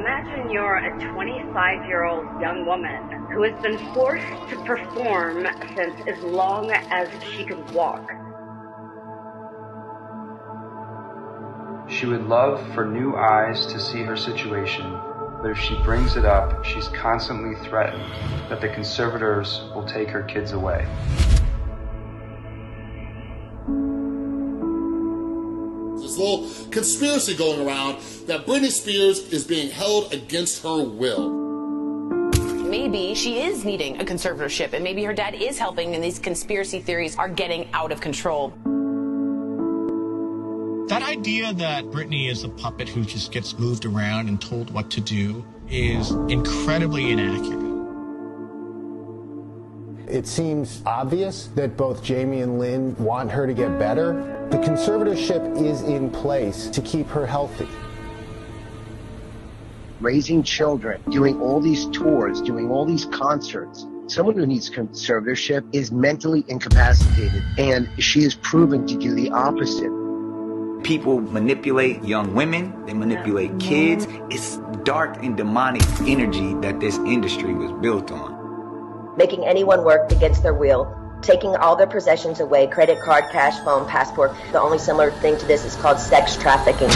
Imagine you're a 25-year-old young woman who has been forced to perform since as long as she could walk. She would love for new eyes to see her situation, but if she brings it up, she's constantly threatened that the conservators will take her kids away. There's a little conspiracy going around that Britney Spears is being held against her will. Maybe she is needing a conservatorship, and maybe her dad is helping, and these conspiracy theories are getting out of control. That idea that Britney is a puppet who just gets moved around and told what to do is incredibly inaccurate. It seems obvious that both Jamie and Lynn want her to get better. The conservatorship is in place to keep her healthy. Raising children, doing all these tours, doing all these concerts. Someone who needs conservatorship is mentally incapacitated, and she is proven to do the opposite. People manipulate young women, they manipulate kids. It's dark and demonic energy that this industry was built on. Making anyone work against their will, taking all their possessions away, credit card, cash, phone, passport. The only similar thing to this is called sex trafficking. I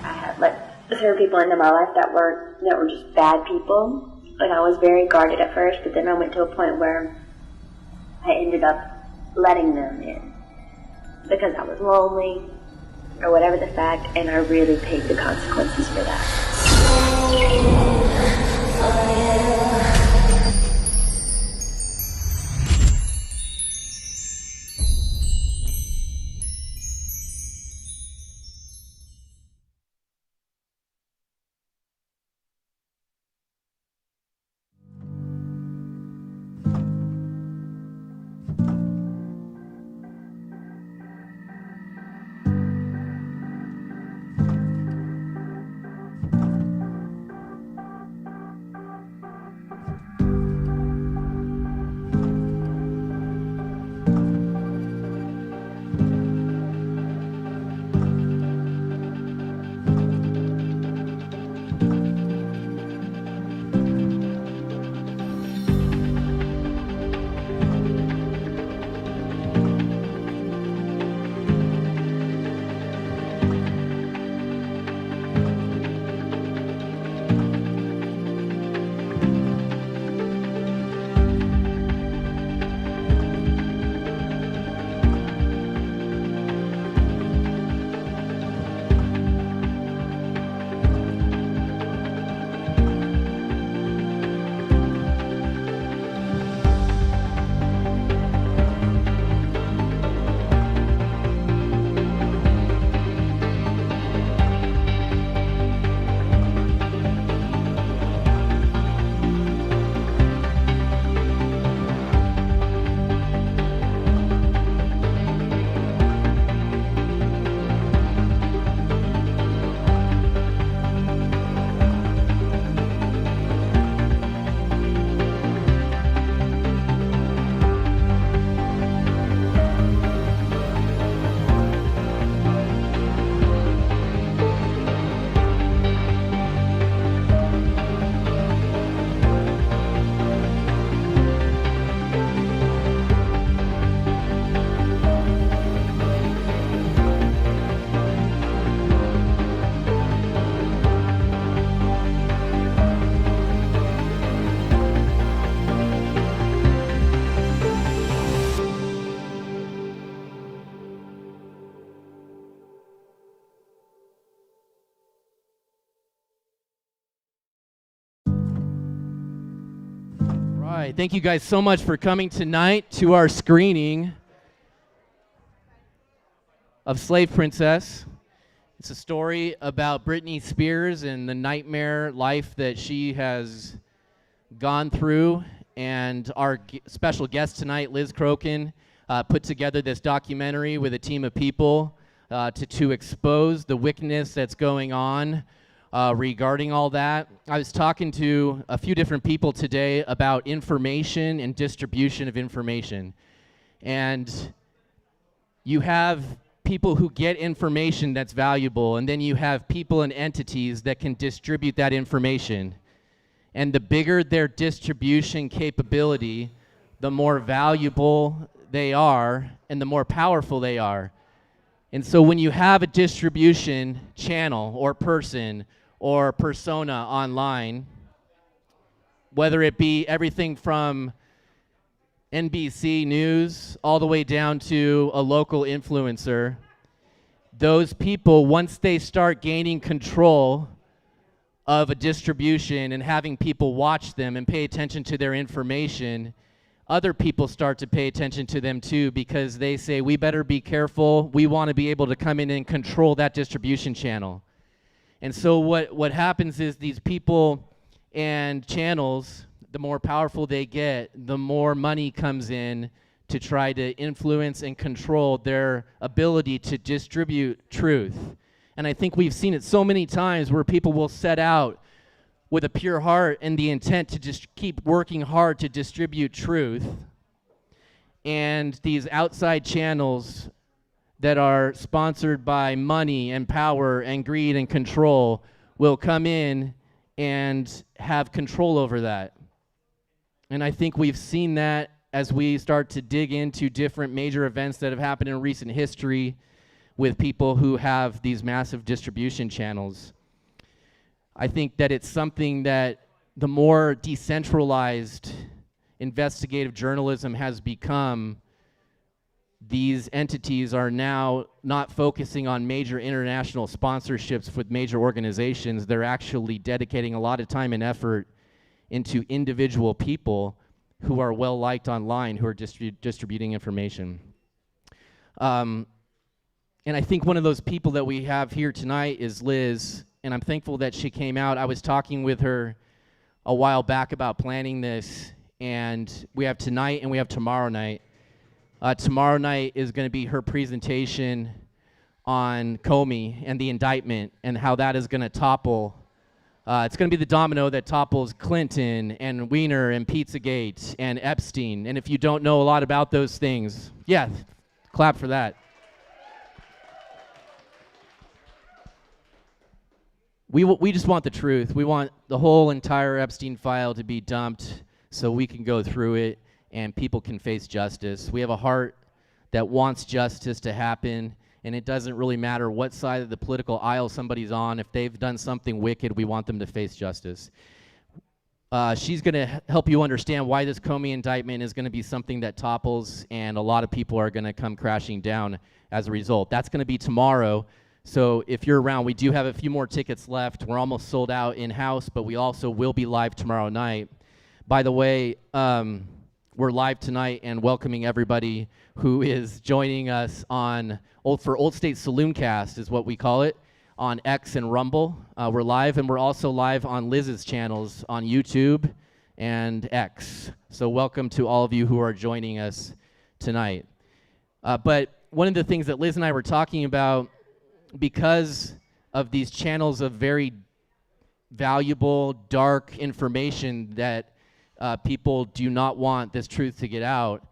had let certain people into my life that were just bad people, and I was very guarded at first, but then I went to a point where I ended up letting them in because I was lonely or whatever the fact, and I really paid the consequences for that. right, thank you guys so much for coming tonight to our screening of Slave Princess. It's a story about Britney Spears and the nightmare life that she has gone through. And our special guest tonight, Liz Crokin, put together this documentary with a team of people to expose the wickedness that's going on regarding all that. I was talking to a few different people today about information and distribution of information. And you have people who get information that's valuable, and then you have people and entities that can distribute that information. And the bigger their distribution capability, the more valuable they are and the more powerful they are. And so when you have a distribution channel or person or persona online, whether it be everything from NBC News all the way down to a local influencer, those people, once they start gaining control of a distribution and having people watch them and pay attention to their information, other people start to pay attention to them too, because they say, we better be careful. We want to be able to come in and control that distribution channel. And so what happens is these people and channels, the more powerful they get, the more money comes in to try to influence and control their ability to distribute truth. And I think we've seen it so many times where people will set out with a pure heart and the intent to just keep working hard to distribute truth. And these outside channels that are sponsored by money and power and greed and control will come in and have control over that. And I think we've seen that as we start to dig into different major events that have happened in recent history with people who have these massive distribution channels. I think that it's something that the more decentralized investigative journalism has become, these entities are now not focusing on major international sponsorships with major organizations. They're actually dedicating a lot of time and effort into individual people who are well-liked online, who are distributing information. And I think one of those people that we have here tonight is Liz, and I'm thankful that she came out. I was talking with her a while back about planning this, and we have tonight and we have tomorrow night. Tomorrow night is going to be her presentation on Comey and the indictment and how that is going to topple. It's going to be the domino that topples Clinton and Weiner and Pizzagate and Epstein. And if you don't know a lot about those things, yeah, clap for that. We just want the truth. We want the whole entire Epstein file to be dumped so we can go through it and people can face justice. We have a heart that wants justice to happen, and it doesn't really matter what side of the political aisle somebody's on. If they've done something wicked, we want them to face justice. She's going to help you understand why this Comey indictment is going to be something that topples, and a lot of people are going to come crashing down as a result. That's going to be tomorrow. So if you're around, we do have a few more tickets left. We're almost sold out in-house, but we also will be live tomorrow night. By the way, we're live tonight and welcoming everybody who is joining us on Old State Saloon-cast is what we call it, on X and Rumble. We're live, and we're also live on Liz's channels on YouTube and X. So welcome to all of you who are joining us tonight. But one of the things that Liz and I were talking about, because of these channels of very valuable, dark information that people do not want this truth to get out,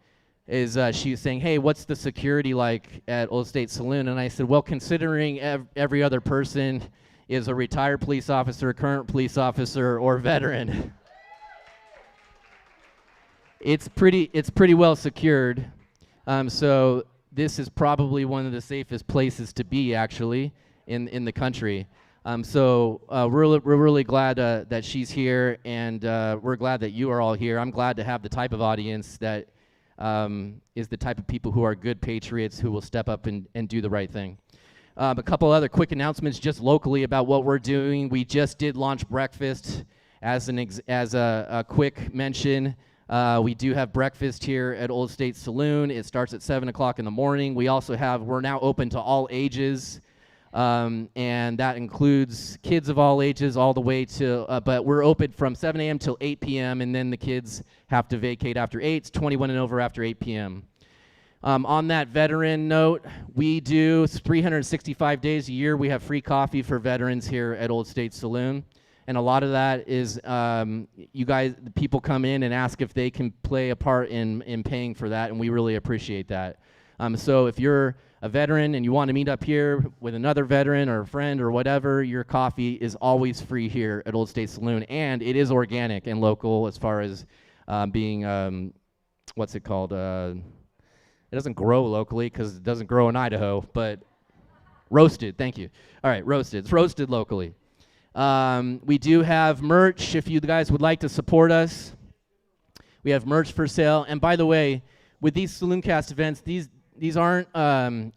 is she was saying, hey, what's the security like at Old State Saloon? And I said, well, considering every other person is a retired police officer, current police officer, or veteran, it's pretty well secured. So this is probably one of the safest places to be, actually, in the country. So we're really glad that she's here, and we're glad that you are all here. I'm glad to have the type of audience that is the type of people who are good patriots who will step up and do the right thing. A couple other quick announcements just locally about what we're doing. We just did launch breakfast as a quick mention. We do have breakfast here at Old State Saloon. It starts at 7 o'clock in the morning. We also we're now open to all ages. And that includes kids of all ages all the way to, but we're open from 7 a.m. till 8 p.m. and then the kids have to vacate after 8. It's 21 and over after 8 p.m. On that veteran note, we do 365 days a year. We have free coffee for veterans here at Old State Saloon. And a lot of that is the people come in and ask if they can play a part in paying for that, and we really appreciate that. So if you're a veteran and you want to meet up here with another veteran or a friend or whatever, your coffee is always free here at Old State Saloon, and it is organic and local as far as being, what's it called? It doesn't grow locally because it doesn't grow in Idaho, but roasted, thank you. All right, roasted. It's roasted locally. We do have merch if you guys would like to support us. We have merch for sale. And by the way, with these Saloncast events, these aren't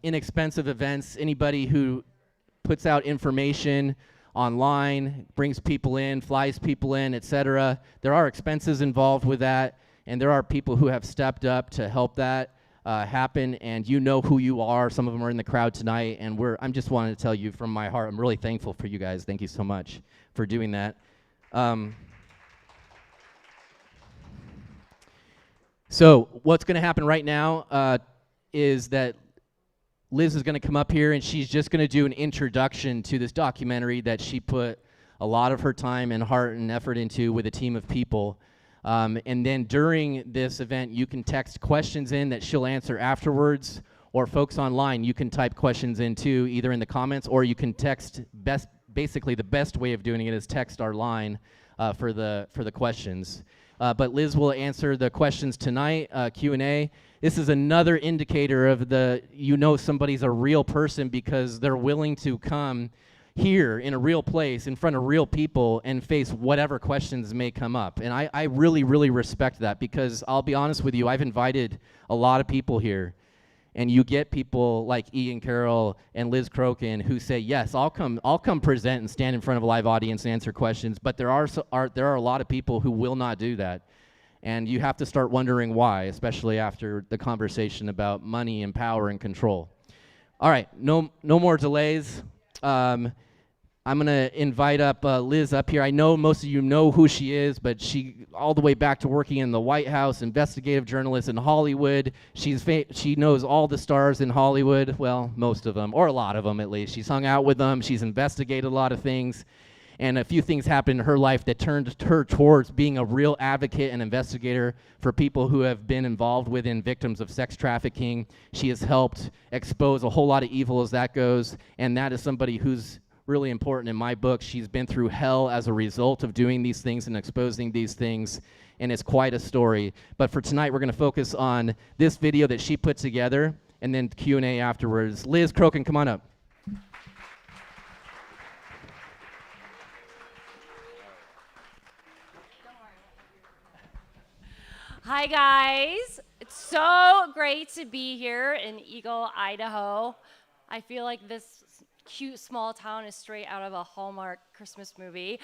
inexpensive events. Anybody who puts out information online, brings people in, flies people in, etc. There are expenses involved with that, and there are people who have stepped up to help that happen, and you know who you are. Some of them are in the crowd tonight, and I'm just wanting to tell you from my heart, I'm really thankful for you guys. Thank you so much for doing that. So what's going to happen right now is that Liz is going to come up here, and she's just going to do an introduction to this documentary that she put a lot of her time and heart and effort into with a team of people. And then during this event, you can text questions in that she'll answer afterwards, or folks online, you can type questions in too, either in the comments, or you can text. Basically, the best way of doing it is text our line for the questions. But Liz will answer the questions tonight, Q&A. This is another indicator of somebody's a real person because they're willing to come here in a real place in front of real people and face whatever questions may come up. And I really, really respect that, because I'll be honest with you, I've invited a lot of people here, and you get people like Ian Carroll and Liz Crokin who say, yes, I'll come present and stand in front of a live audience and answer questions, but there are a lot of people who will not do that. And you have to start wondering why, especially after the conversation about money and power and control. All right, no more delays. I'm going to invite up Liz up here. I know most of you know who she is, but she, all the way back to working in the White House, investigative journalist in Hollywood. She knows all the stars in Hollywood, well, most of them, or a lot of them at least. She's hung out with them. She's investigated a lot of things. And a few things happened in her life that turned her towards being a real advocate and investigator for people who have been involved within victims of sex trafficking. She has helped expose a whole lot of evil as that goes, and that is somebody who's really important in my book. She's been through hell as a result of doing these things and exposing these things, and it's quite a story. But for tonight, we're going to focus on this video that she put together, and then Q&A afterwards. Liz Crokin, come on up. Hi guys, it's so great to be here in Eagle, Idaho. I feel like this cute small town is straight out of a Hallmark Christmas movie.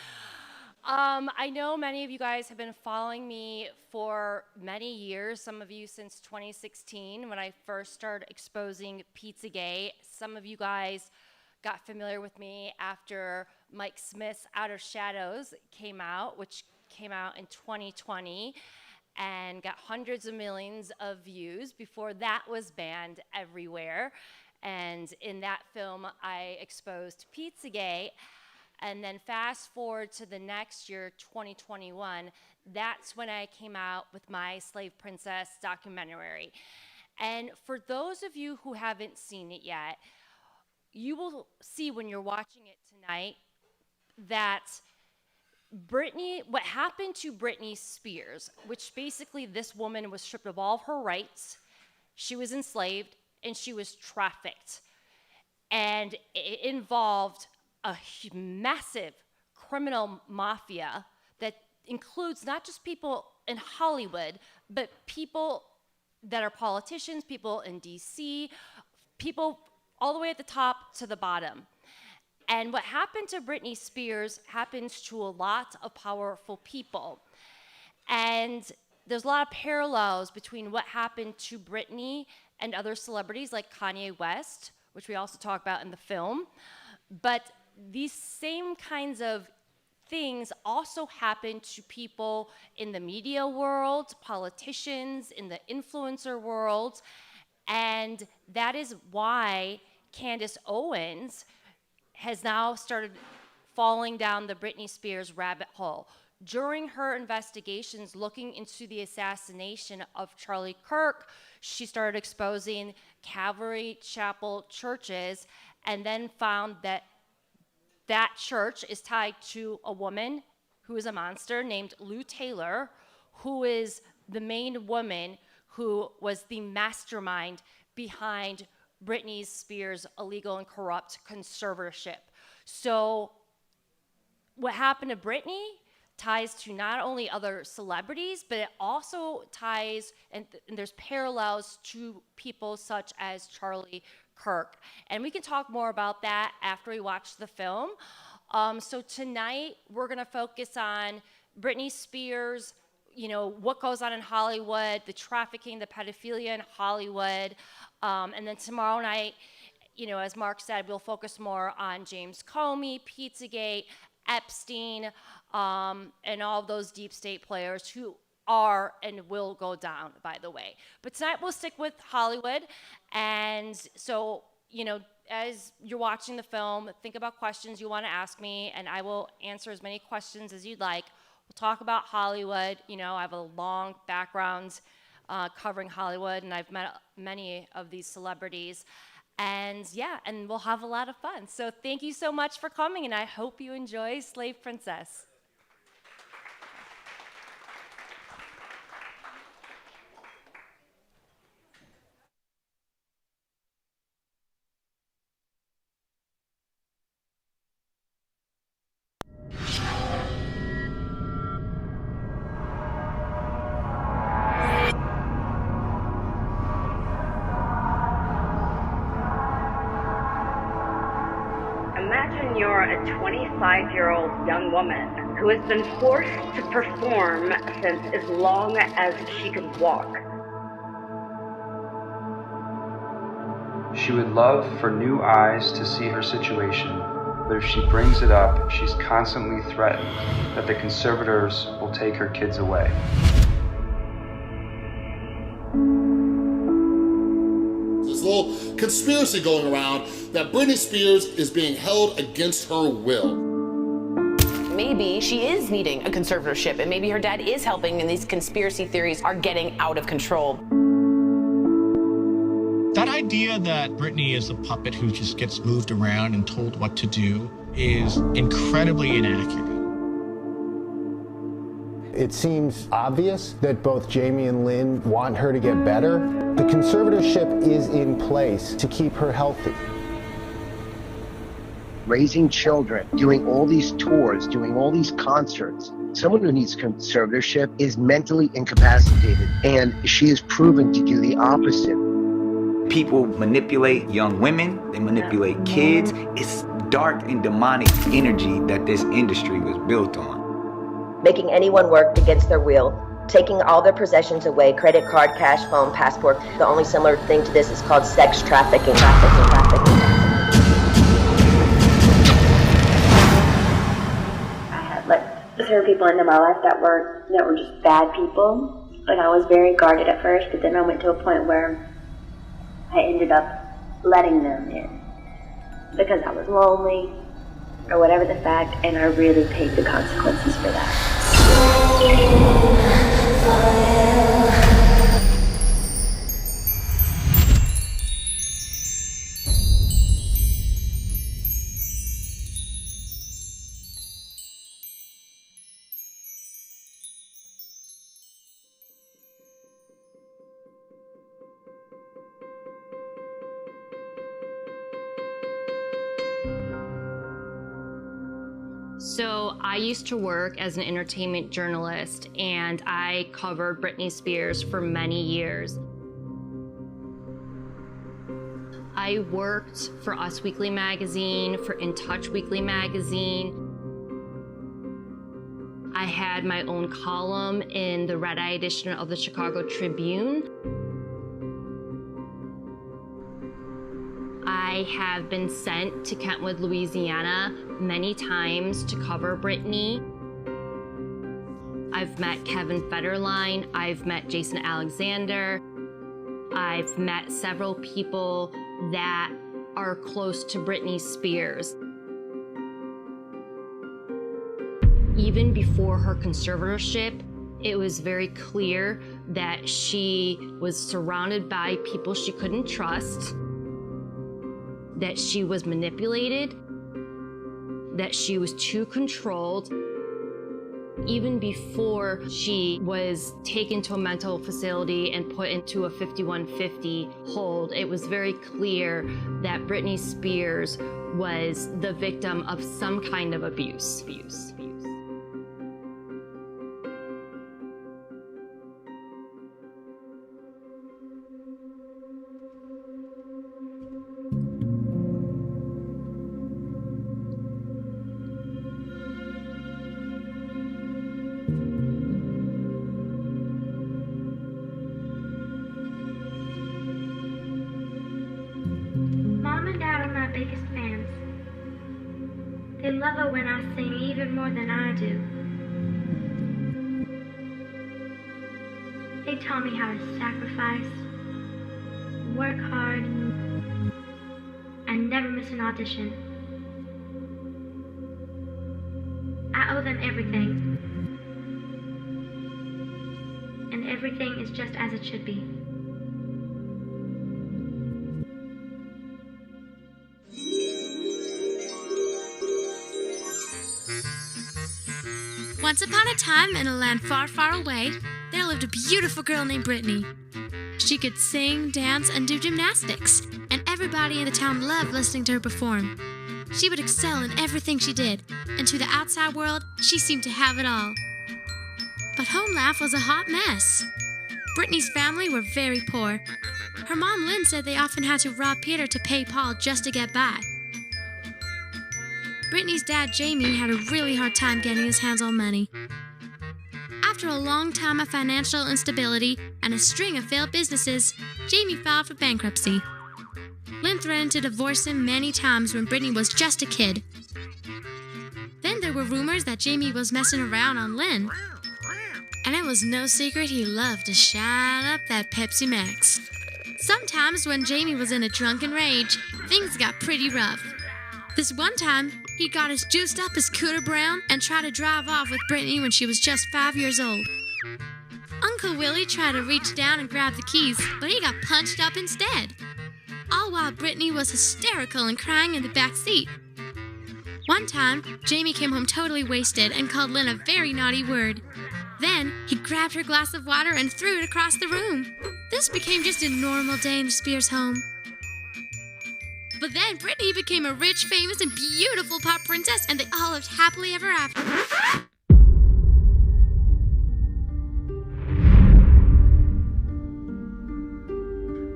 I know many of you guys have been following me for many years, some of you since 2016 when I first started exposing Pizzagate. Some of you guys got familiar with me after Mike Smith's Out of Shadows came out, which came out in 2020. And got hundreds of millions of views before that was banned everywhere. And in that film, I exposed Pizzagate. And then fast forward to the next year, 2021, that's when I came out with my Slave Princess documentary. And for those of you who haven't seen it yet, you will see when you're watching it tonight that what happened to Britney Spears, which basically this woman was stripped of all of her rights, she was enslaved, and she was trafficked. And it involved a massive criminal mafia that includes not just people in Hollywood, but people that are politicians, people in DC, people all the way at the top to the bottom. And what happened to Britney Spears happens to a lot of powerful people. And there's a lot of parallels between what happened to Britney and other celebrities like Kanye West, which we also talk about in the film. But these same kinds of things also happen to people in the media world, politicians, in the influencer world. And that is why Candace Owens has now started falling down the Britney Spears rabbit hole. During her investigations looking into the assassination of Charlie Kirk, she started exposing Calvary Chapel churches, and then found that that church is tied to a woman who is a monster named Lou Taylor, who is the main woman who was the mastermind behind Britney Spears' illegal and corrupt conservatorship. So what happened to Britney ties to not only other celebrities, but it also ties, and there's parallels to people such as Charlie Kirk. And we can talk more about that after we watch the film. So tonight, we're gonna focus on Britney Spears, you know, what goes on in Hollywood, the trafficking, the pedophilia in Hollywood. And then tomorrow night, you know, as Mark said, we'll focus more on James Comey, Pizzagate, Epstein, and all of those deep state players who are and will go down, by the way. But tonight we'll stick with Hollywood. And so, you know, as you're watching the film, think about questions you want to ask me, and I will answer as many questions as you'd like. We'll talk about Hollywood. You know, I have a long background covering Hollywood, and I've met many of these celebrities. And yeah, and we'll have a lot of fun. So thank you so much for coming, and I hope you enjoy Slave Princess. Imagine you're a 25-year-old young woman who has been forced to perform since as long as she could walk. She would love for new eyes to see her situation, but if she brings it up, she's constantly threatened that the conservators will take her kids away. There's a little conspiracy going around that Britney Spears is being held against her will. Maybe she is needing a conservatorship, and maybe her dad is helping, and these conspiracy theories are getting out of control. That idea that Britney is a puppet who just gets moved around and told what to do is incredibly inaccurate. It seems obvious that both Jamie and Lynn want her to get better. The conservatorship is in place to keep her healthy. Raising children, doing all these tours, doing all these concerts. Someone who needs conservatorship is mentally incapacitated, and she is proven to do the opposite. People manipulate young women, they manipulate kids. It's dark and demonic energy that this industry was built on. Making anyone work against their will, taking all their possessions away, credit card, cash, phone, passport. The only similar thing to this is called sex trafficking. There were people into my life that were just bad people, and I was very guarded at first, but then I went to a point where I ended up letting them in because I was lonely or whatever the fact, and I really paid the consequences for that. So I used to work as an entertainment journalist, and I covered Britney Spears for many years. I worked for Us Weekly magazine, for In Touch Weekly magazine. I had my own column in the red-eye edition of the Chicago Tribune. I have been sent to Kentwood, Louisiana many times to cover Britney. I've met Kevin Federline, I've met Jason Alexander, I've met several people that are close to Britney Spears. Even before her conservatorship, It was very clear that she was surrounded by people she couldn't trust, that she was manipulated, that she was too controlled. Even before she was taken to a mental facility and put into a 5150 hold, it was very clear that Britney Spears was the victim of some kind of abuse. Mom and Dad are my biggest fans. They love it when I sing even more than I do. They taught me how to sacrifice, work hard, and never miss an audition. I owe them everything. And everything is just as it should be. Once upon a time, in a land far, far away, there lived a beautiful girl named Britney. She could sing, dance, and do gymnastics, and everybody in the town loved listening to her perform. She would excel in everything she did, and to the outside world, she seemed to have it all. But home life was a hot mess. Britney's family were very poor. Her mom, Lynn, said they often had to rob Peter to pay Paul just to get by. Britney's dad, Jamie, had a really hard time getting his hands on money. After a long time of financial instability and a string of failed businesses, Jamie filed for bankruptcy. Lynn threatened to divorce him many times when Britney was just a kid. Then there were rumors that Jamie was messing around on Lynn. And it was no secret he loved to shine up that Pepsi Max. Sometimes when Jamie was in a drunken rage, things got pretty rough. This one time, he got us juiced up his Cooter Brown and tried to drive off with Britney when she was just 5 years old. Uncle Willie tried to reach down and grab the keys, but he got punched up instead. All while Britney was hysterical and crying in the back seat. One time, Jamie came home totally wasted and called Lynn a very naughty word. Then, he grabbed her glass of water and threw it across the room. This became just a normal day in the Spears home. But then Britney became a rich, famous, and beautiful pop princess, and they all lived happily ever after.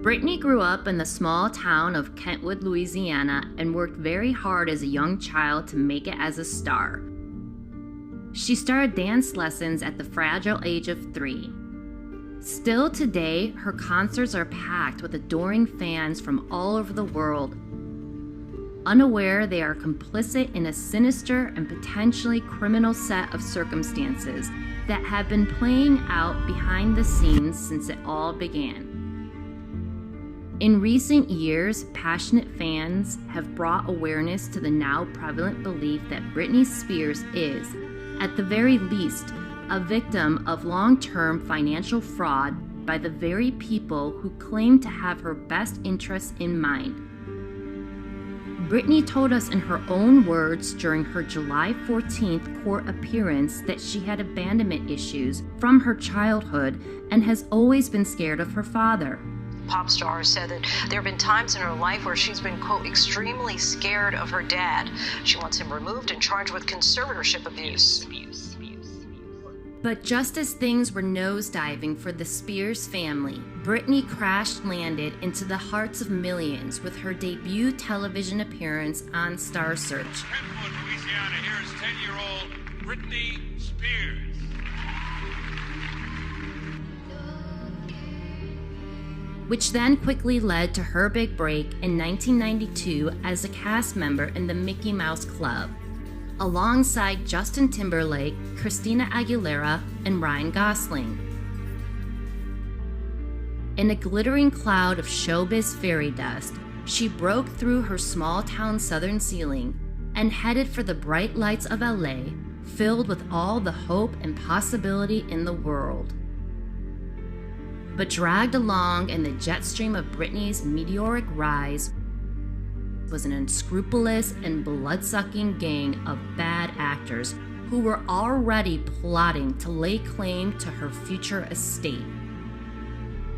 Britney grew up in the small town of Kentwood, Louisiana, and worked very hard as a young child to make it as a star. She started dance lessons at the fragile age of 3. Still today, her concerts are packed with adoring fans from all over the world. Unaware they are complicit in a sinister and potentially criminal set of circumstances that have been playing out behind the scenes since it all began. In recent years, passionate fans have brought awareness to the now prevalent belief that Britney Spears is, at the very least, a victim of long-term financial fraud by the very people who claim to have her best interests in mind. Britney told us in her own words during her July 14th court appearance that she had abandonment issues from her childhood and has always been scared of her father. Pop star said that there have been times in her life where she's been, quote, extremely scared of her dad. She wants him removed and charged with conservatorship abuse. But just as things were nosediving for the Spears family, Britney crash-landed into the hearts of millions with her debut television appearance on Star Search. Kentwood, Louisiana, here's 10-year-old Britney Spears. Which then quickly led to her big break in 1992 as a cast member in the Mickey Mouse Club, alongside Justin Timberlake, Christina Aguilera, and Ryan Gosling. In a glittering cloud of showbiz fairy dust, she broke through her small-town southern ceiling and headed for the bright lights of LA, filled with all the hope and possibility in the world. But dragged along in the jet stream of Britney's meteoric rise was an unscrupulous and blood-sucking gang of bad actors who were already plotting to lay claim to her future estate.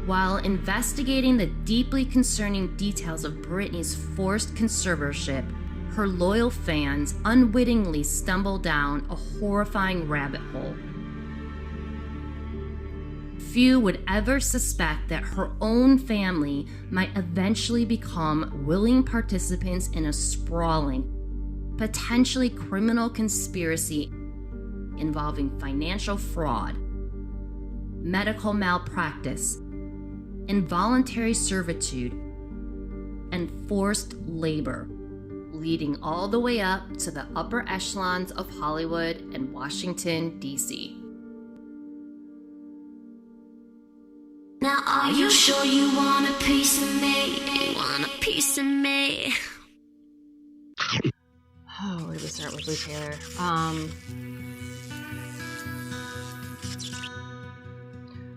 While investigating the deeply concerning details of Britney's forced conservatorship, her loyal fans unwittingly stumbled down a horrifying rabbit hole. Few would ever suspect that her own family might eventually become willing participants in a sprawling, potentially criminal conspiracy involving financial fraud, medical malpractice, involuntary servitude, and forced labor, leading all the way up to the upper echelons of Hollywood and Washington, D.C. Now are you sure you want a piece of me? Want a piece of me? Oh, where do we start with Lou Taylor?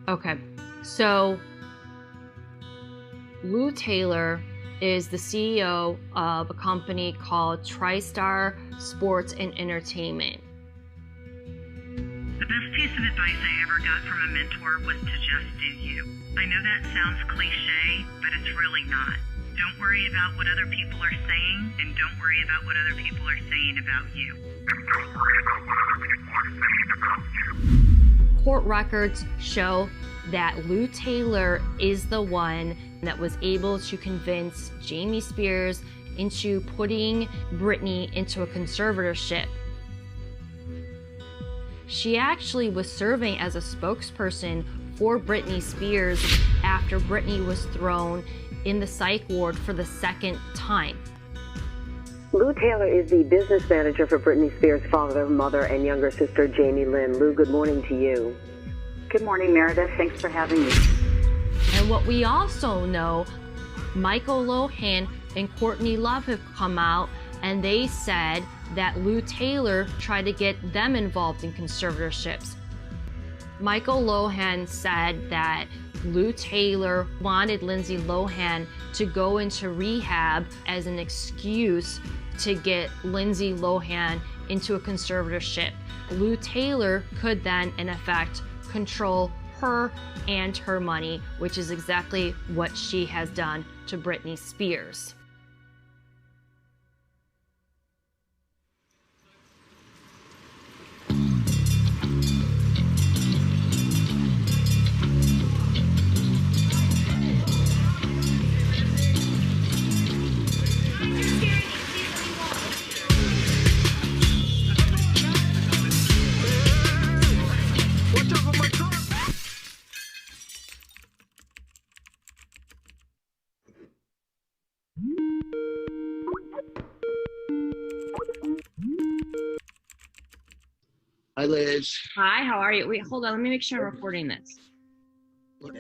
Okay, so Lou Taylor is the CEO of a company called TriStar Sports and Entertainment. The best piece of advice I ever got from a mentor was to just do you. I know that sounds cliche, but it's really not. Don't worry about what other people are saying, and don't worry about what other people are saying about you. Court records show that Lou Taylor is the one that was able to convince Jamie Spears into putting Britney into a conservatorship. She actually was serving as a spokesperson for Britney Spears after Britney was thrown in the psych ward for the second time. Lou Taylor is the business manager for Britney Spears' father, mother, and younger sister, Jamie Lynn. Lou, good morning to you. Good morning, Meredith. Thanks for having me. And what we also know, Michael Lohan and Courtney Love have come out and they said that Lou Taylor tried to get them involved in conservatorships. Michael Lohan said that Lou Taylor wanted Lindsay Lohan to go into rehab as an excuse to get Lindsay Lohan into a conservatorship. Lou Taylor could then, in effect, control her and her money, which is exactly what she has done to Britney Spears. Hi, Liz. Hi, how are you? Wait, hold on. Let me make sure I'm recording this. Can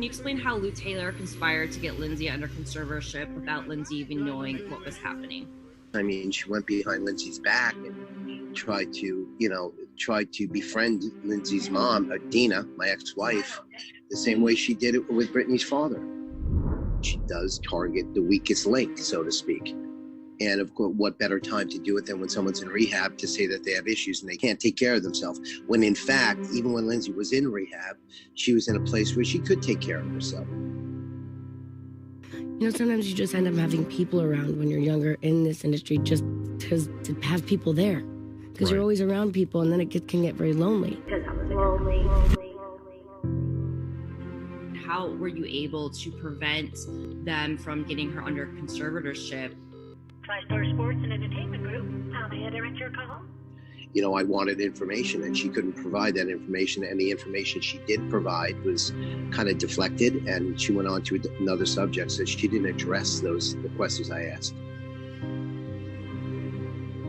you explain how Lou Taylor conspired to get Lindsay under conservatorship without Lindsay even knowing what was happening? I mean, she went behind Lindsay's back and tried to befriend Lindsay's mom, Dina, my ex-wife, the same way she did it with Britney's father. She does target the weakest link, so to speak. And of course, what better time to do it than when someone's in rehab to say that they have issues and they can't take care of themselves. When in fact, even when Lindsay was in rehab, she was in a place where she could take care of herself. You know, sometimes you just end up having people around when you're younger in this industry just to have people there. Because you're always around people and then it can get very lonely. How were you able to prevent them from getting her under conservatorship? TriStar Sports and Entertainment Group. How may I direct your call? You know, I wanted information and she couldn't provide that information, and the information she did provide was kind of deflected, and she went on to another subject, so she didn't address the questions I asked.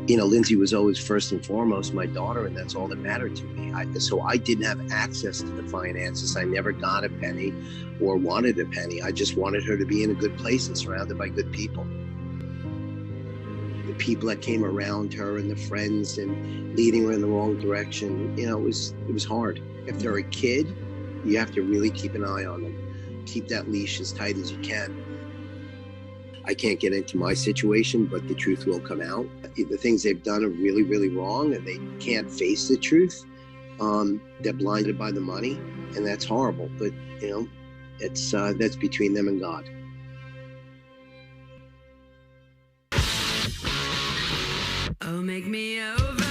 You know, Lindsay was always first and foremost my daughter, and that's all that mattered to me. So I didn't have access to the finances. I never got a penny or wanted a penny. I just wanted her to be in a good place and surrounded by good people. people that came around her and the friends and leading her in the wrong direction. You know, it was hard. If they're a kid, you have to really keep an eye on them. Keep that leash as tight as you can. I can't get into my situation, but the truth will come out. The things they've done are really, really wrong, and they can't face the truth. They're blinded by the money, and that's horrible. But, you know, it's that's between them and God. Oh, make me over.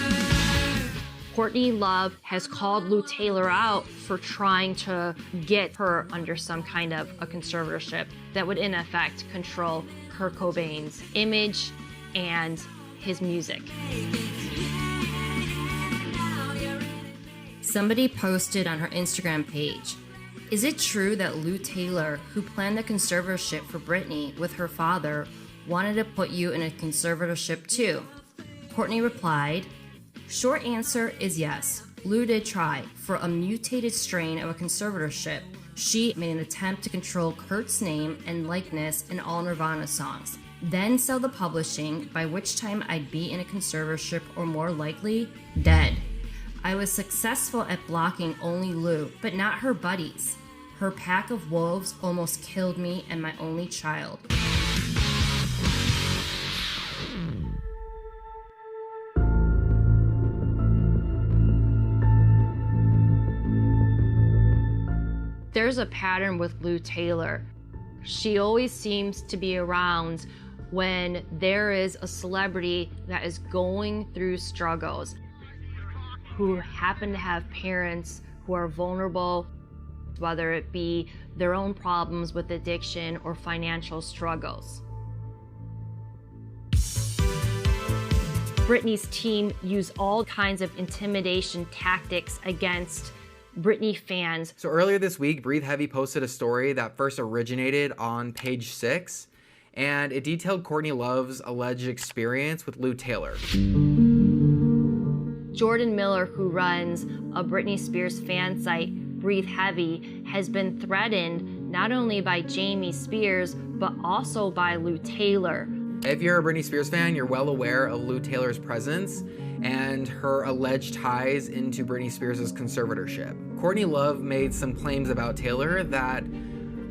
Courtney Love has called Lou Taylor out for trying to get her under some kind of a conservatorship that would in effect control Kurt Cobain's image and his music. Somebody posted on her Instagram page, "Is it true that Lou Taylor, who planned the conservatorship for Britney with her father, wanted to put you in a conservatorship too?" Courtney replied, "Short answer is yes. Lou did try for a mutated strain of a conservatorship. She made an attempt to control Kurt's name and likeness in all Nirvana songs, then sell the publishing, by which time I'd be in a conservatorship or more likely, dead. I was successful at blocking only Lou, but not her buddies. Her pack of wolves almost killed me and my only child." There's a pattern with Lou Taylor. She always seems to be around when there is a celebrity that is going through struggles, who happen to have parents who are vulnerable, whether it be their own problems with addiction or financial struggles. Britney's team used all kinds of intimidation tactics against Britney fans. So earlier this week, Breathe Heavy posted a story that first originated on page 6, and it detailed Courtney Love's alleged experience with Lou Taylor. Jordan Miller, who runs a Britney Spears fan site, Breathe Heavy, has been threatened not only by Jamie Spears, but also by Lou Taylor. If you're a Britney Spears fan, you're well aware of Lou Taylor's presence and her alleged ties into Britney Spears' conservatorship. Courtney Love made some claims about Taylor that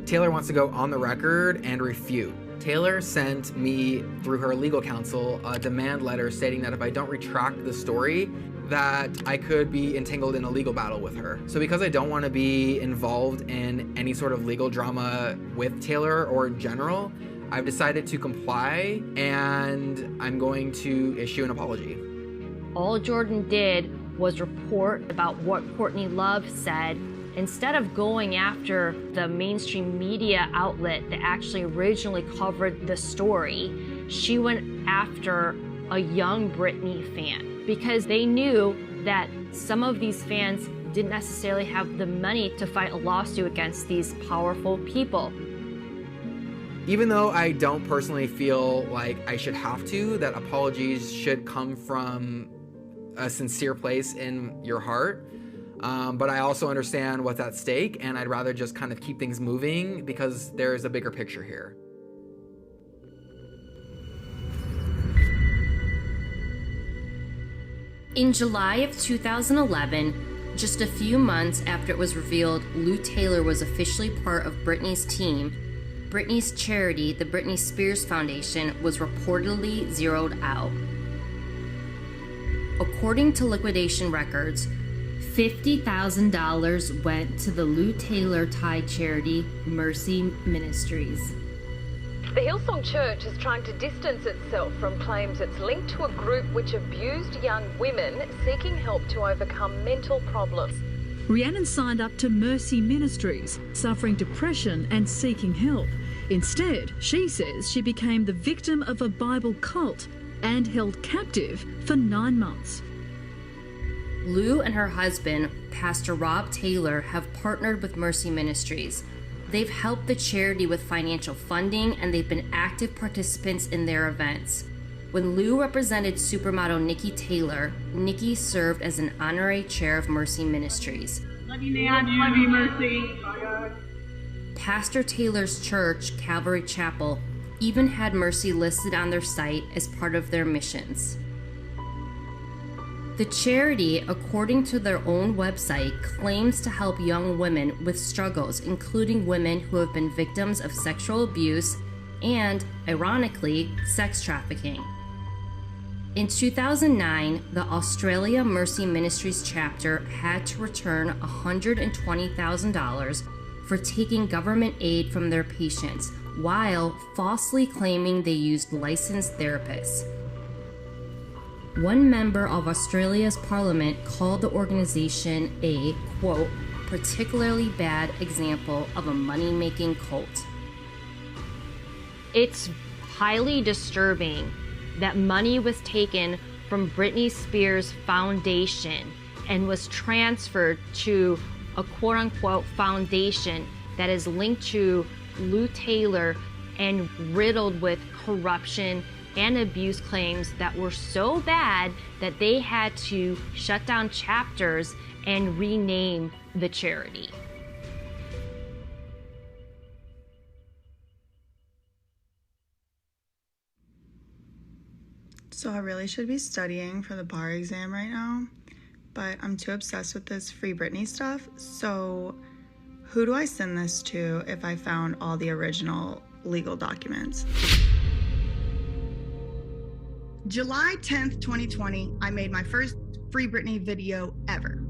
Taylor wants to go on the record and refute. Taylor sent me, through her legal counsel, a demand letter stating that if I don't retract the story, that I could be entangled in a legal battle with her. So because I don't want to be involved in any sort of legal drama with Taylor or in general, I've decided to comply, and I'm going to issue an apology. All Jordan did was report about what Courtney Love said instead of going after the mainstream media outlet that actually originally covered the story. She went after a young Britney fan because they knew that some of these fans didn't necessarily have the money to fight a lawsuit against these powerful people. Even though I don't personally feel like I should have to, that apologies should come from a sincere place in your heart. But I also understand what's at stake, and I'd rather just kind of keep things moving because there's a bigger picture here. In July of 2011, just a few months after it was revealed Lou Taylor was officially part of Britney's team, Britney's charity, the Britney Spears Foundation, was reportedly zeroed out. According to liquidation records, $50,000 went to the Lou Taylor tied charity, Mercy Ministries. The Hillsong Church is trying to distance itself from claims it's linked to a group which abused young women seeking help to overcome mental problems. Rhiannon signed up to Mercy Ministries, suffering depression and seeking help. Instead, she says she became the victim of a Bible cult and held captive for 9 months. Lou and her husband, Pastor Rob Taylor, have partnered with Mercy Ministries. They've helped the charity with financial funding, and they've been active participants in their events. When Lou represented supermodel Nikki Taylor, Nikki served as an honorary chair of Mercy Ministries. Love you, man. Love you, Mercy. Pastor Taylor's church, Calvary Chapel, even had Mercy listed on their site as part of their missions. The charity, according to their own website, claims to help young women with struggles, including women who have been victims of sexual abuse and, ironically, sex trafficking. In 2009, the Australia Mercy Ministries chapter had to return $120,000 for taking government aid from their patients while falsely claiming they used licensed therapists. One member of Australia's parliament called the organization a, quote, particularly bad example of a money-making cult. It's highly disturbing that money was taken from Britney Spears Foundation and was transferred to a quote-unquote foundation that is linked to Lou Taylor and riddled with corruption and abuse claims that were so bad that they had to shut down chapters and rename the charity. So I really should be studying for the bar exam right now, but I'm too obsessed with this Free Britney stuff. So who do I send this to if I found all the original legal documents? July 10th, 2020, I made my first Free Britney video ever.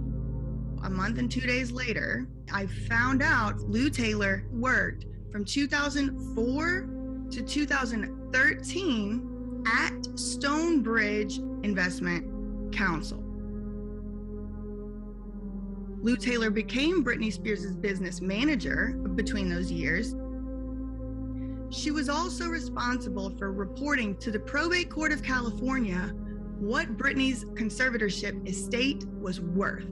A month and 2 days later, I found out Lou Taylor worked from 2004 to 2013 at Stonebridge Investment Counsel. Lou Taylor became Britney Spears' business manager between those years. She was also responsible for reporting to the Probate Court of California what Britney's conservatorship estate was worth.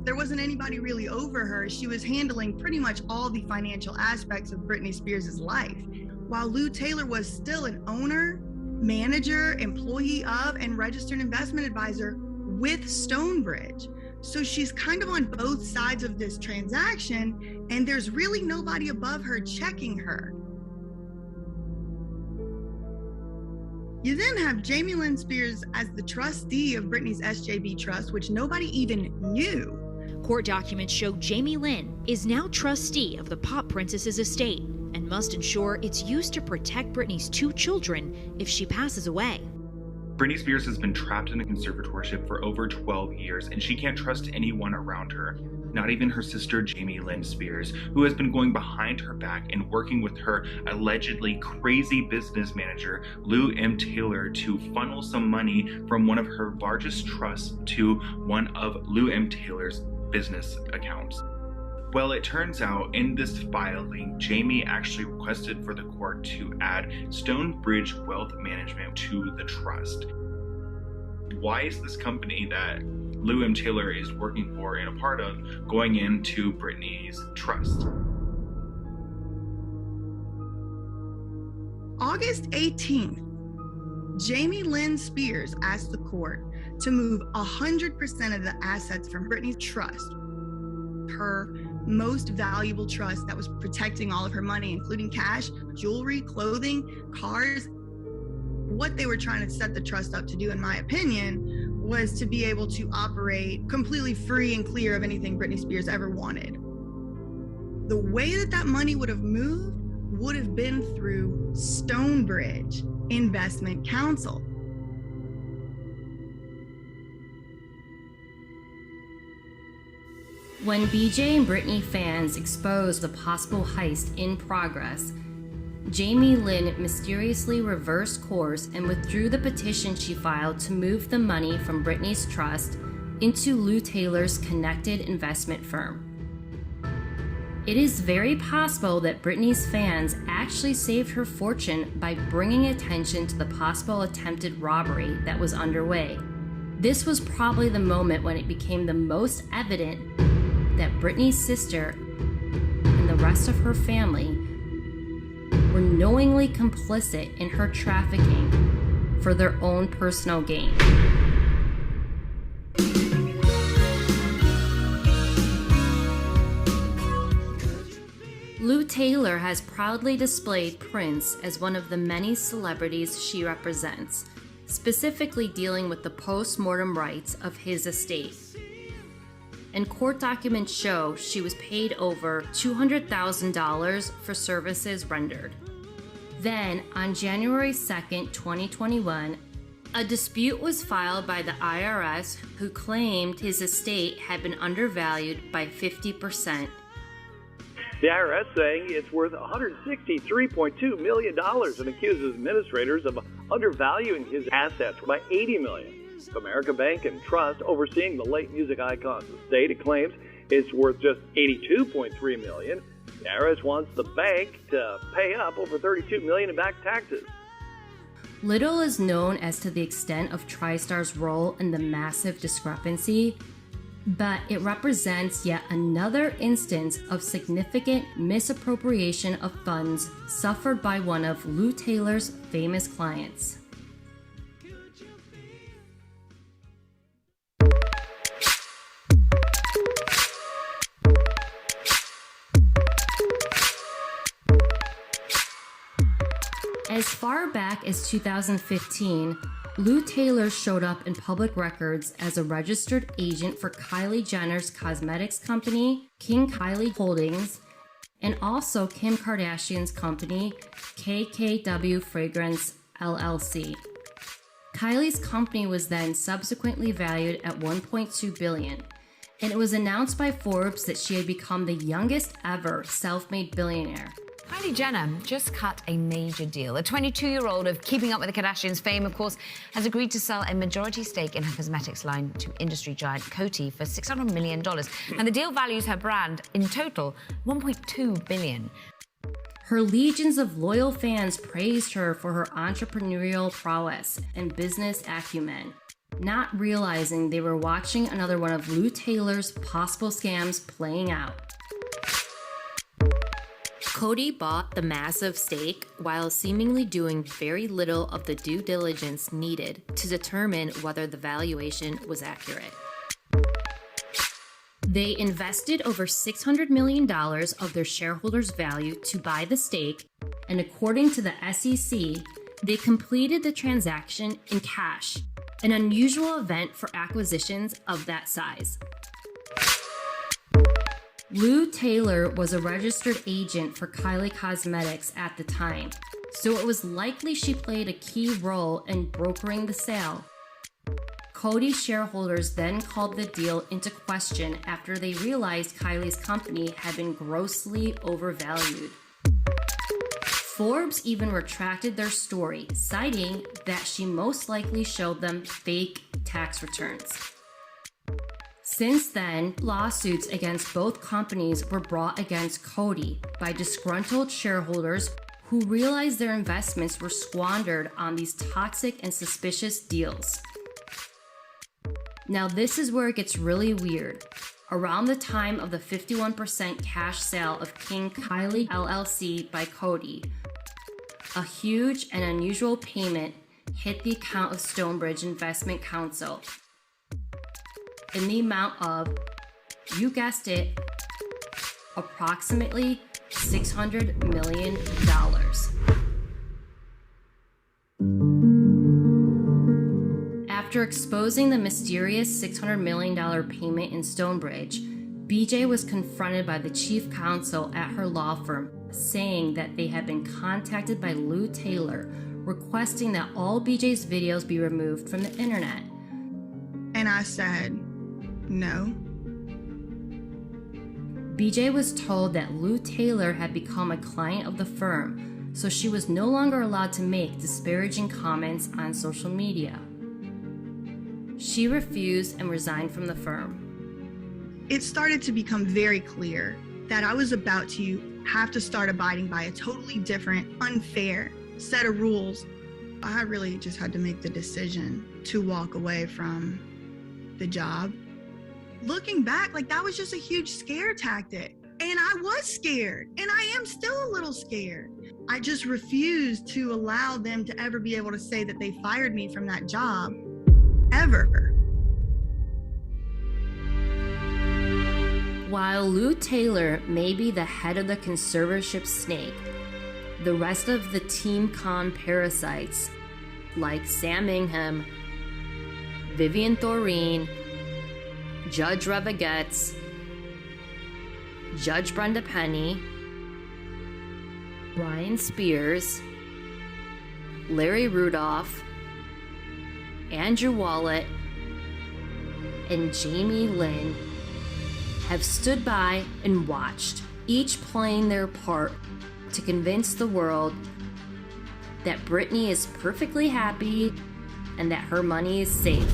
There wasn't anybody really over her. She was handling pretty much all the financial aspects of Britney Spears' life, while Lou Taylor was still an owner, manager, employee of, and registered investment advisor with Stonebridge. So she's kind of on both sides of this transaction, and there's really nobody above her checking her. You then have Jamie Lynn Spears as the trustee of Britney's SJB Trust, which nobody even knew. Court documents show Jamie Lynn is now trustee of the pop princess's estate and must ensure it's used to protect Britney's 2 children if she passes away. Britney Spears has been trapped in a conservatorship for over 12 years, and she can't trust anyone around her, not even her sister Jamie Lynn Spears, who has been going behind her back and working with her allegedly crazy business manager, Lou M. Taylor, to funnel some money from one of her largest trusts to one of Lou M. Taylor's business accounts. Well, it turns out in this filing, Jamie actually requested for the court to add Stonebridge Wealth Management to the trust. Why is this company that Lou M. Taylor is working for and a part of going into Britney's trust? August 18th, Jamie Lynn Spears asked the court to move 100% of the assets from Britney's trust, her most valuable trust that was protecting all of her money, including cash, jewelry, clothing, cars. What they were trying to set the trust up to do, in my opinion, was to be able to operate completely free and clear of anything Britney Spears ever wanted. The way that that money would have moved would have been through Stonebridge Investment Counsel. When BJ and Britney fans exposed the possible heist in progress, Jamie Lynn mysteriously reversed course and withdrew the petition she filed to move the money from Britney's trust into Lou Taylor's connected investment firm. It is very possible that Britney's fans actually saved her fortune by bringing attention to the possible attempted robbery that was underway. This was probably the moment when it became the most evident that Britney's sister and the rest of her family were knowingly complicit in her trafficking for their own personal gain. Lou Lou Taylor has proudly displayed Prince as one of the many celebrities she represents, specifically dealing with the post-mortem rights of his estate. And court documents show she was paid over $200,000 for services rendered. Then, on January 2nd, 2021, a dispute was filed by the IRS, who claimed his estate had been undervalued by 50%. The IRS saying it's worth $163.2 million and accuses administrators of undervaluing his assets by $80 million. America Bank and Trust, overseeing the late music icon's estate, it claims it's worth just $82.3 million. The IRS wants the bank to pay up over $32 million in back taxes. Little is known as to the extent of TriStar's role in the massive discrepancy, but it represents yet another instance of significant misappropriation of funds suffered by one of Lou Taylor's famous clients. As far back as 2015, Lou Taylor showed up in public records as a registered agent for Kylie Jenner's cosmetics company, King Kylie Holdings, and also Kim Kardashian's company, KKW Fragrance LLC. Kylie's company was then subsequently valued at $1.2 billion, and it was announced by Forbes that she had become the youngest ever self-made billionaire. Kylie Jenner just cut a major deal. The 22-year-old of Keeping Up with the Kardashians fame, of course, has agreed to sell a majority stake in her cosmetics line to industry giant Coty for $600 million. And the deal values her brand, in total, $1.2 billion. Her legions of loyal fans praised her for her entrepreneurial prowess and business acumen, not realizing they were watching another one of Lou Taylor's possible scams playing out. Coty bought the massive stake while seemingly doing very little of the due diligence needed to determine whether the valuation was accurate. They invested over $600 million of their shareholders' value to buy the stake, and according to the SEC, they completed the transaction in cash, an unusual event for acquisitions of that size. Lou Taylor was a registered agent for Kylie Cosmetics at the time, so it was likely she played a key role in brokering the sale. Coty shareholders then called the deal into question after they realized Kylie's company had been grossly overvalued. Forbes even retracted their story, citing that she most likely showed them fake tax returns. Since then, lawsuits against both companies were brought against Coty by disgruntled shareholders who realized their investments were squandered on these toxic and suspicious deals. Now this is where it gets really weird. Around the time of the 51% cash sale of King Kylie LLC by Coty, a huge and unusual payment hit the account of Stonebridge Investment Counsel in the amount of, you guessed it, approximately $600 million. After exposing the mysterious $600 million payment in Stonebridge, BJ was confronted by the chief counsel at her law firm, saying that they had been contacted by Lou Taylor, requesting that all BJ's videos be removed from the internet. And I said, no. BJ was told that Lou Taylor had become a client of the firm, so she was no longer allowed to make disparaging comments on social media. She refused and resigned from the firm. It started to become very clear that I was about to have to start abiding by a totally different, unfair set of rules. I really just had to make the decision to walk away from the job. Looking back, like, that was just a huge scare tactic. And I was scared, and I am still a little scared. I just refused to allow them to ever be able to say that they fired me from that job, ever. While Lou Taylor may be the head of the conservatorship snake, the rest of the team Con Parasites, like Sam Ingham, Vivian Thoreen, Judge Reva Getz, Judge Brenda Penny, Brian Spears, Larry Rudolph, Andrew Wallet, and Jamie Lynn have stood by and watched, each playing their part to convince the world that Britney is perfectly happy and that her money is safe.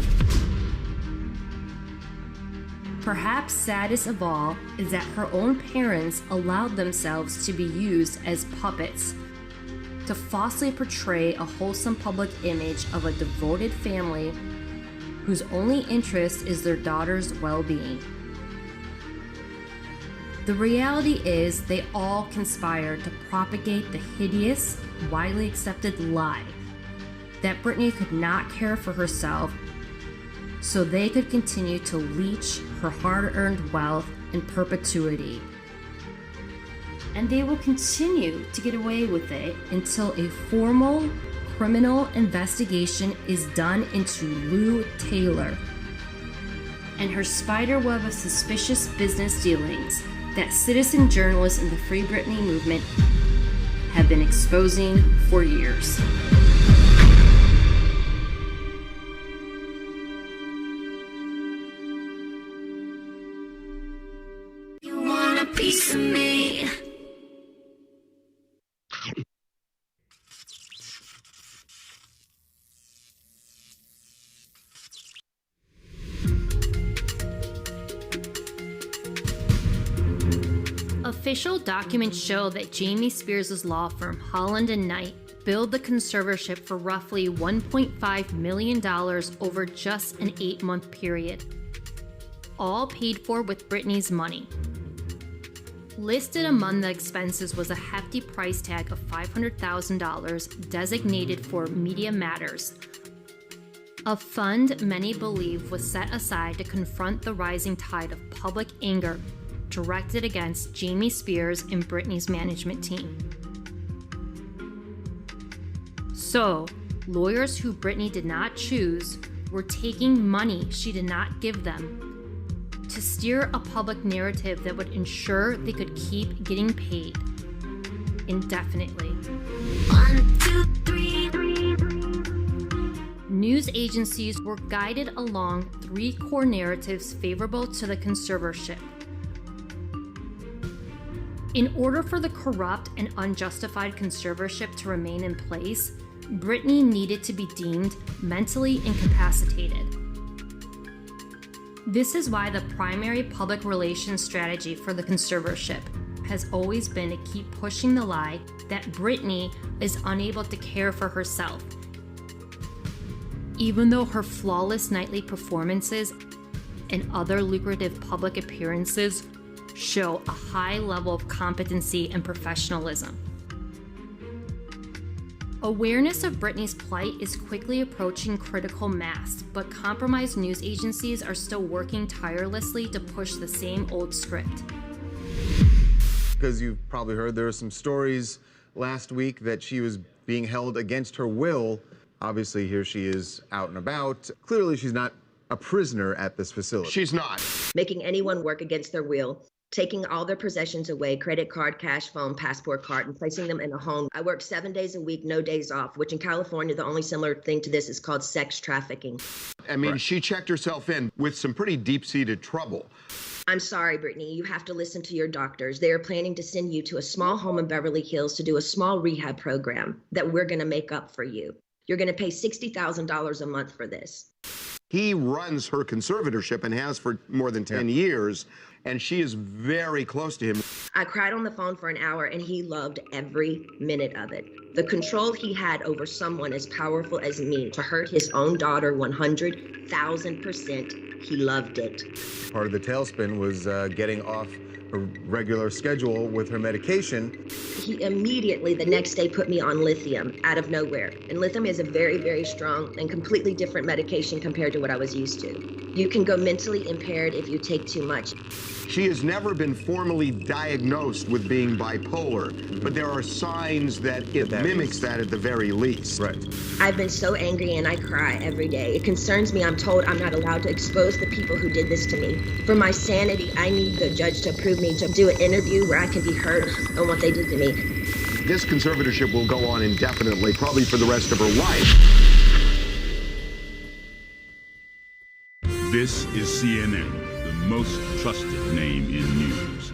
Perhaps saddest of all is that her own parents allowed themselves to be used as puppets to falsely portray a wholesome public image of a devoted family whose only interest is their daughter's well-being. The reality is they all conspired to propagate the hideous, widely accepted lie that Britney could not care for herself, so they could continue to leech her hard-earned wealth in perpetuity. And they will continue to get away with it until a formal criminal investigation is done into Lou Taylor and her spiderweb of suspicious business dealings that citizen journalists in the Free Britney movement have been exposing for years. You want a piece of me? Official documents show that Jamie Spears' law firm, Holland & Knight, billed the conservatorship for roughly $1.5 million over just an 8-month period, all paid for with Britney's money. Listed among the expenses was a hefty price tag of $500,000 designated for Media Matters, a fund many believe was set aside to confront the rising tide of public anger directed against Jamie Spears and Britney's management team. So, lawyers who Britney did not choose were taking money she did not give them to steer a public narrative that would ensure they could keep getting paid indefinitely. 1, 2, 3. News agencies were guided along 3 core narratives favorable to the conservatorship. In order for the corrupt and unjustified conservatorship to remain in place, Britney needed to be deemed mentally incapacitated. This is why the primary public relations strategy for the conservatorship has always been to keep pushing the lie that Britney is unable to care for herself, even though her flawless nightly performances and other lucrative public appearances show a high level of competency and professionalism. Awareness of Britney's plight is quickly approaching critical mass, but compromised news agencies are still working tirelessly to push the same old script. Because you've probably heard there were some stories last week that she was being held against her will. Obviously, here she is out and about. Clearly, she's not a prisoner at this facility. She's not. Making anyone work against their will, taking all their possessions away, credit card, cash, phone, passport card, and placing them in a home. I work 7 days a week, no days off, which in California, the only similar thing to this is called sex trafficking. I mean, she checked herself in with some pretty deep-seated trouble. I'm sorry, Britney, you have to listen to your doctors. They are planning to send you to a small home in Beverly Hills to do a small rehab program that we're going to make up for you. You're going to pay $60,000 a month for this. He runs her conservatorship and has for more than 10 years, and she is very close to him. I cried on the phone for an hour, and he loved every minute of it. The control he had over someone as powerful as me to hurt his own daughter 100,000%, he loved it. Part of the tailspin was getting off a regular schedule with her medication. He immediately, the next day, put me on lithium out of nowhere. And lithium is a very, very strong and completely different medication compared to what I was used to. You can go mentally impaired if you take too much. She has never been formally diagnosed with being bipolar, but there are signs that it mimics that at the very least. Right. I've been so angry and I cry every day. It concerns me. I'm told I'm not allowed to expose the people who did this to me. For my sanity, I need the judge to approve me to do an interview where I can be heard on what they did to me. This conservatorship will go on indefinitely, probably for the rest of her life. This is CNN, the most trusted name in news.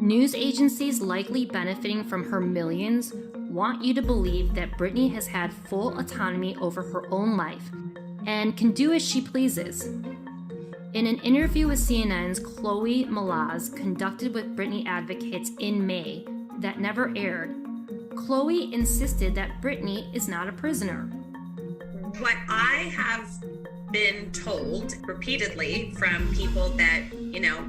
News agencies likely benefiting from her millions want you to believe that Britney has had full autonomy over her own life and can do as she pleases. In an interview with CNN's Chloe Malaz conducted with Britney advocates in May that never aired, Chloe insisted that Britney is not a prisoner. What I have been told repeatedly from people that,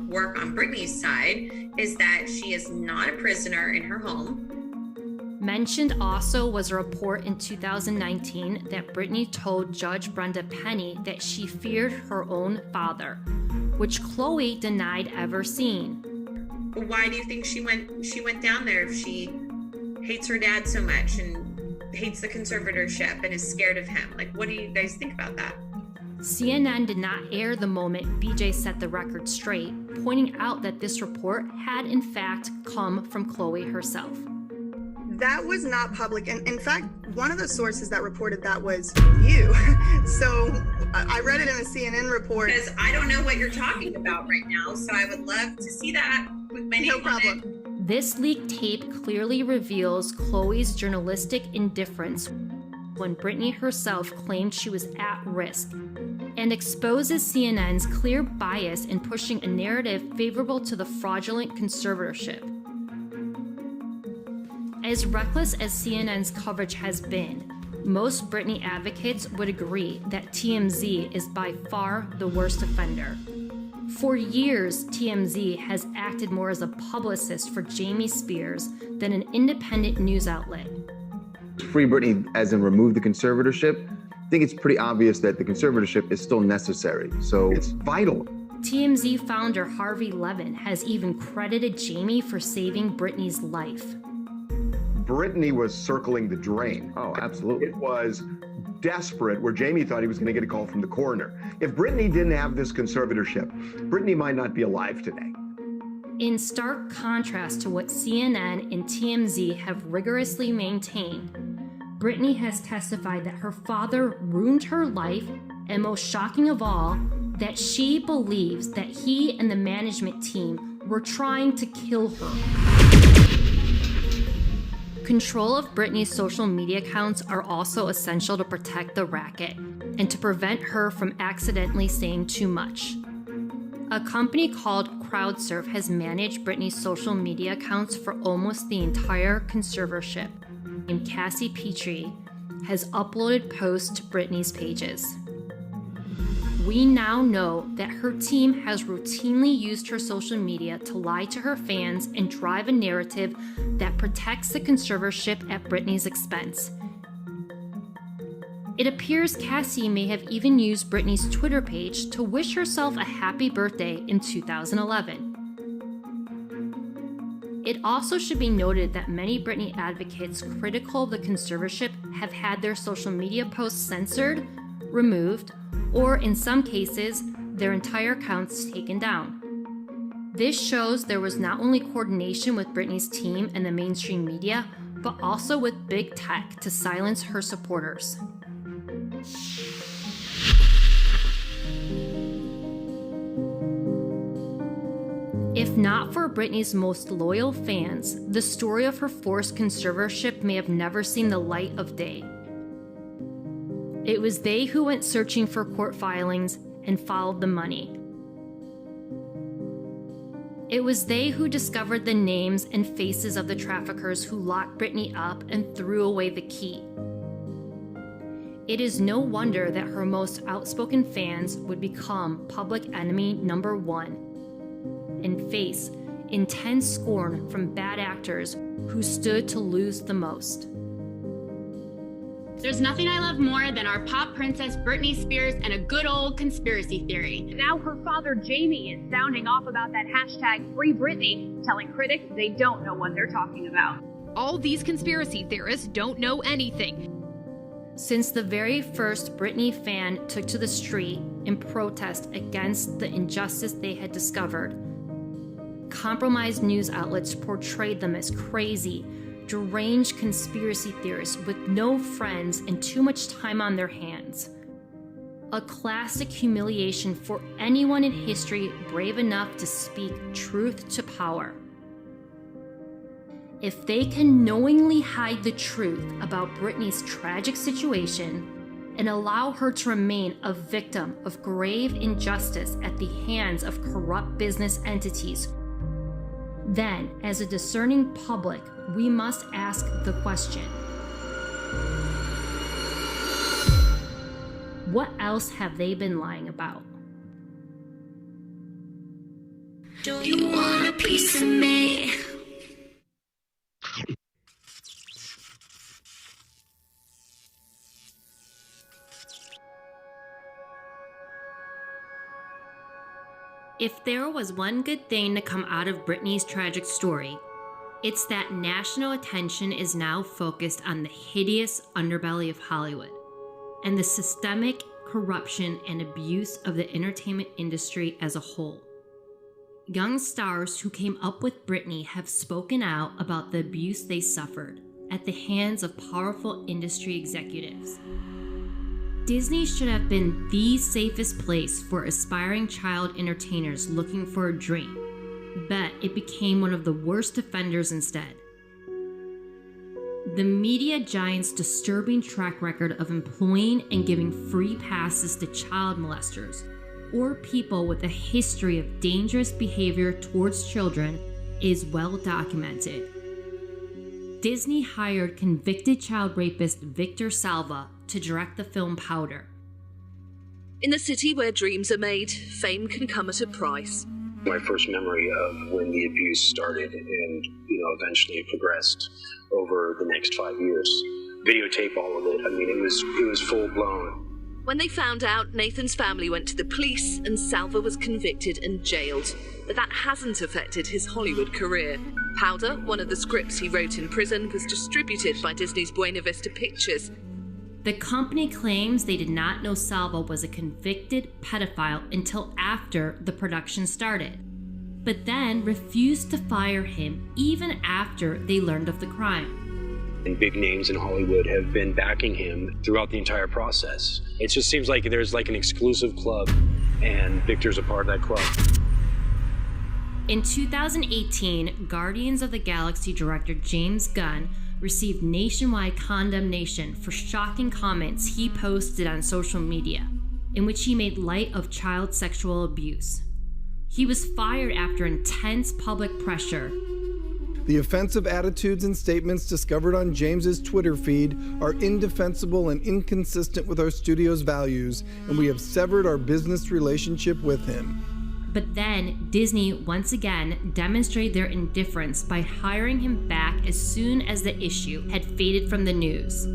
work on Britney's side is that she is not a prisoner in her home. Mentioned also was a report in 2019 that Britney told Judge Brenda Penny that she feared her own father, which Chloe denied ever seeing. Why do you think she went down there if she hates her dad so much and hates the conservatorship and is scared of him? Like, what do you guys think about that? CNN did not air the moment BJ set the record straight, pointing out that this report had in fact come from Chloe herself. That was not public. And in fact, one of the sources that reported that was you. So I read it in a CNN report. Because I don't know what you're talking about right now, so I would love to see that with my name on it. This leaked tape clearly reveals Chloe's journalistic indifference when Britney herself claimed she was at risk, and exposes CNN's clear bias in pushing a narrative favorable to the fraudulent conservatorship. As reckless as CNN's coverage has been, most Britney advocates would agree that TMZ is by far the worst offender. For years, TMZ has acted more as a publicist for Jamie Spears than an independent news outlet. Free Britney, as in remove the conservatorship, I think it's pretty obvious that the conservatorship is still necessary. So it's vital. TMZ founder Harvey Levin has even credited Jamie for saving Britney's life. Britney was circling the drain. Oh, absolutely. It was desperate, where Jamie thought he was going to get a call from the coroner. If Britney didn't have this conservatorship, Britney might not be alive today. In stark contrast to what CNN and TMZ have rigorously maintained, Britney has testified that her father ruined her life, and most shocking of all, that she believes that he and the management team were trying to kill her. Control of Britney's social media accounts are also essential to protect the racket and to prevent her from accidentally saying too much. A company called CrowdSurf has managed Britney's social media accounts for almost the entire conservatorship, and Cassie Petrie has uploaded posts to Britney's pages. We now know that her team has routinely used her social media to lie to her fans and drive a narrative that protects the conservatorship at Britney's expense. It appears Cassie may have even used Britney's Twitter page to wish herself a happy birthday in 2011. It also should be noted that many Britney advocates critical of the conservatorship have had their social media posts censored, removed, or in some cases, their entire accounts taken down. This shows there was not only coordination with Britney's team and the mainstream media, but also with big tech to silence her supporters. If not for Britney's most loyal fans, the story of her forced conservatorship may have never seen the light of day. It was they who went searching for court filings and followed the money. It was they who discovered the names and faces of the traffickers who locked Britney up and threw away the key. It is no wonder that her most outspoken fans would become public enemy number one and face intense scorn from bad actors who stood to lose the most. There's nothing I love more than our pop princess Britney Spears and a good old conspiracy theory. Now her father Jamie is sounding off about that hashtag Free Britney, telling critics they don't know what they're talking about. All these conspiracy theorists don't know anything. Since the very first Britney fan took to the street in protest against the injustice they had discovered, compromised news outlets portrayed them as crazy, deranged conspiracy theorists with no friends and too much time on their hands. A classic humiliation for anyone in history brave enough to speak truth to power. If they can knowingly hide the truth about Britney's tragic situation and allow her to remain a victim of grave injustice at the hands of corrupt business entities, then, as a discerning public, we must ask the question: what else have they been lying about? Do you want a piece of me? If there was one good thing to come out of Britney's tragic story, it's that national attention is now focused on the hideous underbelly of Hollywood and the systemic corruption and abuse of the entertainment industry as a whole. Young stars who came up with Britney have spoken out about the abuse they suffered at the hands of powerful industry executives. Disney should have been the safest place for aspiring child entertainers looking for a dream, but it became one of the worst offenders instead. The media giant's disturbing track record of employing and giving free passes to child molesters or people with a history of dangerous behavior towards children is well documented. Disney hired convicted child rapist Victor Salva to direct the film Powder. In the city where dreams are made, fame can come at a price. My first memory of when the abuse started and, eventually progressed over the next 5 years. Videotape all of it. I mean, it was full blown. When they found out, Nathan's family went to the police and Salva was convicted and jailed. But that hasn't affected his Hollywood career. Powder, one of the scripts he wrote in prison, was distributed by Disney's Buena Vista Pictures. The company claims they did not know Salva was a convicted pedophile until after the production started, but then refused to fire him even after they learned of the crime. And big names in Hollywood have been backing him throughout the entire process. It just seems like there's like an exclusive club, and Victor's a part of that club. In 2018, Guardians of the Galaxy director James Gunn received nationwide condemnation for shocking comments he posted on social media, in which he made light of child sexual abuse. He was fired after intense public pressure. The offensive attitudes and statements discovered on James's Twitter feed are indefensible and inconsistent with our studio's values, and we have severed our business relationship with him. But then, Disney once again demonstrated their indifference by hiring him back as soon as the issue had faded from the news.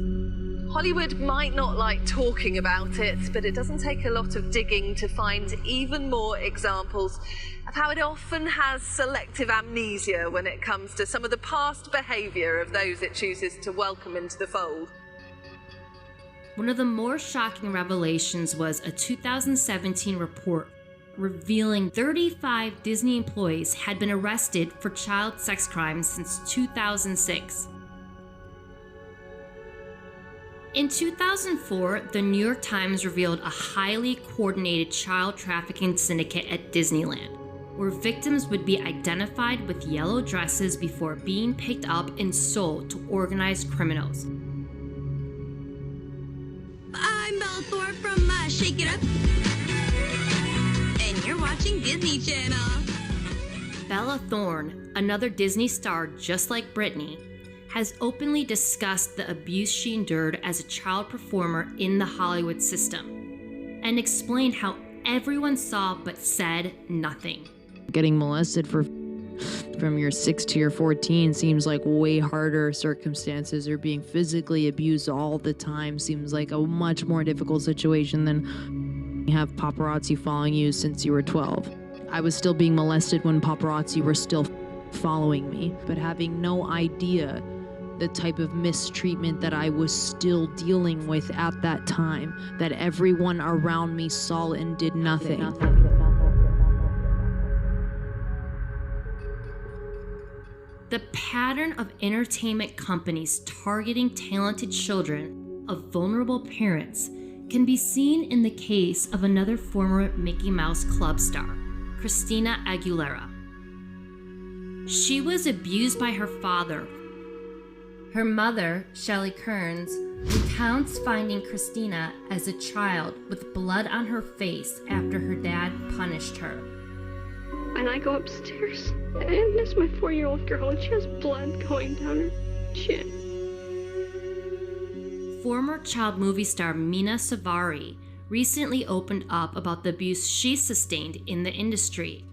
Hollywood might not like talking about it, but it doesn't take a lot of digging to find even more examples of how it often has selective amnesia when it comes to some of the past behavior of those it chooses to welcome into the fold. One of the more shocking revelations was a 2017 report revealing 35 Disney employees had been arrested for child sex crimes since 2006. In 2004, the New York Times revealed a highly coordinated child trafficking syndicate at Disneyland, where victims would be identified with yellow dresses before being picked up and sold to organized criminals. I'm Belle Thorpe from Shake It Up. And you're watching Disney Channel. Bella Thorne, another Disney star just like Britney, has openly discussed the abuse she endured as a child performer in the Hollywood system, and explained how everyone saw but said nothing. Getting molested for from your 6 to your 14 seems like way harder circumstances, or being physically abused all the time seems like a much more difficult situation than have paparazzi following you since you were 12. I was still being molested when paparazzi were still following me, but having no idea the type of mistreatment that I was still dealing with at that time, that everyone around me saw and did nothing. The pattern of entertainment companies targeting talented children of vulnerable parents can be seen in the case of another former Mickey Mouse Club star, Christina Aguilera. She was abused by her father. Her mother, Shelley Kearns, recounts finding Christina as a child with blood on her face after her dad punished her. And I go upstairs, and there's my 4-year-old girl, and she has blood going down her chin. Former child movie star Mina Savari recently opened up about the abuse she sustained in the industry.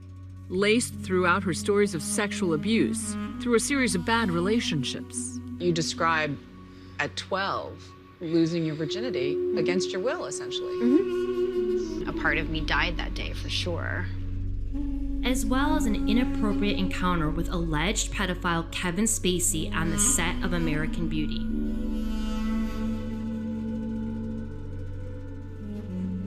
Laced throughout her stories of sexual abuse through a series of bad relationships. You describe at 12 losing your virginity against your will, essentially. Mm-hmm. A part of me died that day for sure. As well as an inappropriate encounter with alleged pedophile Kevin Spacey on the set of American Beauty.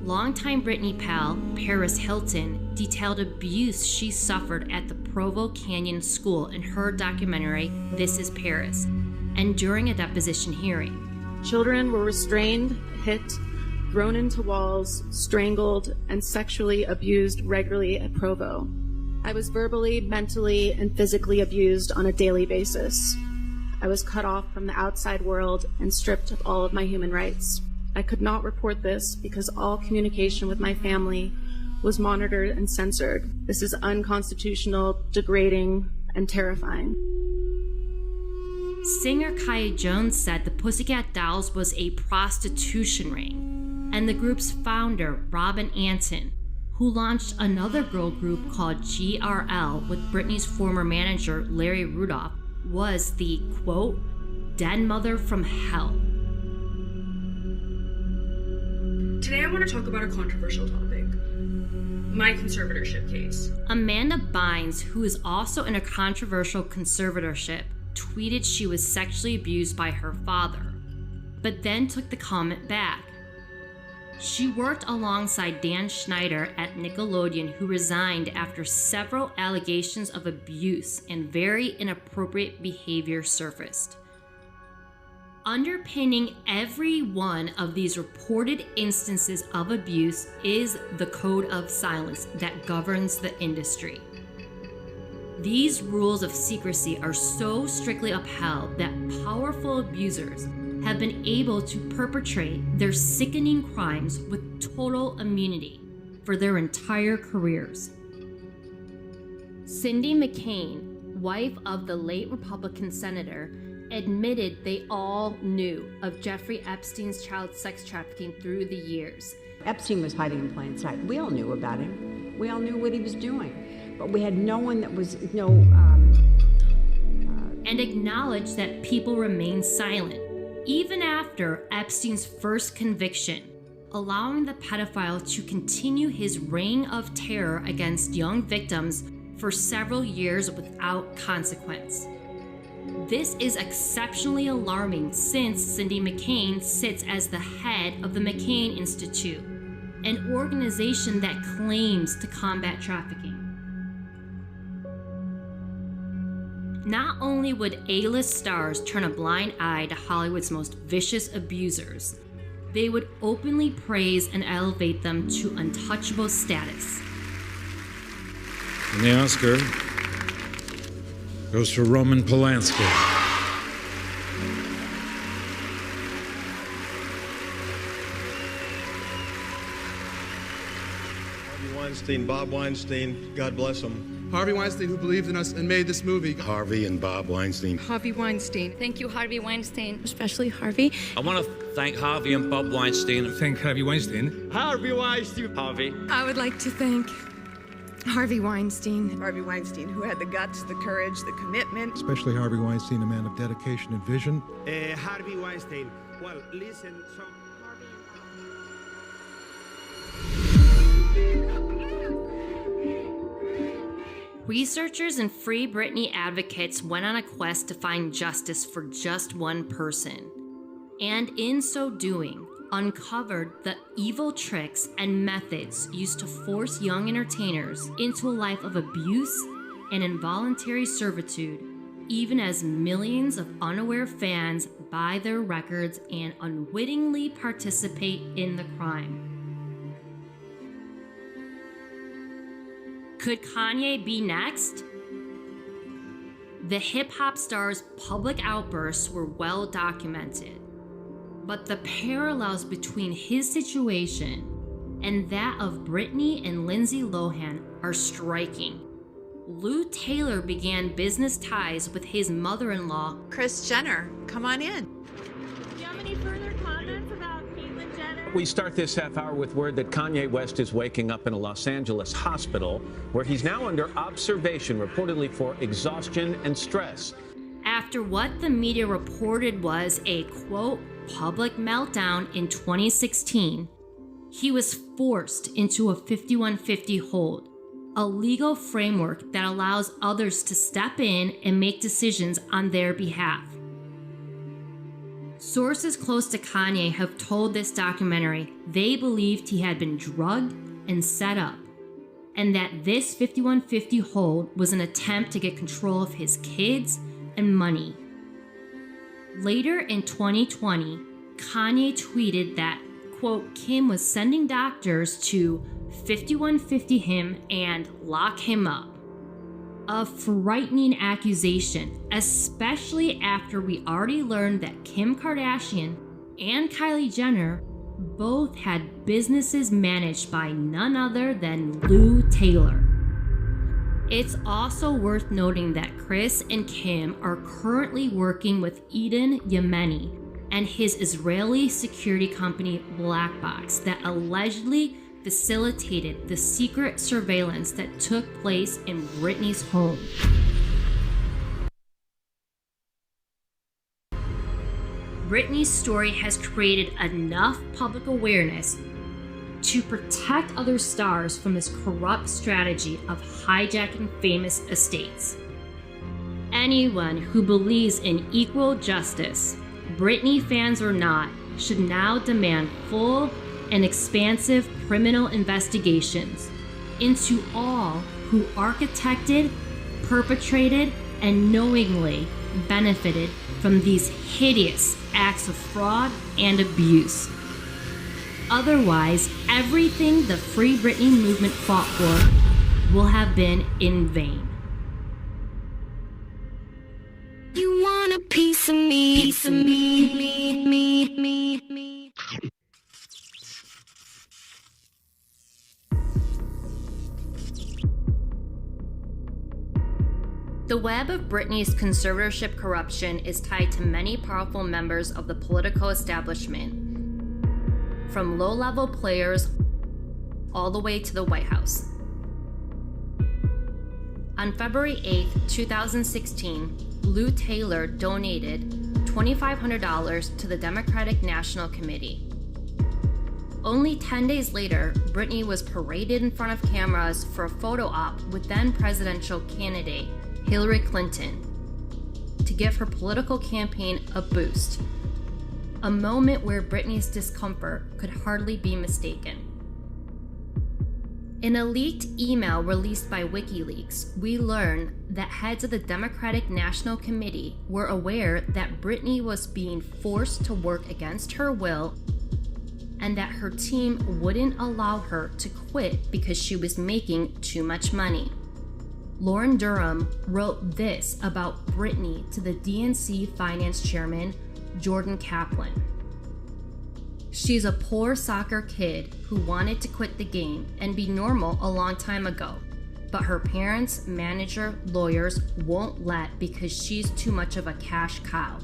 Longtime Britney pal, Paris Hilton, detailed abuse she suffered at the Provo Canyon School in her documentary, This Is Paris, and during a deposition hearing. Children were restrained, hit, thrown into walls, strangled, and sexually abused regularly at Provo. I was verbally, mentally, and physically abused on a daily basis. I was cut off from the outside world and stripped of all of my human rights. I could not report this because all communication with my family was monitored and censored. This is unconstitutional, degrading, and terrifying. Singer Kaya Jones said the Pussycat Dolls was a prostitution ring, and the group's founder, Robin Anton, who launched another girl group called GRL with Britney's former manager, Larry Rudolph, was the, quote, den mother from hell. Today I want to talk about a controversial topic, my conservatorship case. Amanda Bynes, who is also in a controversial conservatorship, tweeted she was sexually abused by her father, but then took the comment back. She worked alongside Dan Schneider at Nickelodeon, who resigned after several allegations of abuse and very inappropriate behavior surfaced. Underpinning every one of these reported instances of abuse is the code of silence that governs the industry. These rules of secrecy are so strictly upheld that powerful abusers have been able to perpetrate their sickening crimes with total immunity for their entire careers. Cindy McCain, wife of the late Republican senator, admitted they all knew of Jeffrey Epstein's child sex trafficking through the years. Epstein was hiding in plain sight. We all knew about him. We all knew what he was doing. But we had no one that was, and acknowledged that people remained silent, even after Epstein's first conviction, allowing the pedophile to continue his reign of terror against young victims for several years without consequence. This is exceptionally alarming since Cindy McCain sits as the head of the McCain Institute, an organization that claims to combat trafficking. Not only would A-list stars turn a blind eye to Hollywood's most vicious abusers, they would openly praise and elevate them to untouchable status. And the Oscar goes for Roman Polanski. Harvey Weinstein, Bob Weinstein, God bless them. Harvey Weinstein, who believed in us and made this movie. Harvey and Bob Weinstein. Harvey Weinstein. Thank you, Harvey Weinstein. Especially Harvey. I want to thank Harvey and Bob Weinstein. Thank Harvey Weinstein. Harvey Weinstein. Harvey. I would like to thank Harvey Weinstein. Harvey Weinstein, who had the guts, the courage, the commitment. Especially Harvey Weinstein, a man of dedication and vision. Harvey Weinstein. Well, listen, so... Researchers and Free Britney advocates went on a quest to find justice for just one person, and in so doing, uncovered the evil tricks and methods used to force young entertainers into a life of abuse and involuntary servitude, even as millions of unaware fans buy their records and unwittingly participate in the crime. Could Kanye be next? The hip-hop star's public outbursts were well documented, but the parallels between his situation and that of Britney and Lindsay Lohan are striking. Lou Taylor began business ties with his mother-in-law, Kris Jenner. Come on in. Do you have any further comments about Caitlyn Jenner? We start this half hour with word that Kanye West is waking up in a Los Angeles hospital where he's now under observation, reportedly for exhaustion and stress. After what the media reported was a, quote, public meltdown in 2016, he was forced into a 5150 hold, a legal framework that allows others to step in and make decisions on their behalf. Sources close to Kanye have told this documentary they believed he had been drugged and set up, and that this 5150 hold was an attempt to get control of his kids and money. Later in 2020, Kanye tweeted that, quote, Kim was sending doctors to 5150 him and lock him up. A frightening accusation, especially after we already learned that Kim Kardashian and Kylie Jenner both had businesses managed by none other than Lou Taylor. It's also worth noting that Kris and Kim are currently working with Eden Yemeni and his Israeli security company Black Box that allegedly facilitated the secret surveillance that took place in Britney's home. Britney's story has created enough public awareness to protect other stars from this corrupt strategy of hijacking famous estates. Anyone who believes in equal justice, Britney fans or not, should now demand full and expansive criminal investigations into all who architected, perpetrated, and knowingly benefited from these hideous acts of fraud and abuse. Otherwise, everything the Free Britney movement fought for will have been in vain. You want a piece of me, piece of me. The web of Britney's conservatorship corruption is tied to many powerful members of the political establishment, from low-level players all the way to the White House. On February 8, 2016, Lou Taylor donated $2,500 to the Democratic National Committee. Only 10 days later, Britney was paraded in front of cameras for a photo op with then presidential candidate Hillary Clinton to give her political campaign a boost, a moment where Britney's discomfort could hardly be mistaken. In a leaked email released by WikiLeaks, we learn that heads of the Democratic National Committee were aware that Britney was being forced to work against her will and that her team wouldn't allow her to quit because she was making too much money. Lauren Durham wrote this about Britney to the DNC finance chairman, Jordan Kaplan. She's a poor soccer kid who wanted to quit the game and be normal a long time ago, but her parents, manager, lawyers won't let because she's too much of a cash cow.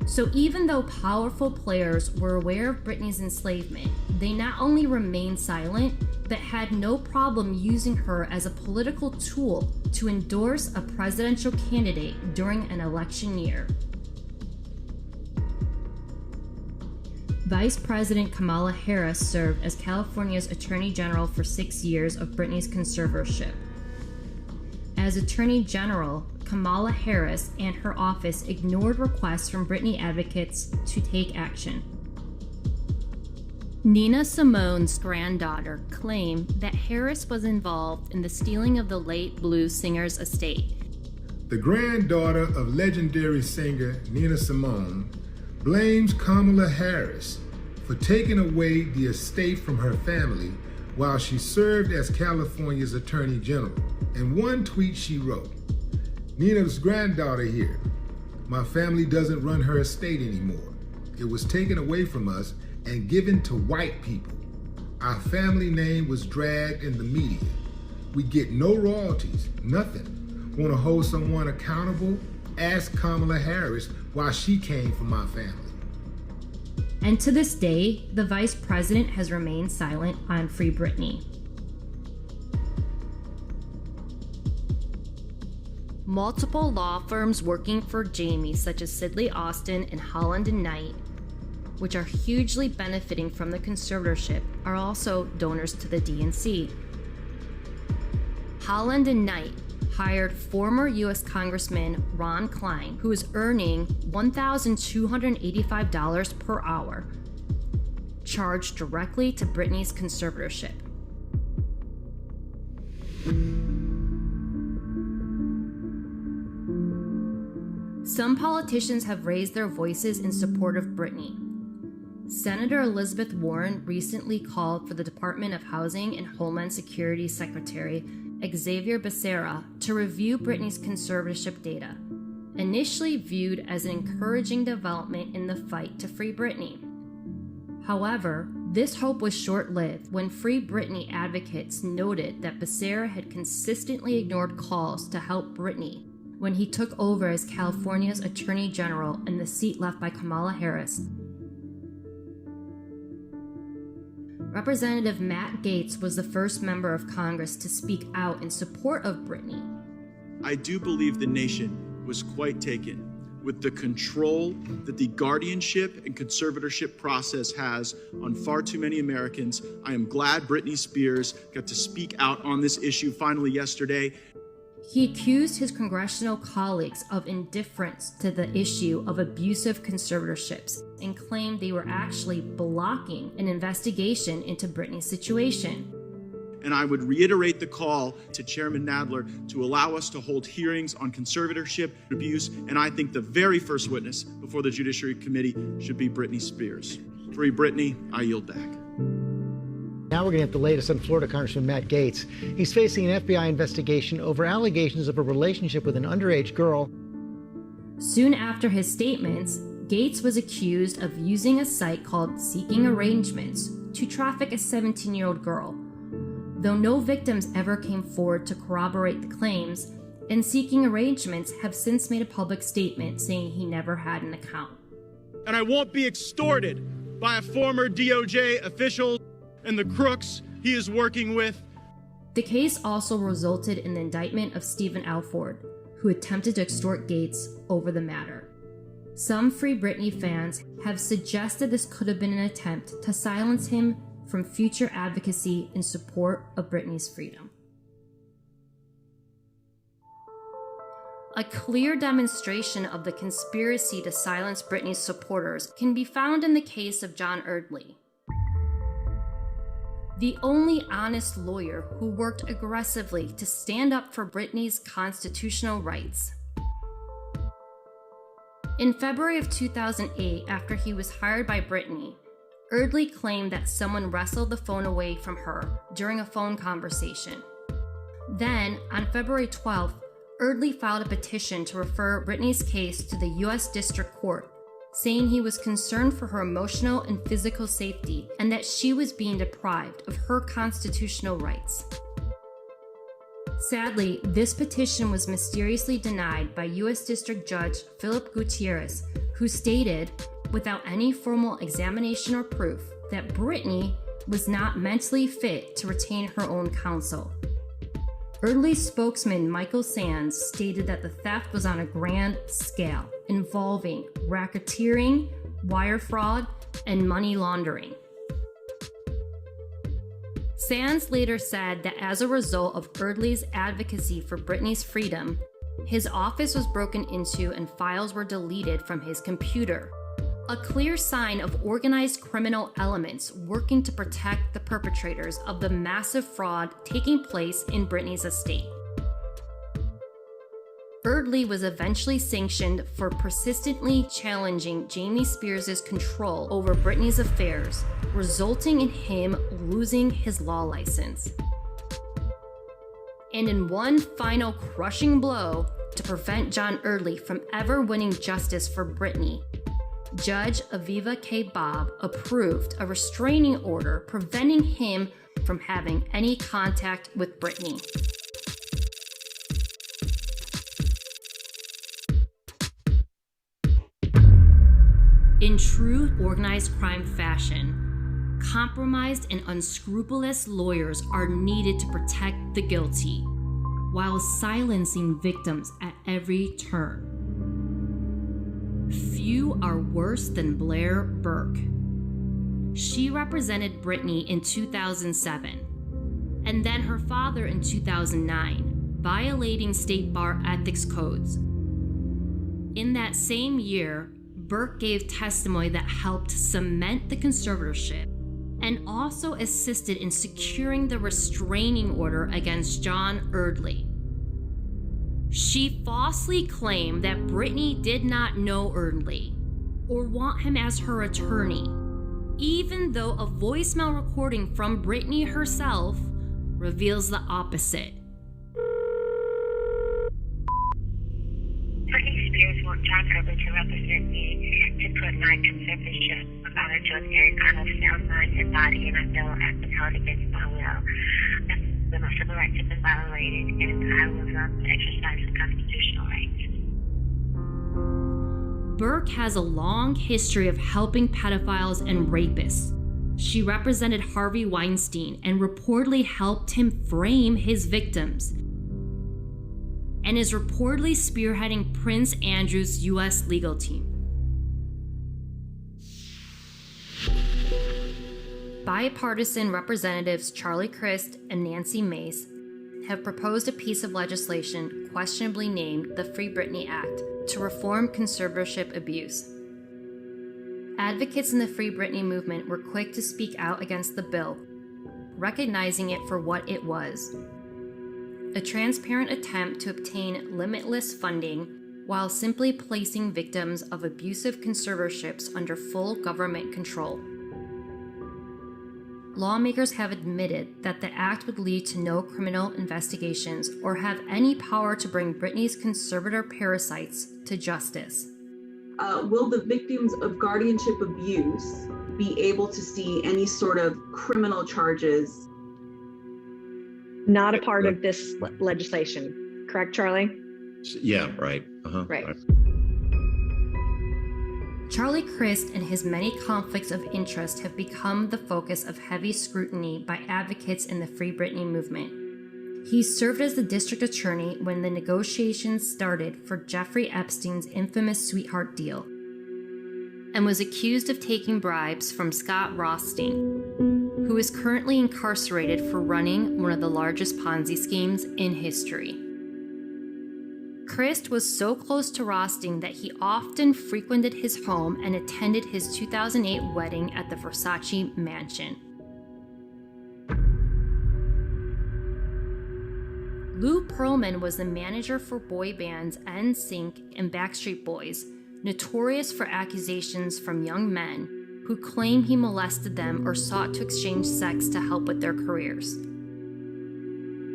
So even though powerful players were aware of Britney's enslavement, they not only remained silent, but had no problem using her as a political tool to endorse a presidential candidate during an election year. Vice President Kamala Harris served as California's Attorney General for 6 years of Britney's conservatorship. As Attorney General, Kamala Harris and her office ignored requests from Britney advocates to take action. Nina Simone's granddaughter claimed that Harris was involved in the stealing of the late blues singer's estate. The granddaughter of legendary singer Nina Simone blames Kamala Harris for taking away the estate from her family while she served as California's Attorney General. In one tweet she wrote, "Nina's granddaughter here. My family doesn't run her estate anymore. It was taken away from us and given to white people. Our family name was dragged in the media. We get no royalties, nothing. Want to hold someone accountable? Ask Kamala Harris why she came from my family." And to this day, the vice president has remained silent on Free Britney. Multiple law firms working for Jamie, such as Sidley Austin and Holland and Knight, which are hugely benefiting from the conservatorship, are also donors to the DNC. Holland and Knight hired former U.S. Congressman Ron Klein, who is earning $1,285 per hour, charged directly to Britney's conservatorship. Some politicians have raised their voices in support of Britney. Senator Elizabeth Warren recently called for the Department of Housing and Homeland Security Secretary Xavier Becerra to review Britney's conservatorship data, initially viewed as an encouraging development in the fight to free Britney. However, this hope was short-lived when Free Britney advocates noted that Becerra had consistently ignored calls to help Britney when he took over as California's Attorney General in the seat left by Kamala Harris. Representative Matt Gaetz was the first member of Congress to speak out in support of Britney. I do believe the nation was quite taken with the control that the guardianship and conservatorship process has on far too many Americans. I am glad Britney Spears got to speak out on this issue finally yesterday. He accused his congressional colleagues of indifference to the issue of abusive conservatorships and claimed they were actually blocking an investigation into Britney's situation. And I would reiterate the call to Chairman Nadler to allow us to hold hearings on conservatorship abuse, and I think the very first witness before the Judiciary Committee should be Britney Spears. Free Britney, I yield back. Now we're going to have the latest on Florida Congressman Matt Gaetz. He's facing an FBI investigation over allegations of a relationship with an underage girl. Soon after his statements, Gaetz was accused of using a site called Seeking Arrangements to traffic a 17-year-old girl. Though no victims ever came forward to corroborate the claims, and Seeking Arrangements have since made a public statement saying he never had an account. And I won't be extorted by a former DOJ official and the crooks he is working with. The case also resulted in the indictment of Stephen Alford, who attempted to extort Gaetz over the matter. Some Free Britney fans have suggested this could have been an attempt to silence him from future advocacy in support of Britney's freedom. A clear demonstration of the conspiracy to silence Britney's supporters can be found in the case of John Erdley, the only honest lawyer who worked aggressively to stand up for Britney's constitutional rights. In February of 2008, after he was hired by Britney, Erdley claimed that someone wrestled the phone away from her during a phone conversation. Then, on February 12th, Erdley filed a petition to refer Britney's case to the U.S. District Court, saying he was concerned for her emotional and physical safety and that she was being deprived of her constitutional rights. Sadly, this petition was mysteriously denied by U.S. District Judge Philip Gutierrez, who stated, without any formal examination or proof, that Britney was not mentally fit to retain her own counsel. Eardley's spokesman, Michael Sands, stated that the theft was on a grand scale, involving racketeering, wire fraud, and money laundering. Sands later said that as a result of Eardley's advocacy for Britney's freedom, his office was broken into and files were deleted from his computer, a clear sign of organized criminal elements working to protect the perpetrators of the massive fraud taking place in Britney's estate. Eardley was eventually sanctioned for persistently challenging Jamie Spears' control over Britney's affairs, resulting in him losing his law license. And in one final crushing blow to prevent John Eardley from ever winning justice for Britney, Judge Aviva K. Bobb approved a restraining order preventing him from having any contact with Britney. In true organized crime fashion, compromised and unscrupulous lawyers are needed to protect the guilty, while silencing victims at every turn. Few are worse than Blair Burke. She represented Britney in 2007, and then her father in 2009, violating state bar ethics codes. In that same year, Burke gave testimony that helped cement the conservatorship and also assisted in securing the restraining order against John Eardley. She falsely claimed that Britney did not know Eardley or want him as her attorney, even though a voicemail recording from Britney herself reveals the opposite. Britney Spears want John Eardley to represent me to put my conservatorship about her to a kind of sound mind and body, and I feel I've been held against my will. When my civil rights have been violated, and I will exercise the constitutional rights. Burke has a long history of helping pedophiles and rapists. She represented Harvey Weinstein and reportedly helped him frame his victims, and is reportedly spearheading Prince Andrew's U.S. legal team. Bipartisan Representatives Charlie Crist and Nancy Mace have proposed a piece of legislation questionably named the Free Britney Act to reform conservatorship abuse. Advocates in the Free Britney movement were quick to speak out against the bill, recognizing it for what it was: a transparent attempt to obtain limitless funding while simply placing victims of abusive conservatorships under full government control. Lawmakers have admitted that the act would lead to no criminal investigations or have any power to bring Britney's conservator parasites to justice. Will the victims of guardianship abuse be able to see any sort of criminal charges? Not a part of this legislation, correct, Charlie? Yeah, right. Right. Charlie Crist and his many conflicts of interest have become the focus of heavy scrutiny by advocates in the Free Britney movement. He served as the district attorney when the negotiations started for Jeffrey Epstein's infamous sweetheart deal, and was accused of taking bribes from Scott Rothstein, who is currently incarcerated for running one of the largest Ponzi schemes in history. Crist was so close to Rothstein that he often frequented his home and attended his 2008 wedding at the Versace mansion. Lou Pearlman was the manager for boy bands NSYNC and Backstreet Boys, notorious for accusations from young men who claim he molested them or sought to exchange sex to help with their careers.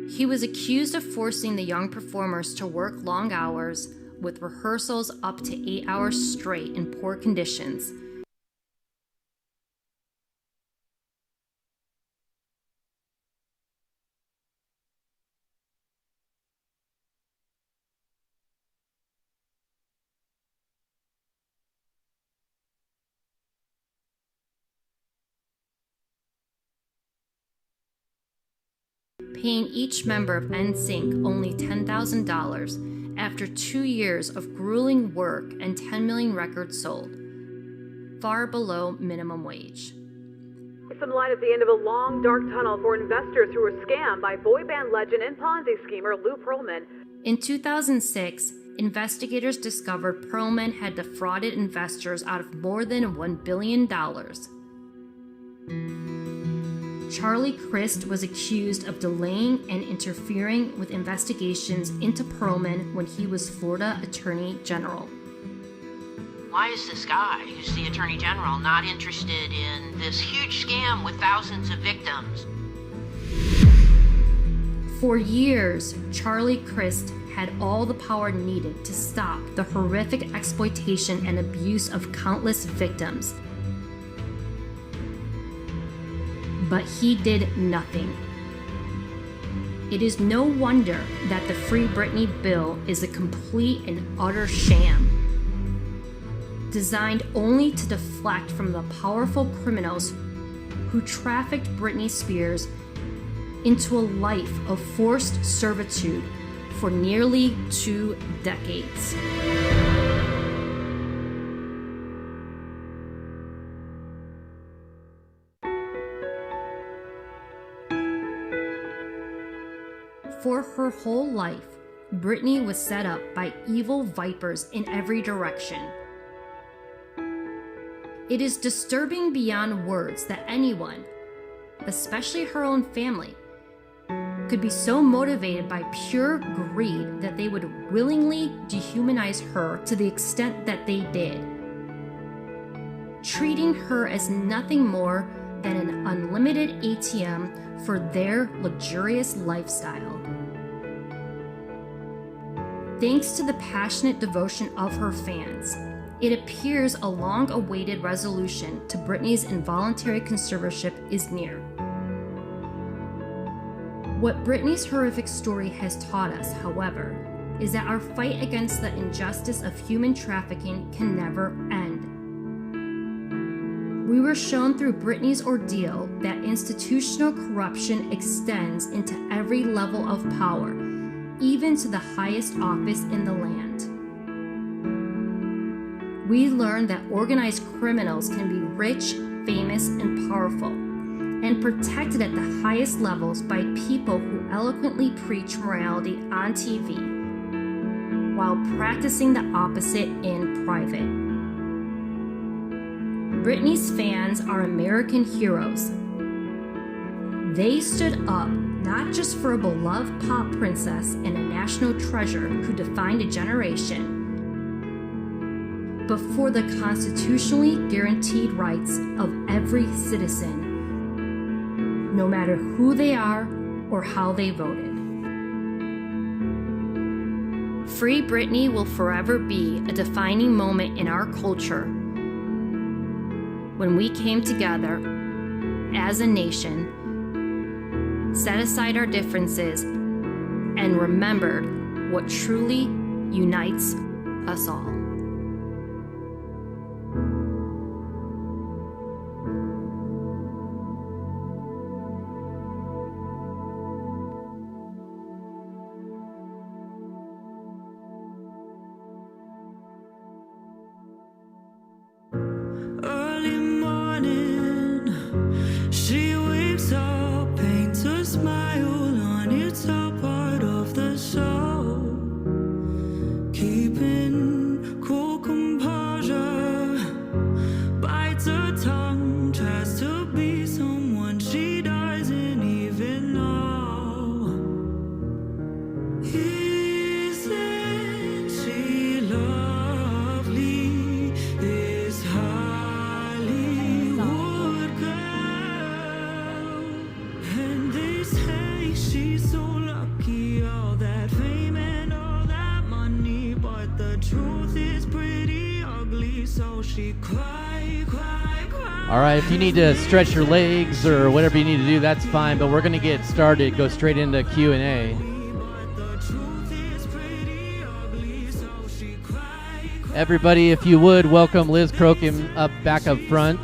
He was accused of forcing the young performers to work long hours, with rehearsals up to 8 hours straight in poor conditions. paying each member of NSYNC only $10,000 after 2 years of grueling work and 10 million records sold, far below minimum wage. Some light at the end of a long, dark tunnel for investors who were scammed by boy band legend and Ponzi schemer Lou Pearlman. In 2006, investigators discovered Pearlman had defrauded investors out of more than $1 billion. Charlie Crist was accused of delaying and interfering with investigations into Pearlman when he was Florida Attorney General. Why is this guy, who's the Attorney General, not interested in this huge scam with thousands of victims? For years, Charlie Crist had all the power needed to stop the horrific exploitation and abuse of countless victims. But he did nothing. It is no wonder that the Free Britney bill is a complete and utter sham, designed only to deflect from the powerful criminals who trafficked Britney Spears into a life of forced servitude for nearly 2 decades. For her whole life, Britney was set up by evil vipers in every direction. It is disturbing beyond words that anyone, especially her own family, could be so motivated by pure greed that they would willingly dehumanize her to the extent that they did, treating her as nothing more than an unlimited ATM for their luxurious lifestyle. Thanks to the passionate devotion of her fans, it appears a long-awaited resolution to Britney's involuntary conservatorship is near. What Britney's horrific story has taught us, however, is that our fight against the injustice of human trafficking can never end. We were shown through Britney's ordeal that institutional corruption extends into every level of power, even to the highest office in the land. We learned that organized criminals can be rich, famous, and powerful, and protected at the highest levels by people who eloquently preach morality on TV, while practicing the opposite in private. Britney's fans are American heroes. They stood up not just for a beloved pop princess and a national treasure who defined a generation, but for the constitutionally guaranteed rights of every citizen, no matter who they are or how they voted. Free Britney will forever be a defining moment in our culture when we came together as a nation, set aside our differences, and remembered what truly unites us all. All right, if you need to stretch your legs or whatever you need to do, that's fine, but we're going to get started, go straight into Q&A. Everybody, if you would, welcome Liz Crokin back up front.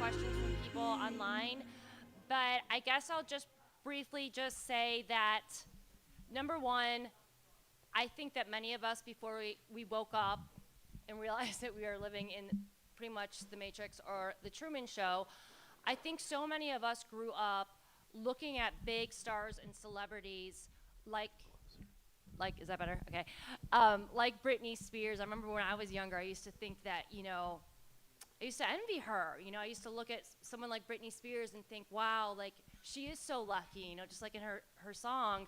questions from people online, but I guess I'll just briefly just say that, number one, I think that many of us, before we woke up and realized that we are living in pretty much the Matrix or the Truman Show, I think so many of us grew up looking at big stars and celebrities like, is that better? Okay. Like Britney Spears. I remember when I was younger, I used to think that, I used to envy her. I used to look at someone like Britney Spears and think, wow, like, she is so lucky, just like in her song.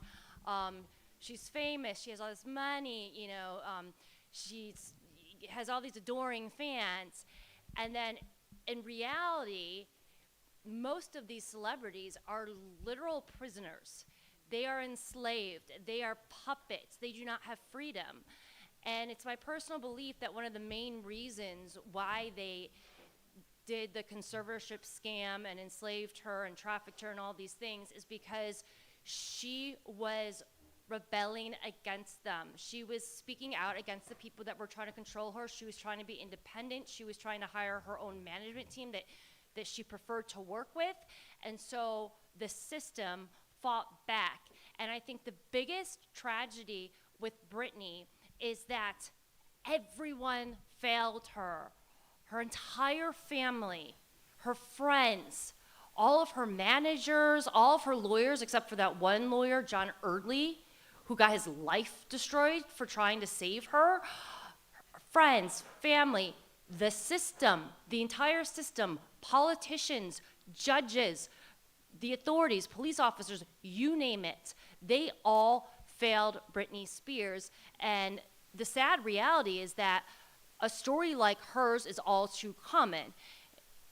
She's famous, she has all this money, she has all these adoring fans. And then in reality, most of these celebrities are literal prisoners. They are enslaved, they are puppets, they do not have freedom. And it's my personal belief that one of the main reasons why they did the conservatorship scam and enslaved her and trafficked her and all these things is because she was rebelling against them. She was speaking out against the people that were trying to control her. She was trying to be independent. She was trying to hire her own management team that she preferred to work with. And so the system fought back. And I think the biggest tragedy with Britney is that everyone failed her. Her entire family, her friends, all of her managers, all of her lawyers, except for that one lawyer, John Eardley, who got his life destroyed for trying to save her. Friends, family, the system, the entire system, politicians, judges, the authorities, police officers, you name it, they all failed Britney Spears. And the sad reality is that a story like hers is all too common.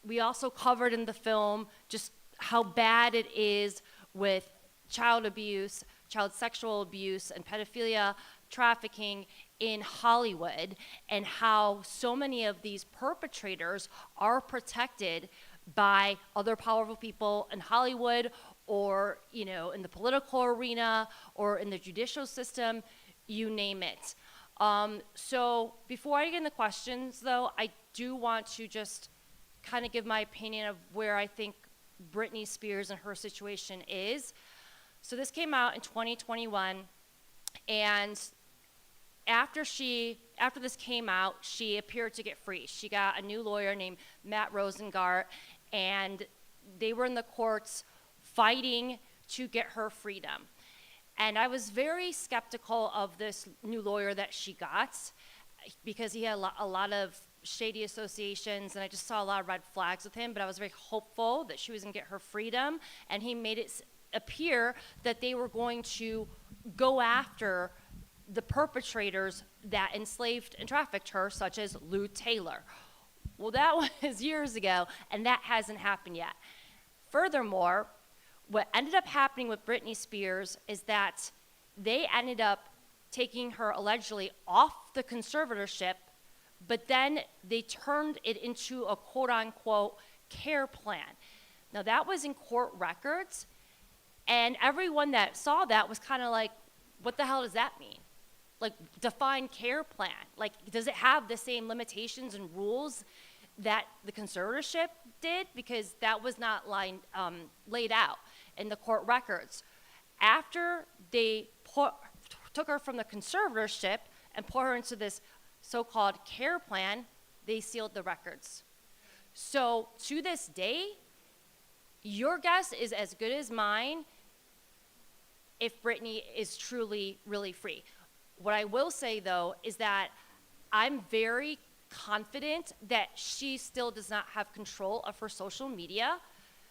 We also covered in the film just how bad it is with child abuse, child sexual abuse, and pedophilia, trafficking in Hollywood, and how so many of these perpetrators are protected by other powerful people in Hollywood, or in the political arena, or in the judicial system, you name it. So before I get into questions, though, I do want to just kind of give my opinion of where I think Britney Spears and her situation is. So this came out in 2021, and after this came out, she appeared to get free. She got a new lawyer named Matt Rosengart, and they were in the courts fighting to get her freedom. And I was very skeptical of this new lawyer that she got, because he had a lot of shady associations, and I just saw a lot of red flags with him, but I was very hopeful that she was gonna get her freedom, and he made it appear that they were going to go after the perpetrators that enslaved and trafficked her, such as Lou Taylor. Well, that was years ago, and that hasn't happened yet. Furthermore, what ended up happening with Britney Spears is that they ended up taking her allegedly off the conservatorship, but then they turned it into a quote-unquote care plan. Now, that was in court records, and everyone that saw that was kind of like, what the hell does that mean? Like, define care plan. Like, does it have the same limitations and rules that the conservatorship did? Because that was not laid out in the court records. After they took her from the conservatorship and put her into this so-called care plan, they sealed the records. So to this day, your guess is as good as mine if Britney is truly, really free. What I will say, though, is that I'm very confident that she still does not have control of her social media.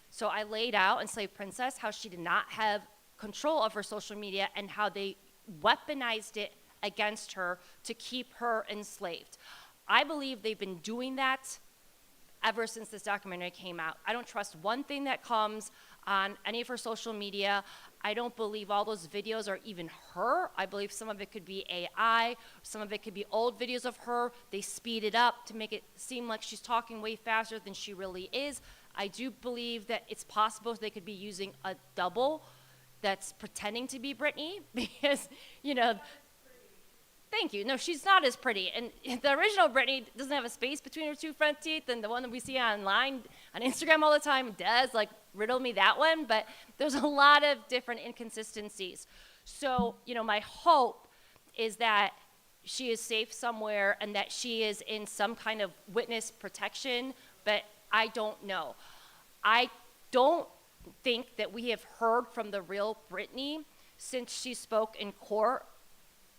So I laid out in Slave Princess how she did not have control of her social media and how they weaponized it against her to keep her enslaved. I believe they've been doing that ever since this documentary came out. I don't trust one thing that comes on any of her social media. I don't believe all those videos are even her. I believe some of it could be AI, some of it could be old videos of her. They speed it up to make it seem like she's talking way faster than she really is. I do believe that it's possible they could be using a double that's pretending to be Britney, because, Thank you. No, she's not as pretty. And the original Britney doesn't have a space between her two front teeth, and the one that we see online on Instagram all the time does. Like, riddle me that one. But there's a lot of different inconsistencies. So, my hope is that she is safe somewhere and that she is in some kind of witness protection, but I don't know. I don't think that we have heard from the real Britney since she spoke in court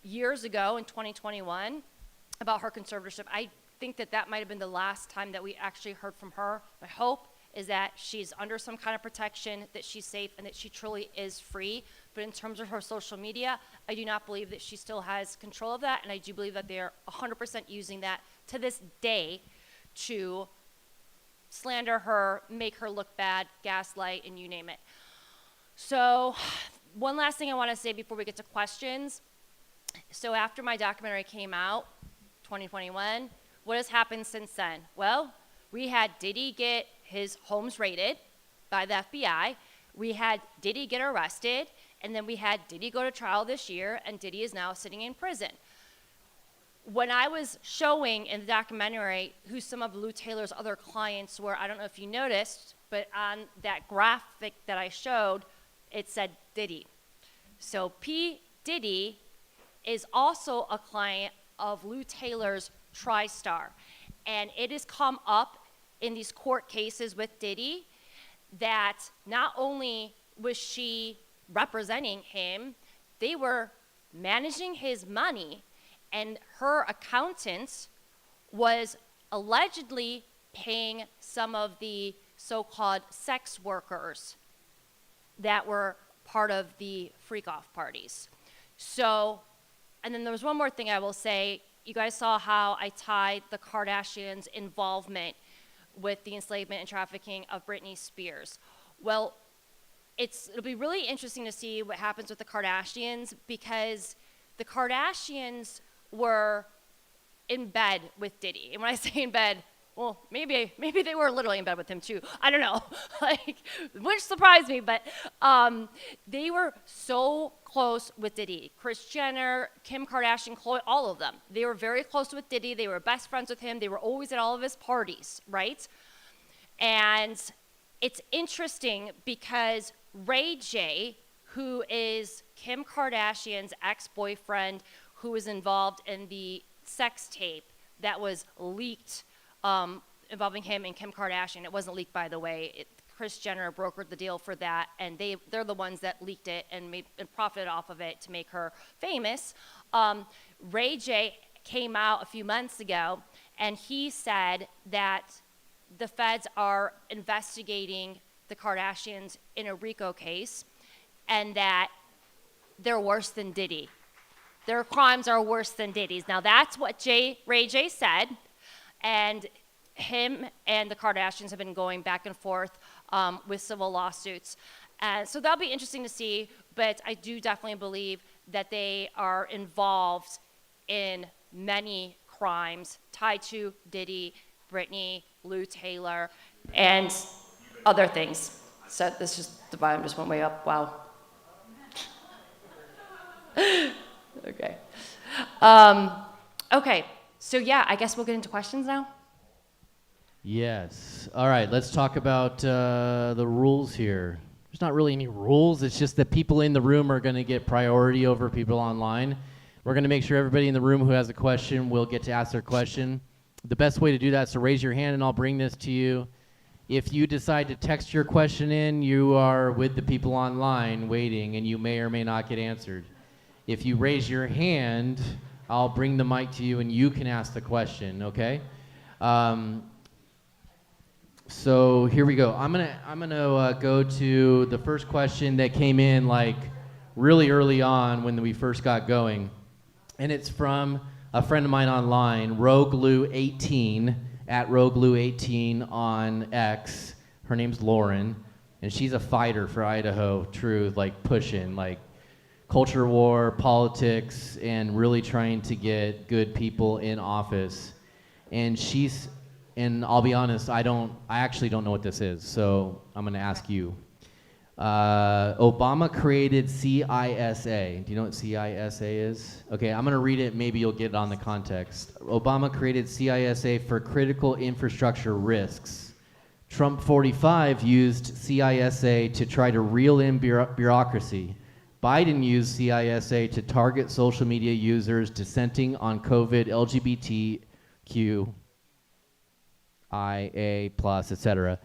years ago in 2021 about her conservatorship. I think that might have been the last time that we actually heard from her. My hope is that she's under some kind of protection, that she's safe, and that she truly is free. But in terms of her social media, I do not believe that she still has control of that, and I do believe that they are 100% using that to this day to slander her, make her look bad, gaslight, and you name it. So one last thing I want to say before we get to questions. So after my documentary came out, 2021, what has happened since then? Well, we had Diddy get his homes raided by the FBI. We had Diddy get arrested, and then we had Diddy go to trial this year, and Diddy is now sitting in prison. When I was showing in the documentary who some of Lou Taylor's other clients were, I don't know if you noticed, but on that graphic that I showed, it said Diddy. So P. Diddy is also a client of Lou Taylor's TriStar. And it has come up in these court cases with Diddy that not only was she representing him, they were managing his money, and her accountant was allegedly paying some of the so-called sex workers that were part of the freak-off parties. So, and then there was one more thing I will say. You guys saw how I tied the Kardashians' involvement with the enslavement and trafficking of Britney Spears. Well, it'll be really interesting to see what happens with the Kardashians, because the Kardashians were in bed with Diddy. And when I say in bed, well, maybe they were literally in bed with him too. I don't know, which surprised me, but they were so close with Diddy. Kris Jenner, Kim Kardashian, Khloe, all of them. They were very close with Diddy. They were best friends with him. They were always at all of his parties, right? And it's interesting because Ray J, who is Kim Kardashian's ex-boyfriend, who was involved in the sex tape that was leaked involving him and Kim Kardashian. It wasn't leaked, by the way. Kris Jenner brokered the deal for that, and they're the ones that leaked it and profited off of it to make her famous. Ray J came out a few months ago, and he said that the feds are investigating the Kardashians in a RICO case, and that they're worse than Diddy. Their crimes are worse than Diddy's. Now, that's what Ray J said, and him and the Kardashians have been going back and forth with civil lawsuits. So that'll be interesting to see, but I do definitely believe that they are involved in many crimes tied to Diddy, Britney, Lou Taylor, and other things. So this just, the volume just went way up, wow. Okay. Okay, so yeah, I guess we'll get into questions now. Yes. All right, let's talk about the rules here. There's not really any rules. It's just that people in the room are going to get priority over people online. We're going to make sure everybody in the room who has a question will get to ask their question. The best way to do that is to raise your hand, and I'll bring this to you. If you decide to text your question in, you are with the people online waiting, and you may or may not get answered. If you raise your hand, I'll bring the mic to you, and you can ask the question, okay? So here we go. I'm gonna go to the first question that came in like really early on when we first got going, and it's from a friend of mine online, RogueLou18 at RogueLou18 on X. Her name's Lauren, and she's a fighter for Idaho Truth, like pushing like culture war, politics, and really trying to get good people in office. And I'll be honest, I actually don't know what this is, so I'm gonna ask you. Obama created CISA. Do you know what CISA is? Okay, I'm going to read it. Maybe you'll get it on the context. Obama created CISA for critical infrastructure risks. Trump 45 used CISA to try to reel in bureaucracy. Biden used CISA to target social media users dissenting on COVID, LGBTQ, IA+, etc.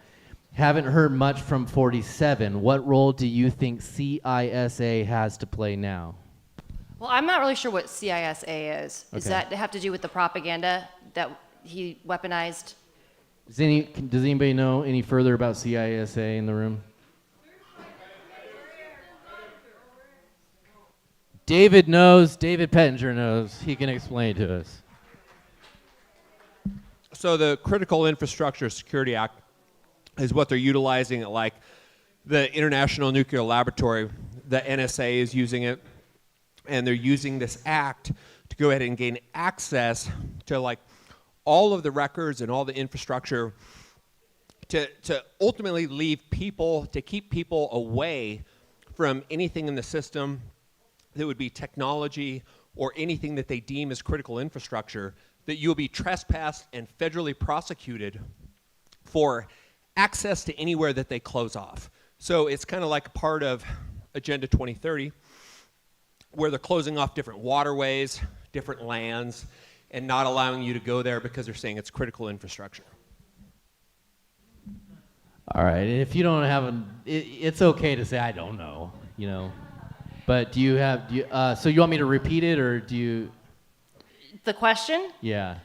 Haven't heard much from 47. What role do you think CISA has to play now? Well, I'm not really sure what CISA is. Does that have to do with the propaganda that he weaponized? Does anybody know any further about CISA in the room? David knows. David Pettinger knows. He can explain it to us. So the Critical Infrastructure Security Act is what they're utilizing, like the International Nuclear Laboratory, the NSA is using it, and they're using this act to go ahead and gain access to like all of the records and all the infrastructure to ultimately keep people away from anything in the system that would be technology or anything that they deem as critical infrastructure, that you'll be trespassed and federally prosecuted for access to anywhere that they close off. So it's kind of like part of Agenda 2030, where they're closing off different waterways, different lands, and not allowing you to go there because they're saying it's critical infrastructure. All right, and if you don't have it's okay to say I don't know, you know. But so you want me to repeat it, or do you? The question? Yeah.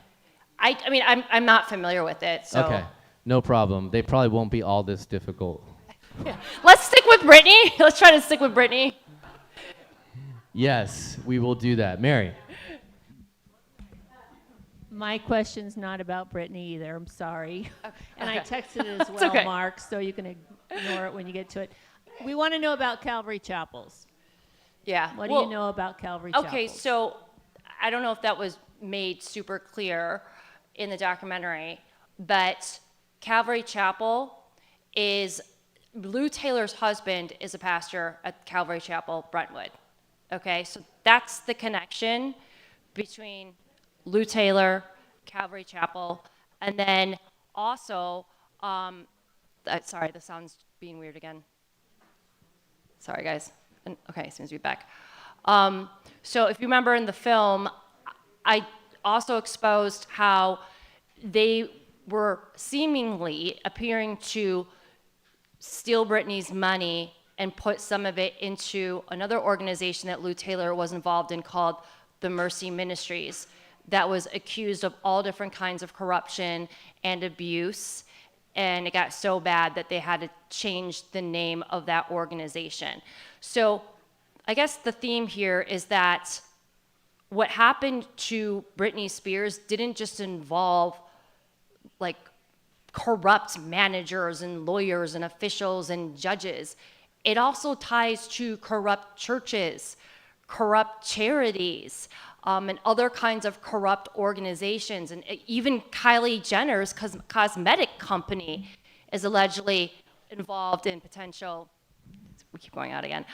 I mean, I'm not familiar with it, so. Okay, no problem. They probably won't be all this difficult. Yeah. Let's stick with Britney. Let's try to stick with Britney. Yes, we will do that. Mary. My question's not about Britney either. I'm sorry. Okay. And I texted it as well, okay. Mark, so you can ignore it when you get to it. We want to know about Calvary Chapels. Yeah. What do you know about Calvary Chapels? Okay, so I don't know if that was made super clear in the documentary, but Calvary Chapel is Lou Taylor's husband is a pastor at Calvary Chapel, Brentwood. Okay, so that's the connection between Lou Taylor, Calvary Chapel, and then also, sorry, the sound's being weird again. Sorry, guys. Okay, seems to be back. So if you remember in the film, I also exposed how they were seemingly appearing to steal Britney's money and put some of it into another organization that Lou Taylor was involved in called the Mercy Ministries, that was accused of all different kinds of corruption and abuse. And it got so bad that they had to change the name of that organization. So I guess the theme here is that what happened to Britney Spears didn't just involve like corrupt managers and lawyers and officials and judges. It also ties to corrupt churches, corrupt charities, and other kinds of corrupt organizations. And even Kylie Jenner's cosmetic company is allegedly involved in potential, we keep going out again,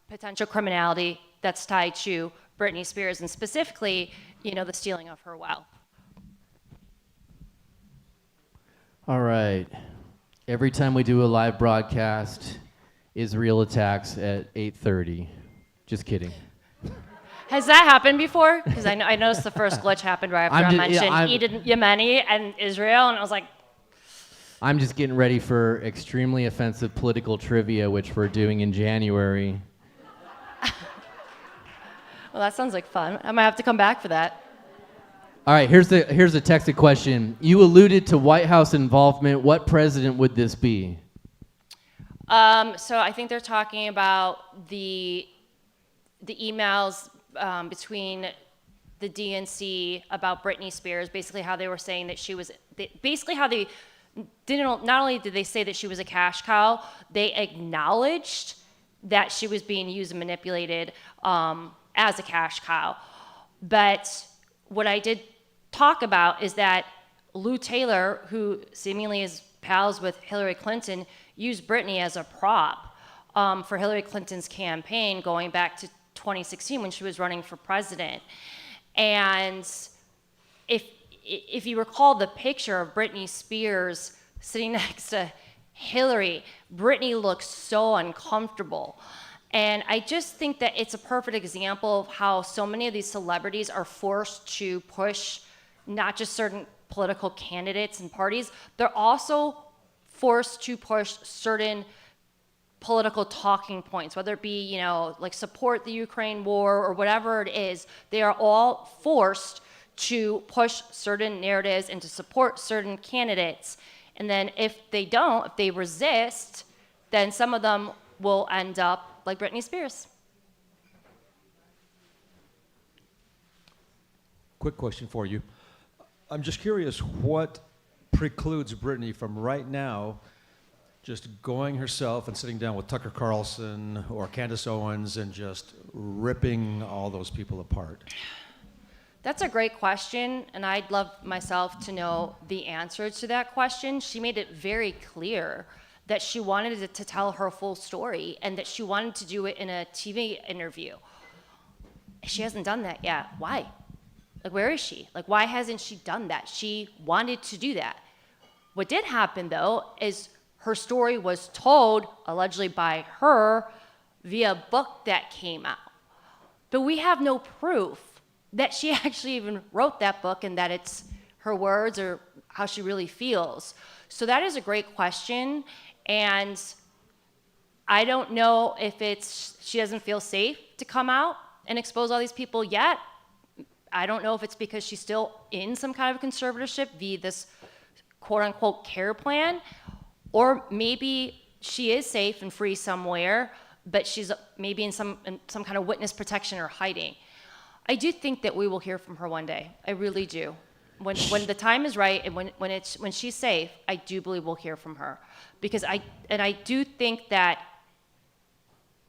potential criminality that's tied to Britney Spears, and specifically, you know, the stealing of her wealth. All right. Every time we do a live broadcast, Israel attacks at 8:30. Just kidding. Has that happened before? Because I noticed the first glitch happened right after I mentioned Eden Yemeni and Israel, and I was like... I'm just getting ready for extremely offensive political trivia, which we're doing in January. Well, that sounds like fun. I might have to come back for that. All right, here's a texted question. You alluded to White House involvement. What president would this be? So I think they're talking about the emails between the DNC about Britney Spears, basically how they were saying that she was, how they didn't, not only did they say that she was a cash cow, they acknowledged that she was being used and manipulated as a cash cow. But what I did talk about is that Lou Taylor, who seemingly is pals with Hillary Clinton, used Britney as a prop for Hillary Clinton's campaign going back to 2016 when she was running for president. And if you recall the picture of Britney Spears sitting next to Hillary, Britney looks so uncomfortable. And I just think that it's a perfect example of how so many of these celebrities are forced to push not just certain political candidates and parties, they're also forced to push certain political talking points, whether it be, like support the Ukraine war or whatever it is. They are all forced to push certain narratives and to support certain candidates. And then if they resist, then some of them will end up like Britney Spears. Quick question for you. I'm just curious, what precludes Britney from right now just going herself and sitting down with Tucker Carlson or Candace Owens and just ripping all those people apart? That's a great question, and I'd love myself to know the answer to that question. She made it very clear that she wanted to tell her full story and that she wanted to do it in a TV interview. She hasn't done that yet. Why? Like, where is she? Like, why hasn't she done that? She wanted to do that. What did happen, though, is her story was told, allegedly by her, via a book that came out. But we have no proof that she actually even wrote that book and that it's her words or how she really feels. So that is a great question. And I don't know if she doesn't feel safe to come out and expose all these people yet. I don't know if it's because she's still in some kind of conservatorship via this quote unquote care plan, or maybe she is safe and free somewhere, but she's maybe in some kind of witness protection or hiding. I do think that we will hear from her one day. I really do. When the time is right and when she's safe, I do believe we'll hear from her. Because I do think that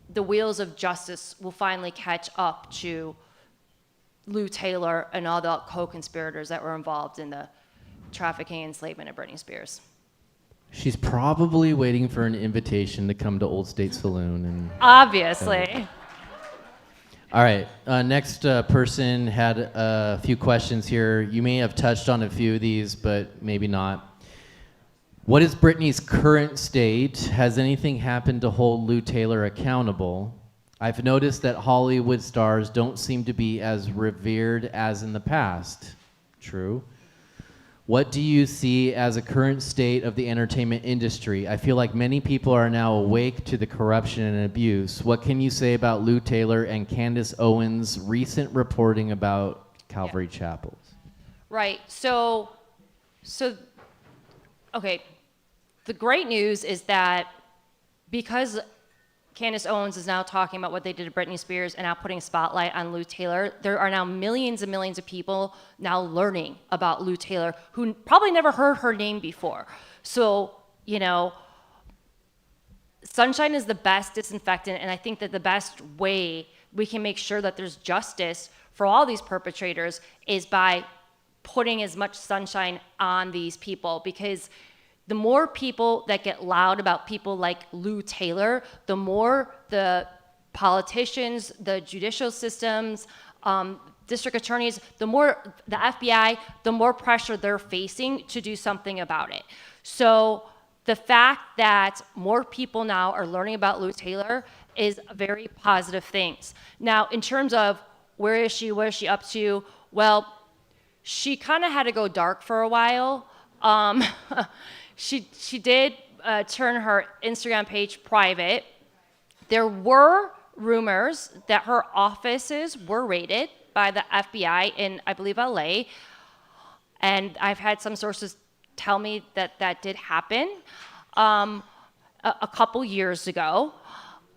the wheels of justice will finally catch up to Lou Taylor and all the co-conspirators that were involved in the trafficking and enslavement of Britney Spears. She's probably waiting for an invitation to come to Old State Saloon. And obviously. All right, next person had a few questions here. You may have touched on a few of these, but maybe not. What is Britney's current state? Has anything happened to hold Lou Taylor accountable? I've noticed that Hollywood stars don't seem to be as revered as in the past. True. What do you see as a current state of the entertainment industry? I feel like many people are now awake to the corruption and abuse. What can you say about Lou Taylor and Candace Owens' recent reporting about Calvary Chapels? Right. So, okay. The great news is that because Candace Owens is now talking about what they did to Britney Spears and now putting a spotlight on Lou Taylor, there are now millions and millions of people now learning about Lou Taylor who probably never heard her name before. So, sunshine is the best disinfectant, and I think that the best way we can make sure that there's justice for all these perpetrators is by putting as much sunshine on these people, because the more people that get loud about people like Lou Taylor, the more the politicians, the judicial systems, district attorneys, the more the FBI, the more pressure they're facing to do something about it. So the fact that more people now are learning about Lou Taylor is a very positive thing. Now, in terms of where is she, what is she up to? Well, she kind of had to go dark for a while. She did turn her Instagram page private. There were rumors that her offices were raided by the FBI in, I believe, LA. And I've had some sources tell me that that did happen a couple years ago.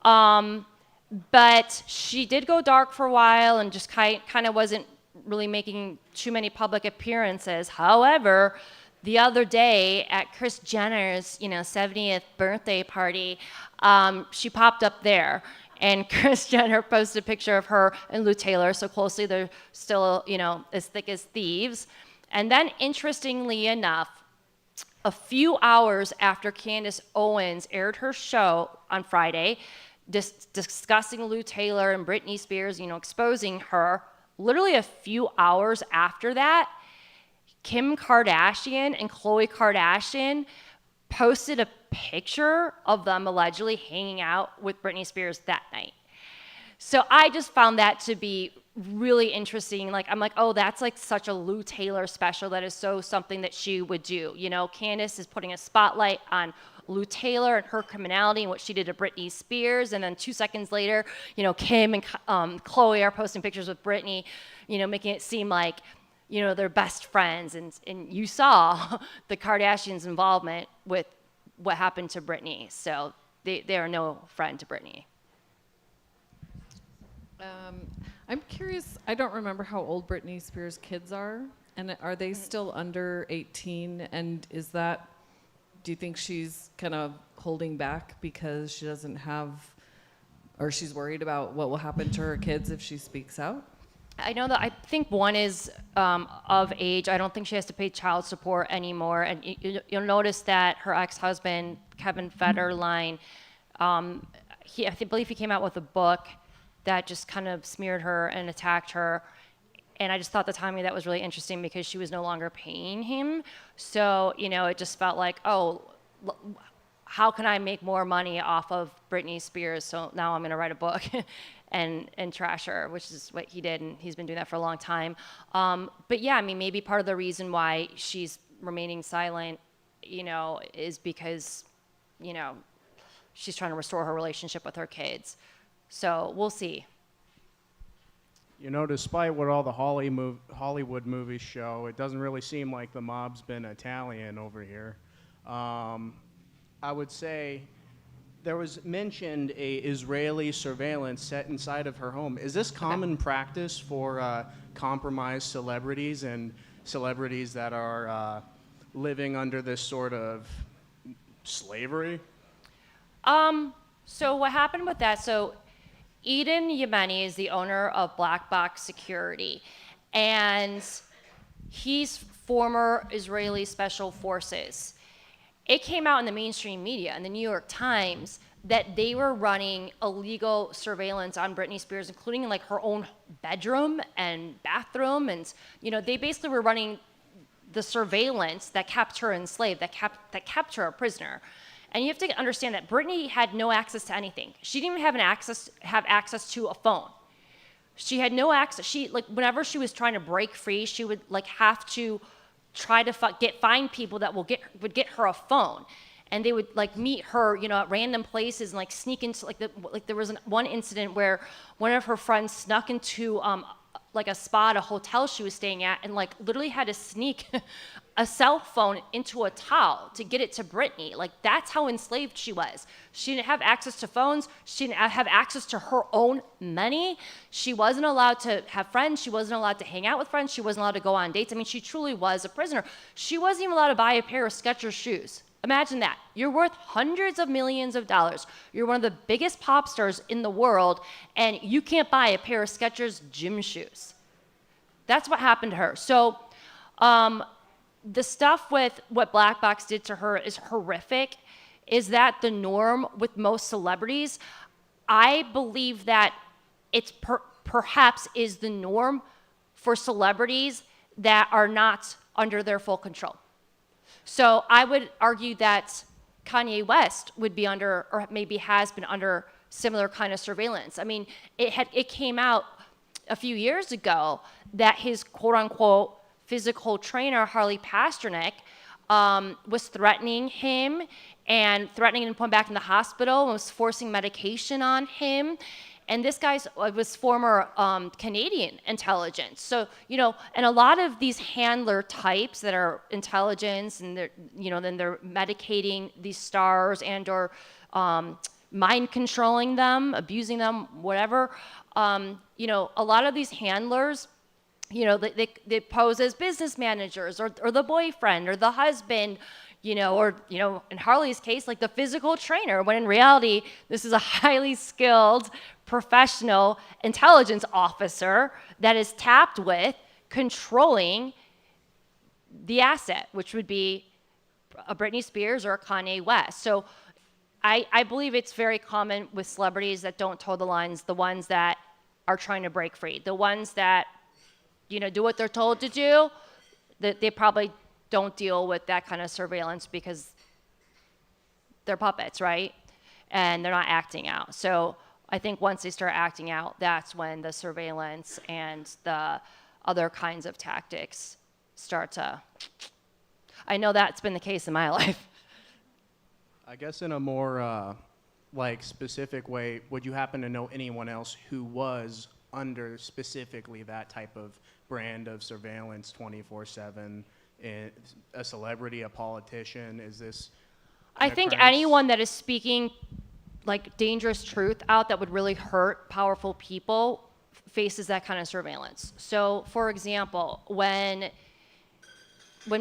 But she did go dark for a while and just kind of wasn't really making too many public appearances. However, the other day at Kris Jenner's, 70th birthday party, she popped up there, and Kris Jenner posted a picture of her and Lou Taylor so closely they're still, as thick as thieves. And then, interestingly enough, a few hours after Candace Owens aired her show on Friday, discussing Lou Taylor and Britney Spears, exposing her, literally a few hours after that, Kim Kardashian and Khloe Kardashian posted a picture of them allegedly hanging out with Britney Spears that night. So I just found that to be really interesting. I'm like, oh, that's like such a Lou Taylor special. That is so something that she would do. Candace is putting a spotlight on Lou Taylor and her criminality and what she did to Britney Spears. And then 2 seconds later, Kim and Khloe are posting pictures with Britney, making it seem like, they're best friends. And you saw the Kardashians' involvement with what happened to Britney. So they are no friend to Britney. I'm curious, I don't remember how old Britney Spears' kids are, and are they still under 18? And do you think she's kind of holding back because she doesn't have, or she's worried about what will happen to her kids if she speaks out? I think one is of age. I don't think she has to pay child support anymore. And you'll notice that her ex-husband, Kevin Federline, I believe he came out with a book that just kind of smeared her and attacked her. And I just thought the timing of that was really interesting because she was no longer paying him. So, it just felt like, oh, how can I make more money off of Britney Spears? So now I'm going to write a book and trash her, which is what he did. And he's been doing that for a long time. But yeah, maybe part of the reason why she's remaining silent, is because, she's trying to restore her relationship with her kids. So we'll see. Despite what all the Hollywood movies show, it doesn't really seem like the mob's been Italian over here. I would say there was mentioned a Israeli surveillance set inside of her home. Is this common practice for compromised celebrities and celebrities that are living under this sort of slavery? So what happened with that? So Eden Yemeni is the owner of Black Box Security, and he's former Israeli Special Forces. It came out in the mainstream media, in the New York Times, that they were running illegal surveillance on Britney Spears, including her own bedroom and bathroom, and they basically were running the surveillance that kept her enslaved, that kept her a prisoner. And you have to understand that Britney had no access to anything. She didn't even have access to a phone. She had no access. Whenever she was trying to break free, she would have to try to find people that would get her a phone, and they would meet her, at random places and sneak into there was one incident where one of her friends snuck into a spot, a hotel she was staying at, and literally had to sneak a cell phone into a towel to get it to Britney. That's how enslaved she was. She didn't have access to phones. She didn't have access to her own money. She wasn't allowed to have friends. She wasn't allowed to hang out with friends. She wasn't allowed to go on dates. She truly was a prisoner. She wasn't even allowed to buy a pair of Skechers shoes. Imagine that. You're worth hundreds of millions of dollars. You're one of the biggest pop stars in the world, and you can't buy a pair of Skechers gym shoes. That's what happened to her. So the stuff with what Black Box did to her is horrific. Is that the norm with most celebrities? I believe that it's perhaps is the norm for celebrities that are not under their full control. So I would argue that Kanye West would be under, or maybe has been under, similar kind of surveillance. It came out a few years ago that his quote-unquote physical trainer, Harley Pasternak, was threatening him and threatening him to put him back in the hospital and was forcing medication on him. And this guy was former Canadian intelligence. So, and a lot of these handler types that are intelligence and they're, then they're medicating these stars and or mind controlling them, abusing them, whatever. A lot of these handlers, they pose as business managers or the boyfriend or the husband, or, in Harley's case, the physical trainer, when in reality, this is a highly skilled professional intelligence officer that is tapped with controlling the asset, which would be a Britney Spears or a Kanye West. So I believe it's very common with celebrities that don't toe the lines, the ones that are trying to break free, the ones that, do what they're told to do, that they probably don't deal with that kind of surveillance because they're puppets, right? And they're not acting out. So I think once they start acting out, that's when the surveillance and the other kinds of tactics start to, I know that's been the case in my life. I guess in a more specific way, would you happen to know anyone else who was under specifically that type of brand of surveillance 24/7? A celebrity, a politician? Is this? I think anyone that is speaking like dangerous truth out that would really hurt powerful people faces that kind of surveillance. So, for example, when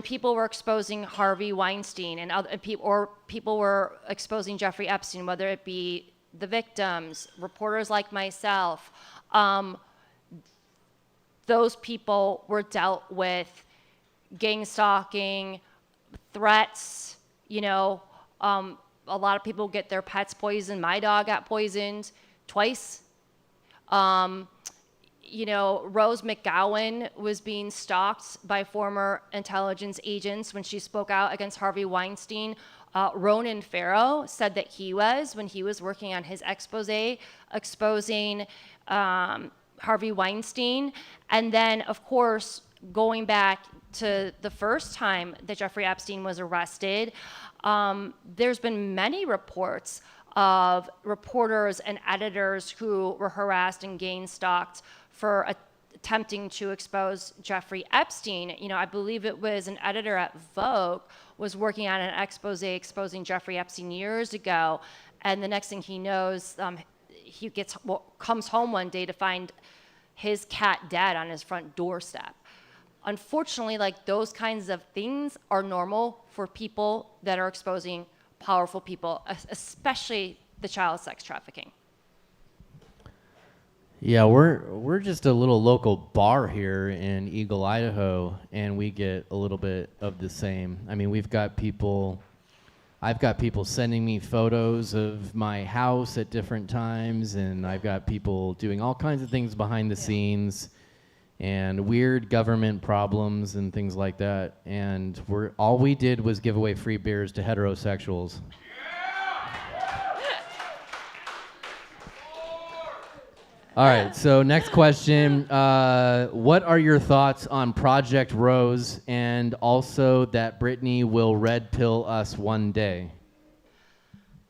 people were exposing Harvey Weinstein and other people were exposing Jeffrey Epstein, whether it be the victims, reporters like myself, those people were dealt with gangstalking, threats, a lot of people get their pets poisoned. My dog got poisoned twice. Rose McGowan was being stalked by former intelligence agents when she spoke out against Harvey Weinstein. Ronan Farrow said that when he was working on his expose exposing Harvey Weinstein. And then, of course, going back to the first time that Jeffrey Epstein was arrested, there's been many reports of reporters and editors who were harassed and gang-stalked for attempting to expose Jeffrey Epstein. I believe it was an editor at Vogue was working on an expose exposing Jeffrey Epstein years ago, and the next thing he knows, he comes home one day to find his cat dead on his front doorstep. Unfortunately, those kinds of things are normal for people that are exposing powerful people, especially the child sex trafficking. Yeah, we're just a little local bar here in Eagle, Idaho, and we get a little bit of the same. I mean, I've got people sending me photos of my house at different times, and I've got people doing all kinds of things behind the scenes and weird government problems and things like that. And all we did was give away free beers to heterosexuals. All right, so next question. What are your thoughts on Project Rose and also that Britney will red pill us one day?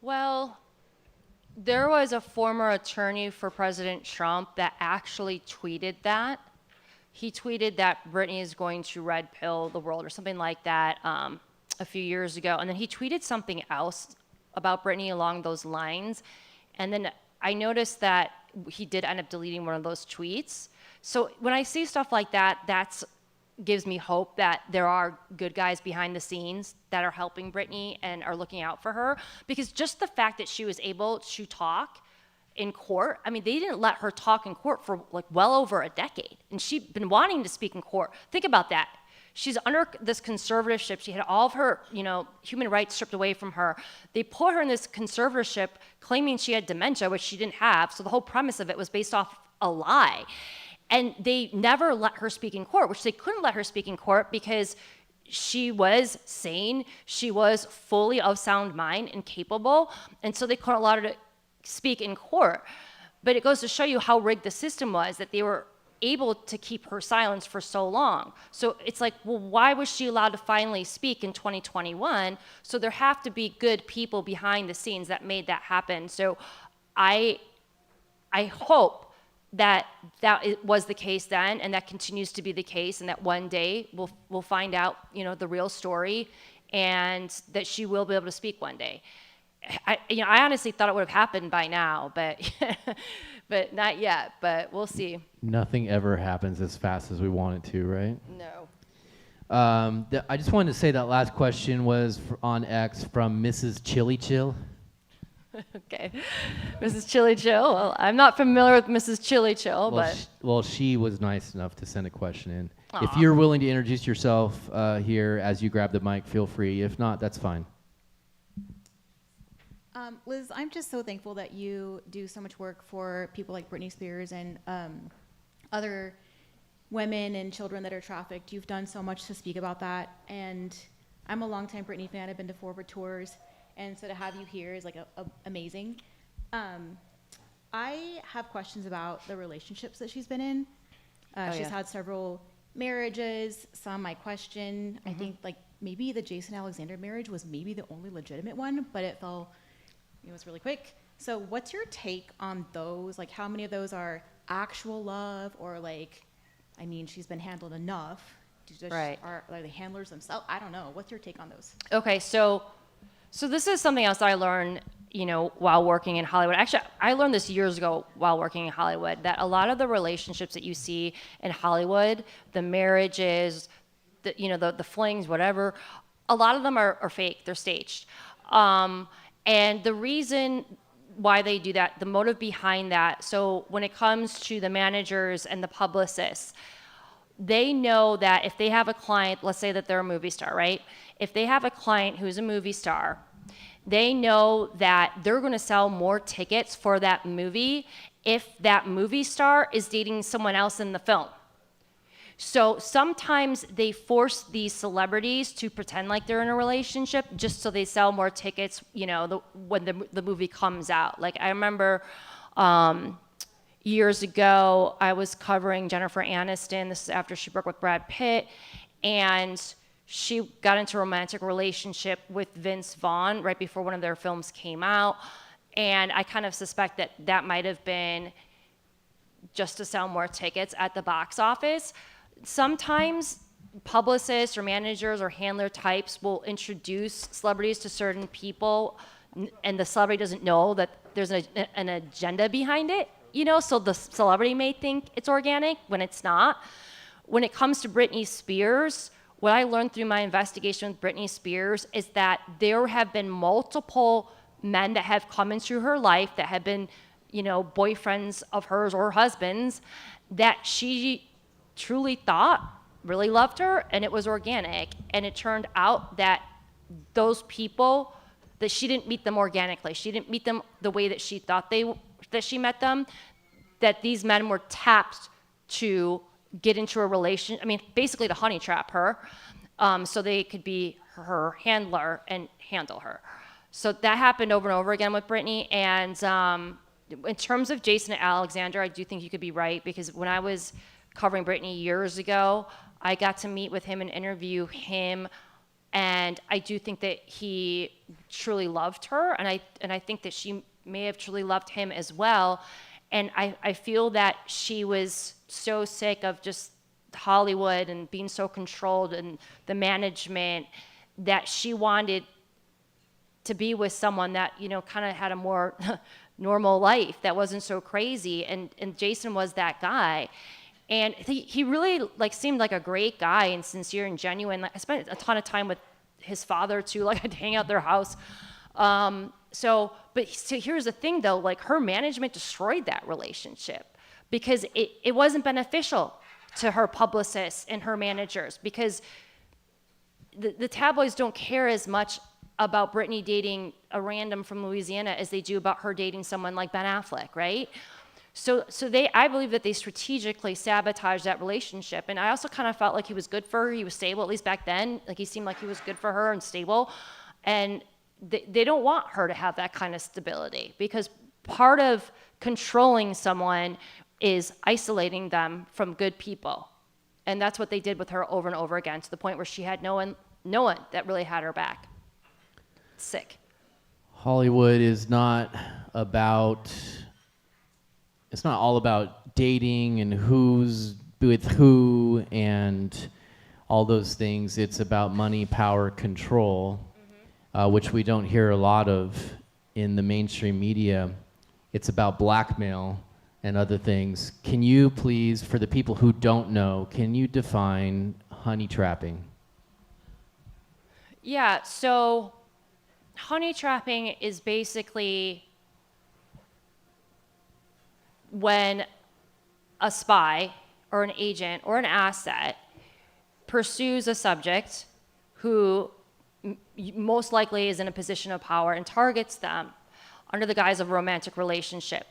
Well, there was a former attorney for President Trump that actually tweeted that. He tweeted that Britney is going to red pill the world or something like that a few years ago. And then he tweeted something else about Britney along those lines. And then I noticed that he did end up deleting one of those tweets. So when I see stuff like that, that gives me hope that there are good guys behind the scenes that are helping Britney and are looking out for her. Because just the fact that she was able to talk in court, I mean, they didn't let her talk in court for well over a decade. And she'd been wanting to speak in court. Think about that. She's under this conservatorship. She had all of her, human rights stripped away from her. They put her in this conservatorship claiming she had dementia, which she didn't have. So the whole premise of it was based off a lie. And they never let her speak in court, which they couldn't let her speak in court because she was sane. She was fully of sound mind and capable. And so they couldn't allow her to speak in court. But it goes to show you how rigged the system was, that they were able to keep her silence for so long. So it's like, well, why was she allowed to finally speak in 2021? So there have to be good people behind the scenes that made that happen. So I hope that it was the case then, and that continues to be the case, and that one day we'll find out, the real story, and that she will be able to speak one day. I honestly thought it would have happened by now, but but not yet. But we'll see. Nothing ever happens as fast as we want it to, right? No. I just wanted to say that last question was on X from Mrs. Chili Chill. Okay, Mrs. Chili Chill. Well, I'm not familiar with Mrs. Chili Chill, Well, she was nice enough to send a question in. If you're willing to introduce yourself here as you grab the mic, feel free. If not, that's fine. Liz, I'm just so thankful that you do so much work for people like Britney Spears and other women and children that are trafficked. You've done so much to speak about that, and I'm a longtime Britney fan. I've been to Forward tours, and so to have you here is like amazing. I have questions about the relationships that she's been in. She's had several marriages. Some I question. I think like maybe the Jason Alexander marriage was maybe the only legitimate one, but it was really quick. So what's your take on those? Like how many of those are actual love, or like, I mean, she's been handled enough. Right. Are they handlers themselves? I don't know. What's your take on those? Okay, so this is something else I learned, while working in Hollywood. Actually, I learned this years ago while working in Hollywood, that a lot of the relationships that you see in Hollywood, the marriages, the flings, whatever, a lot of them are fake. They're staged. And the reason why they do that, the motive behind that, so when it comes to the managers and the publicists, they know that if they have a client, let's say that they're a movie star, right? If they have a client who's a movie star, they know that they're going to sell more tickets for that movie if that movie star is dating someone else in the film. So sometimes they force these celebrities to pretend like they're in a relationship just so they sell more tickets, when the movie comes out. Like I remember years ago, I was covering Jennifer Aniston. This is after she broke with Brad Pitt, and she got into a romantic relationship with Vince Vaughn right before one of their films came out. And I kind of suspect that might have been just to sell more tickets at the box office. Sometimes publicists or managers or handler types will introduce celebrities to certain people, and the celebrity doesn't know that there's an agenda behind it, so the celebrity may think it's organic when it's not. When it comes to Britney Spears, what I learned through my investigation with Britney Spears is that there have been multiple men that have come into her life that have been, boyfriends of hers or husbands that she truly thought really loved her, and it was organic. And it turned out that those people, that she didn't meet them organically. She didn't meet them the way that she thought that she met them, that these men were tapped to get into a relation. I mean, basically to honey trap her, so they could be her handler and handle her. So that happened over and over again with Britney. And in terms of Jason Alexander, I do think you could be right, because when I was covering Britney years ago, I got to meet with him and interview him, and I do think that he truly loved her, and I think that she may have truly loved him as well. And I feel that she was so sick of just Hollywood and being so controlled and the management, that she wanted to be with someone that, kind of had a more normal life, that wasn't so crazy. And Jason was that guy. And he really seemed like a great guy and sincere and genuine. I spent a ton of time with his father too. I'd hang out at their house. So here's the thing though, her management destroyed that relationship because it wasn't beneficial to her publicists and her managers, because the tabloids don't care as much about Britney dating a random from Louisiana as they do about her dating someone like Ben Affleck, right? So I believe that they strategically sabotaged that relationship. And I also kind of felt like he was good for her. He was stable, at least back then. He seemed like he was good for her and stable. And they don't want her to have that kind of stability, because part of controlling someone is isolating them from good people. And that's what they did with her over and over again, to the point where she had no one that really had her back. Sick. Hollywood is not about... It's not all about dating and who's with who and all those things. It's about money, power, control, which we don't hear a lot of in the mainstream media. It's about blackmail and other things. Can you please, for the people who don't know, can you define honey trapping? Yeah, so honey trapping is basically when a spy or an agent or an asset pursues a subject who most likely is in a position of power and targets them under the guise of a romantic relationship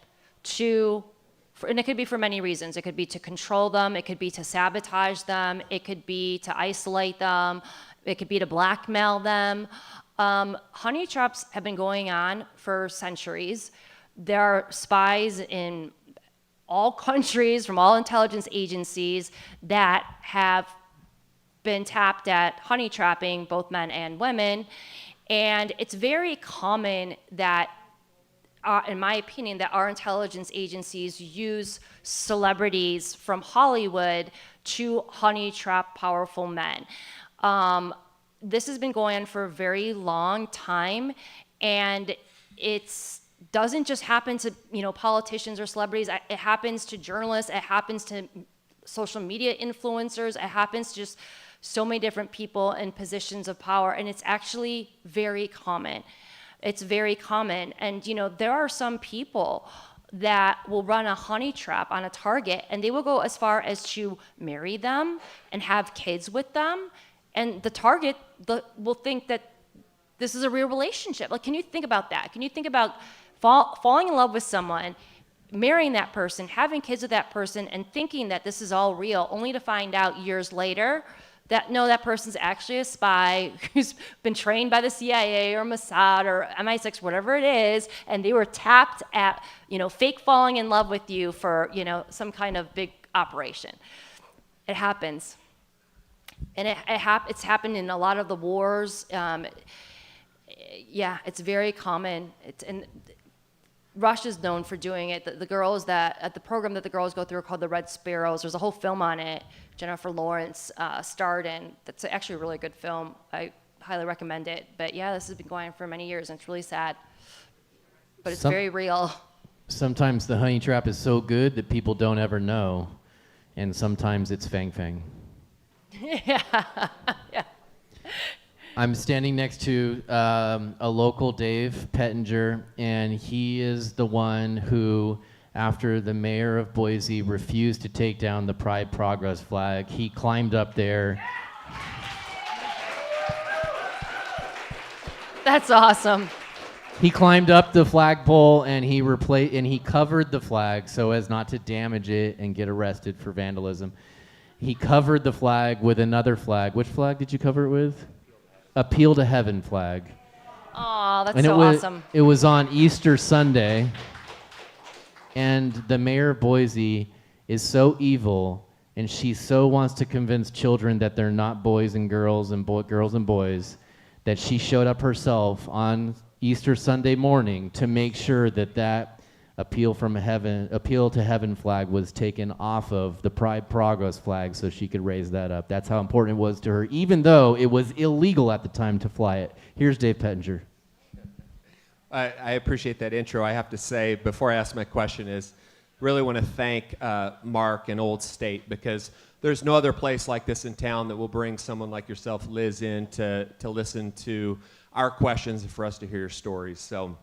and it could be for many reasons. It could be to control them, it could be to sabotage them, it could be to isolate them, it could be to blackmail them. Honey traps have been going on for centuries. There are spies in all countries from all intelligence agencies that have been tapped at honey trapping, both men and women. And it's very common that, in my opinion, that our intelligence agencies use celebrities from Hollywood to honey trap powerful men. This has been going on for a very long time, and it doesn't just happen to politicians or celebrities. It happens to journalists. It happens to social media influencers. It happens to just so many different people in positions of power, and it's actually very common. It's very common, and there are some people that will run a honey trap on a target, and they will go as far as to marry them and have kids with them, and the target will think that this is a real relationship. Like, can you think about that? Can you think about falling in love with someone, marrying that person, having kids with that person, and thinking that this is all real, only to find out years later that no, that person's actually a spy who's been trained by the CIA or Mossad or MI6, whatever it is, and they were tapped at, fake falling in love with you for, some kind of big operation. It happens. And it's happened in a lot of the wars. It's very common. And Russia's known for doing it. The girls at the program that the girls go through called the Red Sparrows. There's a whole film on it. Jennifer Lawrence starred in. That's actually a really good film. I highly recommend it. But yeah, this has been going on for many years, and it's really sad. But it's very real. Sometimes the honey trap is so good that people don't ever know, and sometimes it's fang fang. Yeah. I'm standing next to a local Dave Pettinger, and he is the one who, after the mayor of Boise refused to take down the Pride Progress flag, he climbed up there. That's awesome. He climbed up the flagpole and he covered the flag so as not to damage it and get arrested for vandalism. He covered the flag with another flag. Which flag did you cover it with? Appeal to Heaven flag. Oh, that's and so awesome. It was on Easter Sunday, and the mayor of Boise is so evil, and she so wants to convince children that they're not boys and girls and girls and boys, that she showed up herself on Easter Sunday morning to make sure that Appeal to Heaven flag was taken off of the Pride Progress flag so she could raise that up. That's how important it was to her, even though it was illegal at the time to fly it. Here's Dave Pettinger. I appreciate that intro. I have to say, before I ask my question, really want to thank Mark and Old State, because there's no other place like this in town that will bring someone like yourself, Liz, in to listen to our questions and for us to hear your stories. So,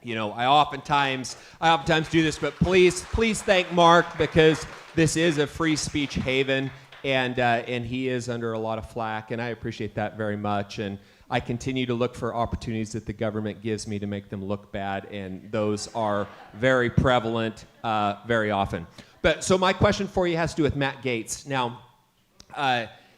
I oftentimes do this, but please thank Mark, because this is a free speech haven, and he is under a lot of flack, and I appreciate that very much. And I continue to look for opportunities that the government gives me to make them look bad, and those are very prevalent very often. But so my question for you has to do with Matt Gaetz. Now,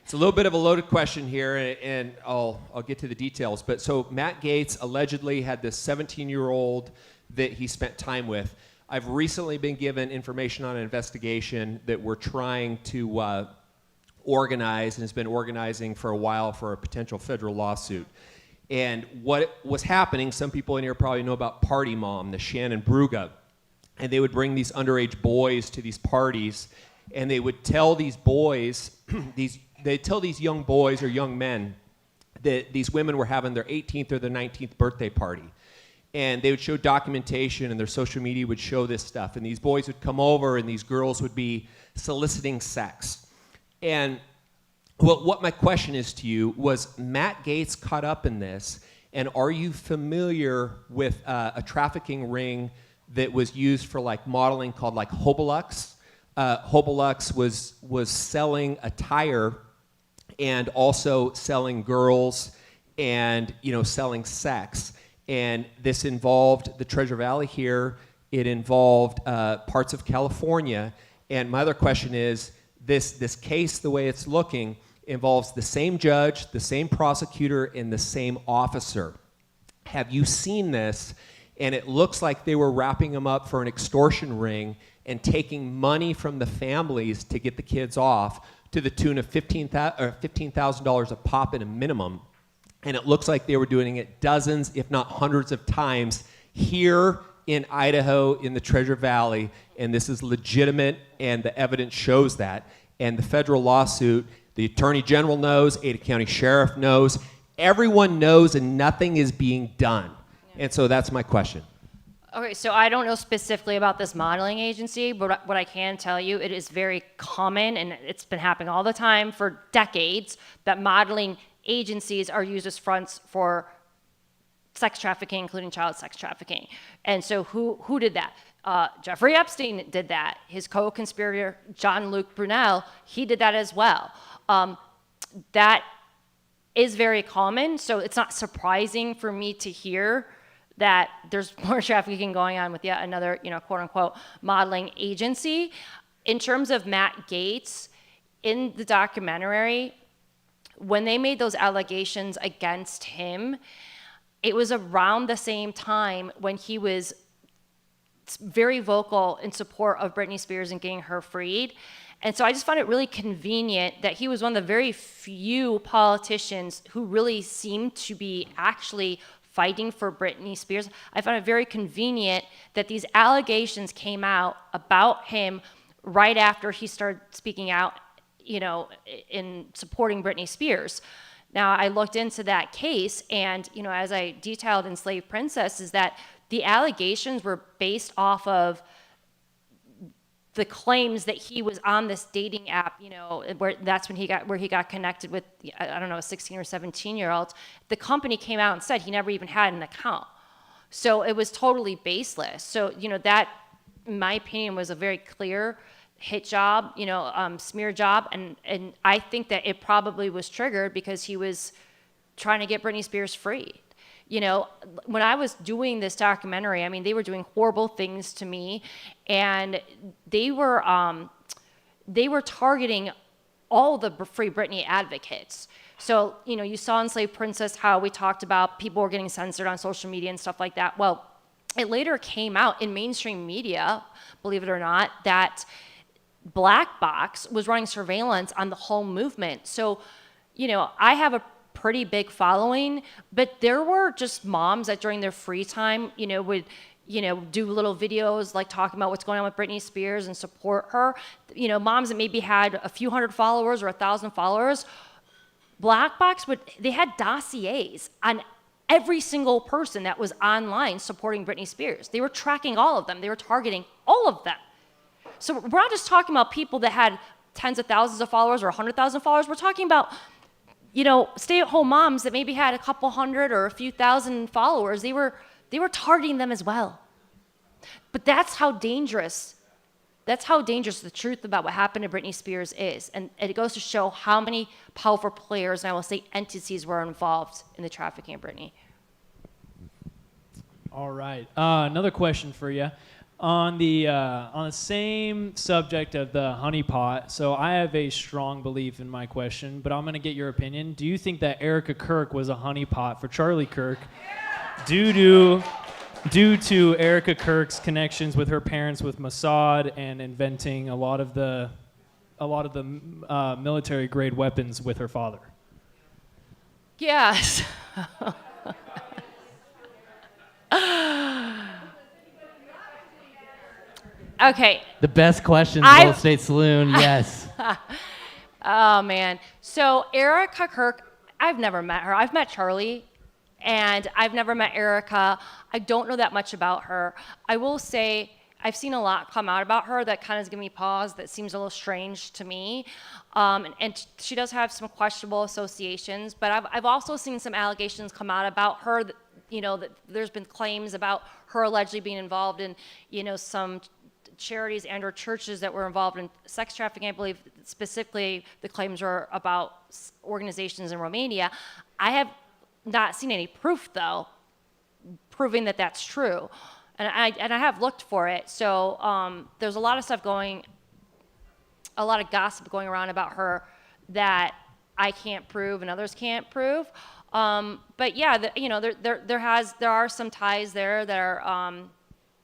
it's a little bit of a loaded question here, and I'll get to the details. But so Matt Gaetz allegedly had this 17-year-old that he spent time with. I've recently been given information on an investigation that we're trying to organize, and has been organizing for a while for a potential federal lawsuit. And what was happening, some people in here probably know about Party Mom, the Shannon Bruga. And they would bring these underage boys to these parties, and they would tell these boys, they'd tell these young boys or young men that these women were having their 18th or their 19th birthday party. And they would show documentation, and their social media would show this stuff. And these boys would come over, and these girls would be soliciting sex. And what my question is to you, was Matt Gaetz caught up in this? And are you familiar with a trafficking ring that was used for like modeling called like Hobelux? Hobelux was selling attire and also selling girls and selling sex. And this involved the Treasure Valley here. It involved parts of California. And my other question is, this case, the way it's looking, involves the same judge, the same prosecutor, and the same officer. Have you seen this? And it looks like they were wrapping them up for an extortion ring and taking money from the families to get the kids off to the tune of $15,000 a pop in a minimum. And it looks like they were doing it dozens, if not hundreds of times here in Idaho, in the Treasure Valley, and this is legitimate, and the evidence shows that. And the federal lawsuit, the Attorney General knows, Ada County Sheriff knows, everyone knows, and nothing is being done. And so that's my question. Okay, so I don't know specifically about this modeling agency, but what I can tell you, it is very common, and it's been happening all the time for decades, that modeling agencies are used as fronts for sex trafficking, including child sex trafficking. And so who did that? Jeffrey Epstein did that. His co-conspirator, Jean-Luc Brunel, he did that as well. That is very common, so it's not surprising for me to hear that there's more trafficking going on with yet another, quote unquote, modeling agency. In terms of Matt Gaetz, in the documentary, when they made those allegations against him, it was around the same time when he was very vocal in support of Britney Spears and getting her freed. And so I just found it really convenient that he was one of the very few politicians who really seemed to be actually fighting for Britney Spears. I found it very convenient that these allegations came out about him right after he started speaking out, in supporting Britney Spears. Now, I looked into that case, and, as I detailed in Slave Princess, is that the allegations were based off of the claims that he was on this dating app, where that's when he got connected with, I don't know, a 16 or 17-year-old. The company came out and said he never even had an account. So it was totally baseless. So, that, in my opinion, was a very clear hit job, smear job. And I think that it probably was triggered because he was trying to get Britney Spears free. When I was doing this documentary, I mean, they were doing horrible things to me, and they were targeting all the Free Britney advocates. So, you saw in Slave Princess how we talked about people were getting censored on social media and stuff like that. Well, it later came out in mainstream media, believe it or not, that Black Box was running surveillance on the whole movement. So, I have a pretty big following, but there were just moms that during their free time, would, do little videos like talking about what's going on with Britney Spears and support her. Moms that maybe had a few hundred followers or 1,000 followers. Black Box they had dossiers on every single person that was online supporting Britney Spears. They were tracking all of them. They were targeting all of them. So we're not just talking about people that had tens of thousands of followers or 100,000 followers. We're talking about stay-at-home moms that maybe had a couple hundred or a few thousand followers. They were targeting them as well. But that's how dangerous the truth about what happened to Britney Spears is. And it goes to show how many powerful players, and I will say entities, were involved in the trafficking of Britney. All right. Another question for you. On the same subject of the honeypot, so I have a strong belief in my question, but I'm going to get your opinion. Do you think that Erica Kirk was a honeypot for Charlie Kirk due to Erica Kirk's connections with her parents with Mossad and inventing a lot of the military grade weapons with her father? Yes. Okay. The best questions in Old State Saloon, yes. Oh, man. So Erica Kirk, I've never met her. I've met Charlie, and I've never met Erica. I don't know that much about her. I will say I've seen a lot come out about her that kind of gives me pause, that seems a little strange to me. And she does have some questionable associations, but I've also seen some allegations come out about her that, that there's been claims about her allegedly being involved in, some charities and or churches that were involved in sex trafficking. I believe specifically the claims were about organizations in Romania. I have not seen any proof, though, proving that that's true. And I have looked for it. So there's a lot of stuff a lot of gossip going around about her that I can't prove and others can't prove. But yeah, there are some ties there that are,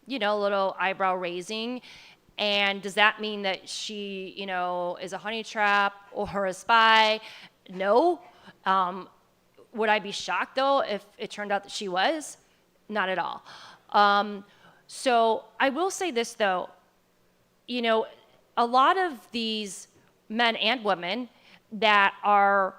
a little eyebrow raising. And does that mean that she, is a honey trap or a spy? No. Would I be shocked, though, if it turned out that she was? Not at all. So I will say this, though. A lot of these men and women that are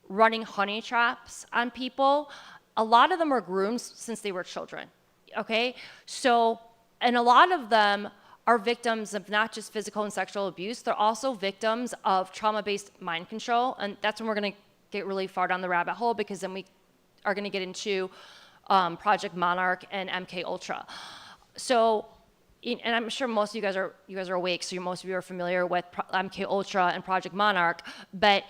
running honey traps on people, a lot of them are groomed since they were children, okay? So, and a lot of them are victims of not just physical and sexual abuse, they're also victims of trauma-based mind control, and that's when we're gonna get really far down the rabbit hole, because then we are gonna get into Project Monarch and MK Ultra. So, and I'm sure most of you guys are awake, so most of you are familiar with MK Ultra and Project Monarch, but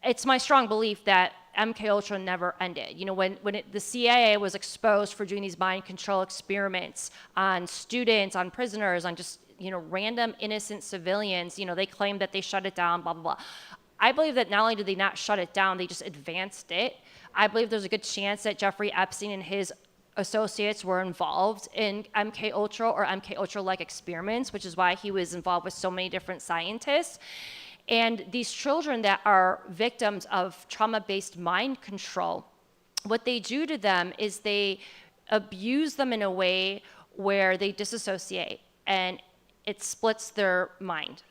it's my strong belief that MK Ultra never ended. When the CIA was exposed for doing these mind control experiments on students, on prisoners, on just random innocent civilians, they claimed that they shut it down, blah blah blah. I believe that not only did they not shut it down, they just advanced it. I believe there's a good chance that Jeffrey Epstein and his associates were involved in MK Ultra or MK Ultra-like experiments, which is why he was involved with so many different scientists. And these children that are victims of trauma-based mind control, what they do to them is they abuse them in a way where they disassociate, and it splits their mind.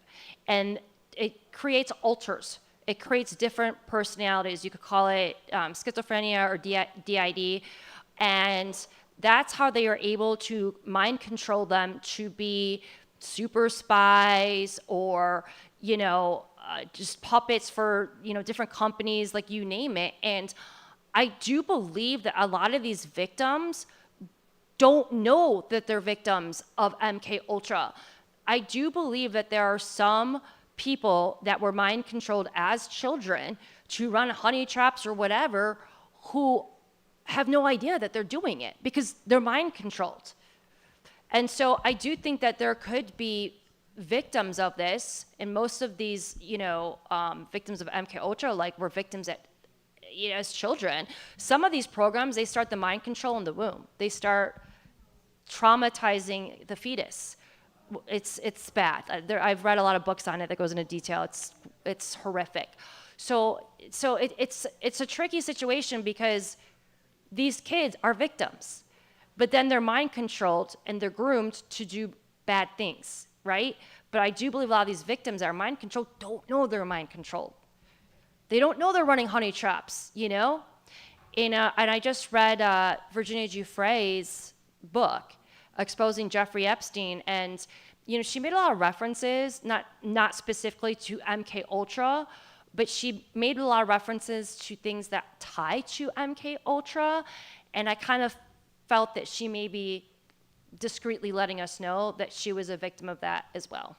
And it creates alters. It creates different personalities. You could call it schizophrenia or DID. And that's how they are able to mind control them to be super spies or, just puppets for, different companies, like you name it. And I do believe that a lot of these victims don't know that they're victims of MK Ultra. I do believe that there are some people that were mind controlled as children to run honey traps or whatever who have no idea that they're doing it because they're mind controlled. And so I do think that there could be victims of this, and most of these, victims of MK Ultra, were victims as children. Some of these programs, they start the mind control in the womb. They start traumatizing the fetus. It's bad. I've read a lot of books on it that goes into detail. It's horrific. So it's a tricky situation because these kids are victims, but then they're mind controlled and they're groomed to do bad things, right? But I do believe a lot of these victims that are mind controlled don't know they're mind controlled. They don't know they're running honey traps, And I just read Virginia Giuffre's book, Exposing Jeffrey Epstein, and she made a lot of references, not specifically to MK Ultra, but she made a lot of references to things that tie to MK Ultra, and I kind of felt that she may be discreetly letting us know that she was a victim of that as well.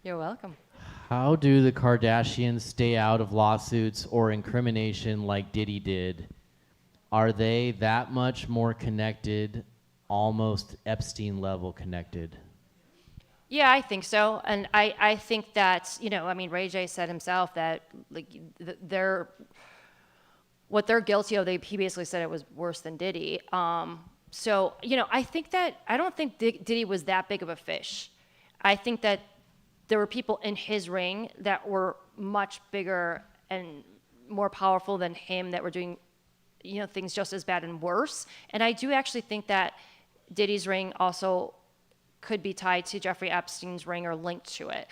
You're welcome. How do the Kardashians stay out of lawsuits or incrimination like Diddy did? Are they that much more connected, almost Epstein level connected? Yeah, I think so. And I think that, Ray J said himself that what they're guilty of, he basically said it was worse than Diddy. So, I don't think Diddy was that big of a fish. I think that there were people in his ring that were much bigger and more powerful than him that were doing, things just as bad and worse. And I do actually think that Diddy's ring also could be tied to Jeffrey Epstein's ring or linked to it.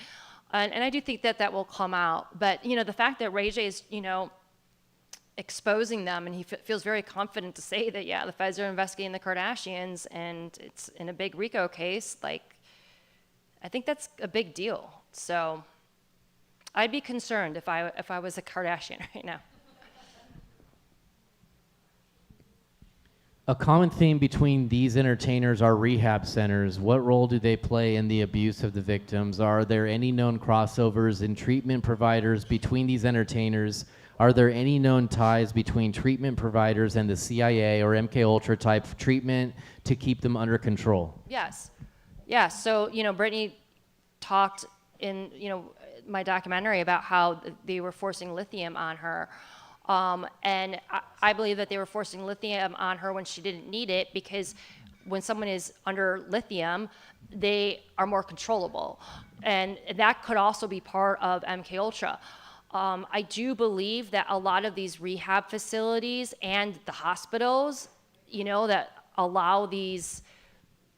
And I do think that will come out. But, the fact that Ray J is, exposing them, and he feels very confident to say that, yeah, the feds are investigating the Kardashians, and it's in a big RICO case, I think that's a big deal. So I'd be concerned if I was a Kardashian right now. A common theme between these entertainers are rehab centers. What role do they play in the abuse of the victims? Are there any known crossovers in treatment providers between these entertainers? Are there any known ties between treatment providers and the CIA or MKUltra type treatment to keep them under control? Yes. Yeah. So, Britney talked in, my documentary about how they were forcing lithium on her. And I believe that they were forcing lithium on her when she didn't need it, because when someone is under lithium, they are more controllable. And that could also be part of MKUltra. I do believe that a lot of these rehab facilities and the hospitals, that allow these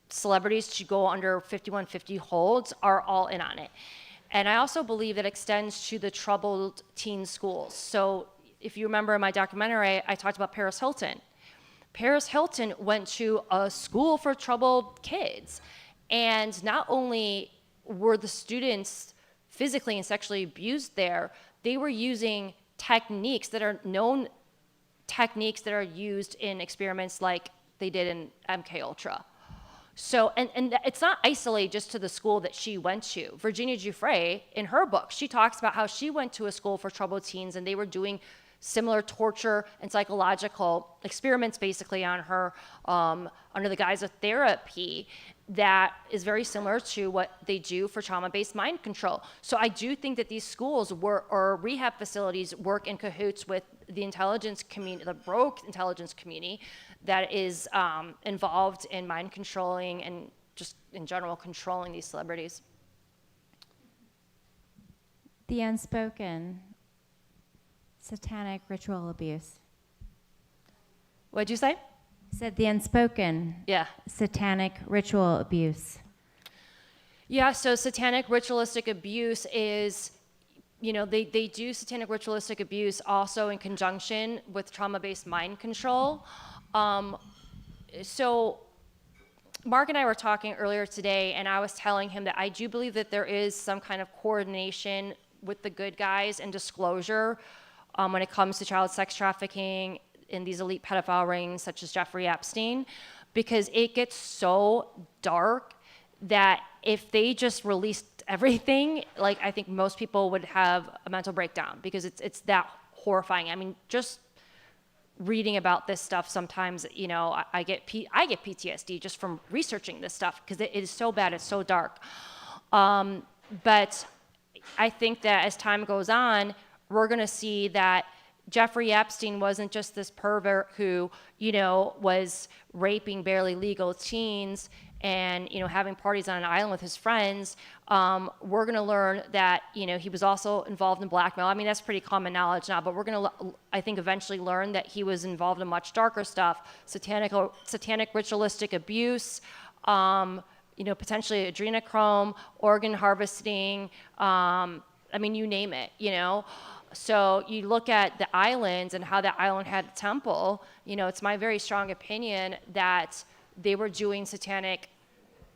celebrities to go under 5150 holds are all in on it. And I also believe that extends to the troubled teen schools. So if you remember in my documentary, I talked about Paris Hilton. Paris Hilton went to a school for troubled kids. And not only were the students physically and sexually abused there, they were using techniques that are known techniques that are used in experiments like they did in MKUltra. So, and it's not isolated just to the school that she went to. Virginia Giuffre, in her book, she talks about how she went to a school for troubled teens and they were doing similar torture and psychological experiments basically on her under the guise of therapy that is very similar to what they do for trauma-based mind control. So I do think that these schools or rehab facilities work in cahoots with the intelligence community, the rogue intelligence community that is involved in mind controlling and just in general controlling these celebrities. The unspoken satanic ritual abuse. What'd you say? Said the unspoken. Yeah. Satanic ritual abuse. Yeah, so satanic ritualistic abuse is, they do satanic ritualistic abuse also in conjunction with trauma-based mind control. So Mark and I were talking earlier today, and I was telling him that I do believe that there is some kind of coordination with the good guys and disclosure when it comes to child sex trafficking in these elite pedophile rings such as Jeffrey Epstein, because it gets so dark that if they just released everything, like I think most people would have a mental breakdown because it's that horrifying. I mean, just reading about this stuff sometimes, I get PTSD just from researching this stuff because it is so bad, it's so dark. But I think that as time goes on, we're going to see that Jeffrey Epstein wasn't just this pervert who, was raping barely legal teens and, having parties on an island with his friends. We're going to learn that, he was also involved in blackmail. I mean, that's pretty common knowledge now, but we're going to, I think, eventually learn that he was involved in much darker stuff, satanic ritualistic abuse, potentially adrenochrome, organ harvesting, I mean, you name it, So you look at the islands and how that island had a temple, it's my very strong opinion that they were doing satanic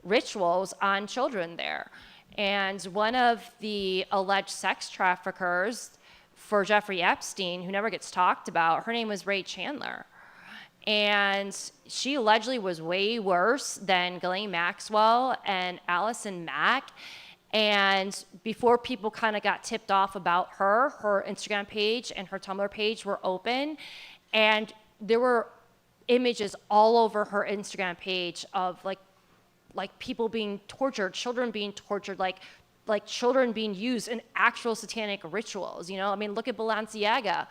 rituals on children there. And one of the alleged sex traffickers for Jeffrey Epstein, who never gets talked about, her name was Ray Chandler. And she allegedly was way worse than Ghislaine Maxwell and Allison Mack. And before people kind of got tipped off about her Instagram page and her Tumblr page were open. And there were images all over her Instagram page of like people being tortured, children being tortured, like children being used in actual satanic rituals. I mean, look at Balenciaga,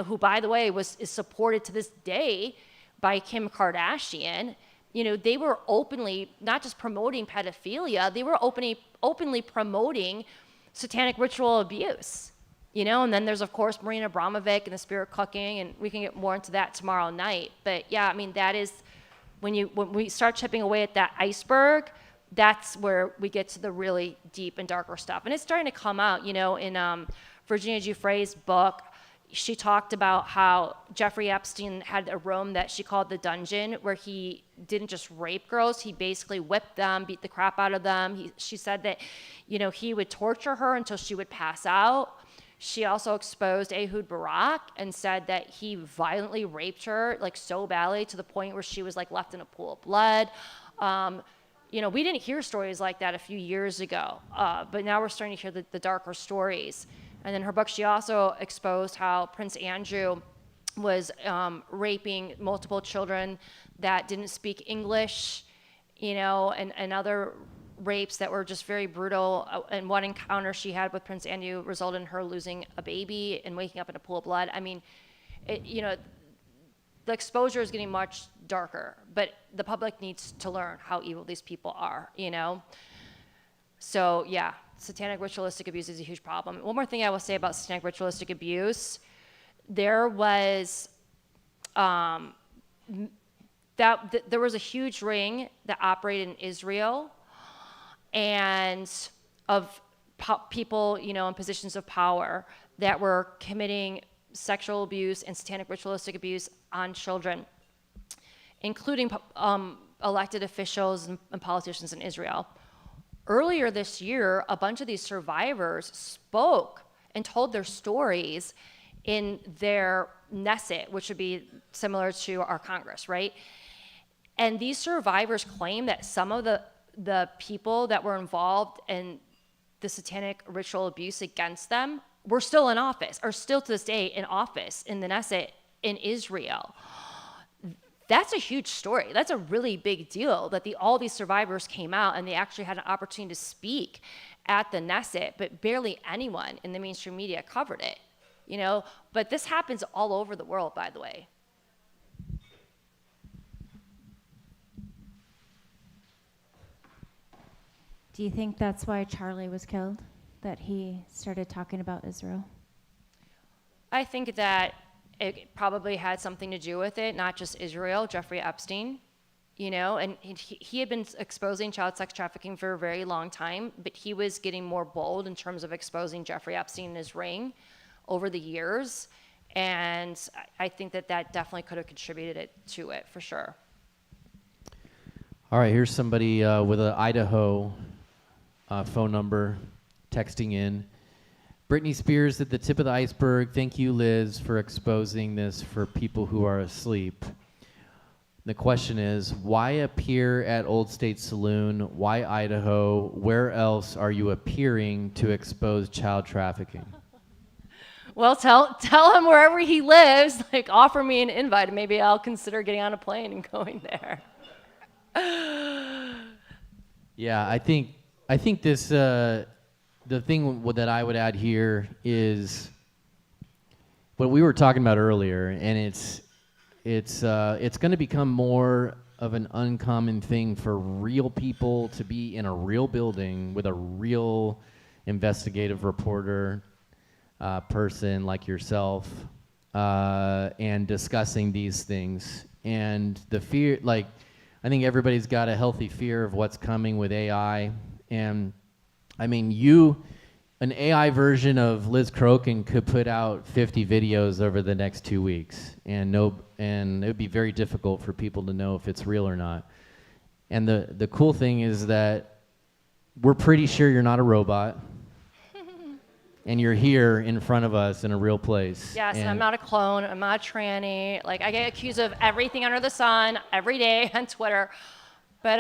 who, by the way, is supported to this day by Kim Kardashian. They were openly not just promoting pedophilia, they were openly promoting satanic ritual abuse. And then there's, of course, Marina Abramovic and the spirit cooking, and we can get more into that tomorrow night. But yeah, I mean, that is, when we start chipping away at that iceberg, that's where we get to the really deep and darker stuff. And it's starting to come out, in Virginia Giuffre's book. She talked about how Jeffrey Epstein had a room that she called the dungeon, where he didn't just rape girls, he basically whipped them, beat the crap out of them. She said that, he would torture her until she would pass out. She also exposed Ehud Barak and said that he violently raped her, like so badly to the point where she was like left in a pool of blood. You know, we didn't hear stories like that a few years ago, but now we're starting to hear the darker stories. And in her book, she also exposed how Prince Andrew was raping multiple children that didn't speak English, you know, and other rapes that were just very brutal. And one encounter she had with Prince Andrew resulted in her losing a baby and waking up in a pool of blood. I mean, you know, the exposure is getting much darker, but the public needs to learn how evil these people are, you know? So yeah, satanic ritualistic abuse is a huge problem. One more thing I will say about satanic ritualistic abuse, there was, there was a huge ring that operated in Israel and of people, you know, in positions of power that were committing sexual abuse and satanic ritualistic abuse on children, including elected officials and politicians in Israel. Earlier this year, a bunch of these survivors spoke and told their stories in their Knesset, which would be similar to our Congress, right? And these survivors claim that some of the people that were involved in the satanic ritual abuse against them were still in office, or still to this day in office in the Knesset in Israel. That's a huge story. That's a really big deal that all these survivors came out and they actually had an opportunity to speak at the Knesset, but barely anyone in the mainstream media covered it, you know? But this happens all over the world, by the way. Do you think that's why Charlie was killed? That he started talking about Israel? I think that it probably had something to do with it, not just Israel, Jeffrey Epstein, you know, and he had been exposing child sex trafficking for a very long time, but he was getting more bold in terms of exposing Jeffrey Epstein and his ring over the years. And I think that definitely could have contributed to it for sure. All right, here's somebody with an Idaho phone number texting in. Britney Spears at the tip of the iceberg. Thank you, Liz, for exposing this for people who are asleep. The question is, why appear at Old State Saloon? Why Idaho? Where else are you appearing to expose child trafficking? Well, tell him wherever he lives, like offer me an invite and maybe I'll consider getting on a plane and going there. Yeah, I think this, the thing that I would add here is what we were talking about earlier, and it's going to become more of an uncommon thing for real people to be in a real building with a real investigative reporter person like yourself and discussing these things. And the fear, like, I think everybody's got a healthy fear of what's coming with AI. And I mean, an AI version of Liz Crokin could put out 50 videos over the next 2 weeks, and it would be very difficult for people to know if it's real or not. And the cool thing is that we're pretty sure you're not a robot, and you're here in front of us in a real place. Yes, and I'm not a clone. I'm not a tranny. Like, I get accused of everything under the sun every day on Twitter, but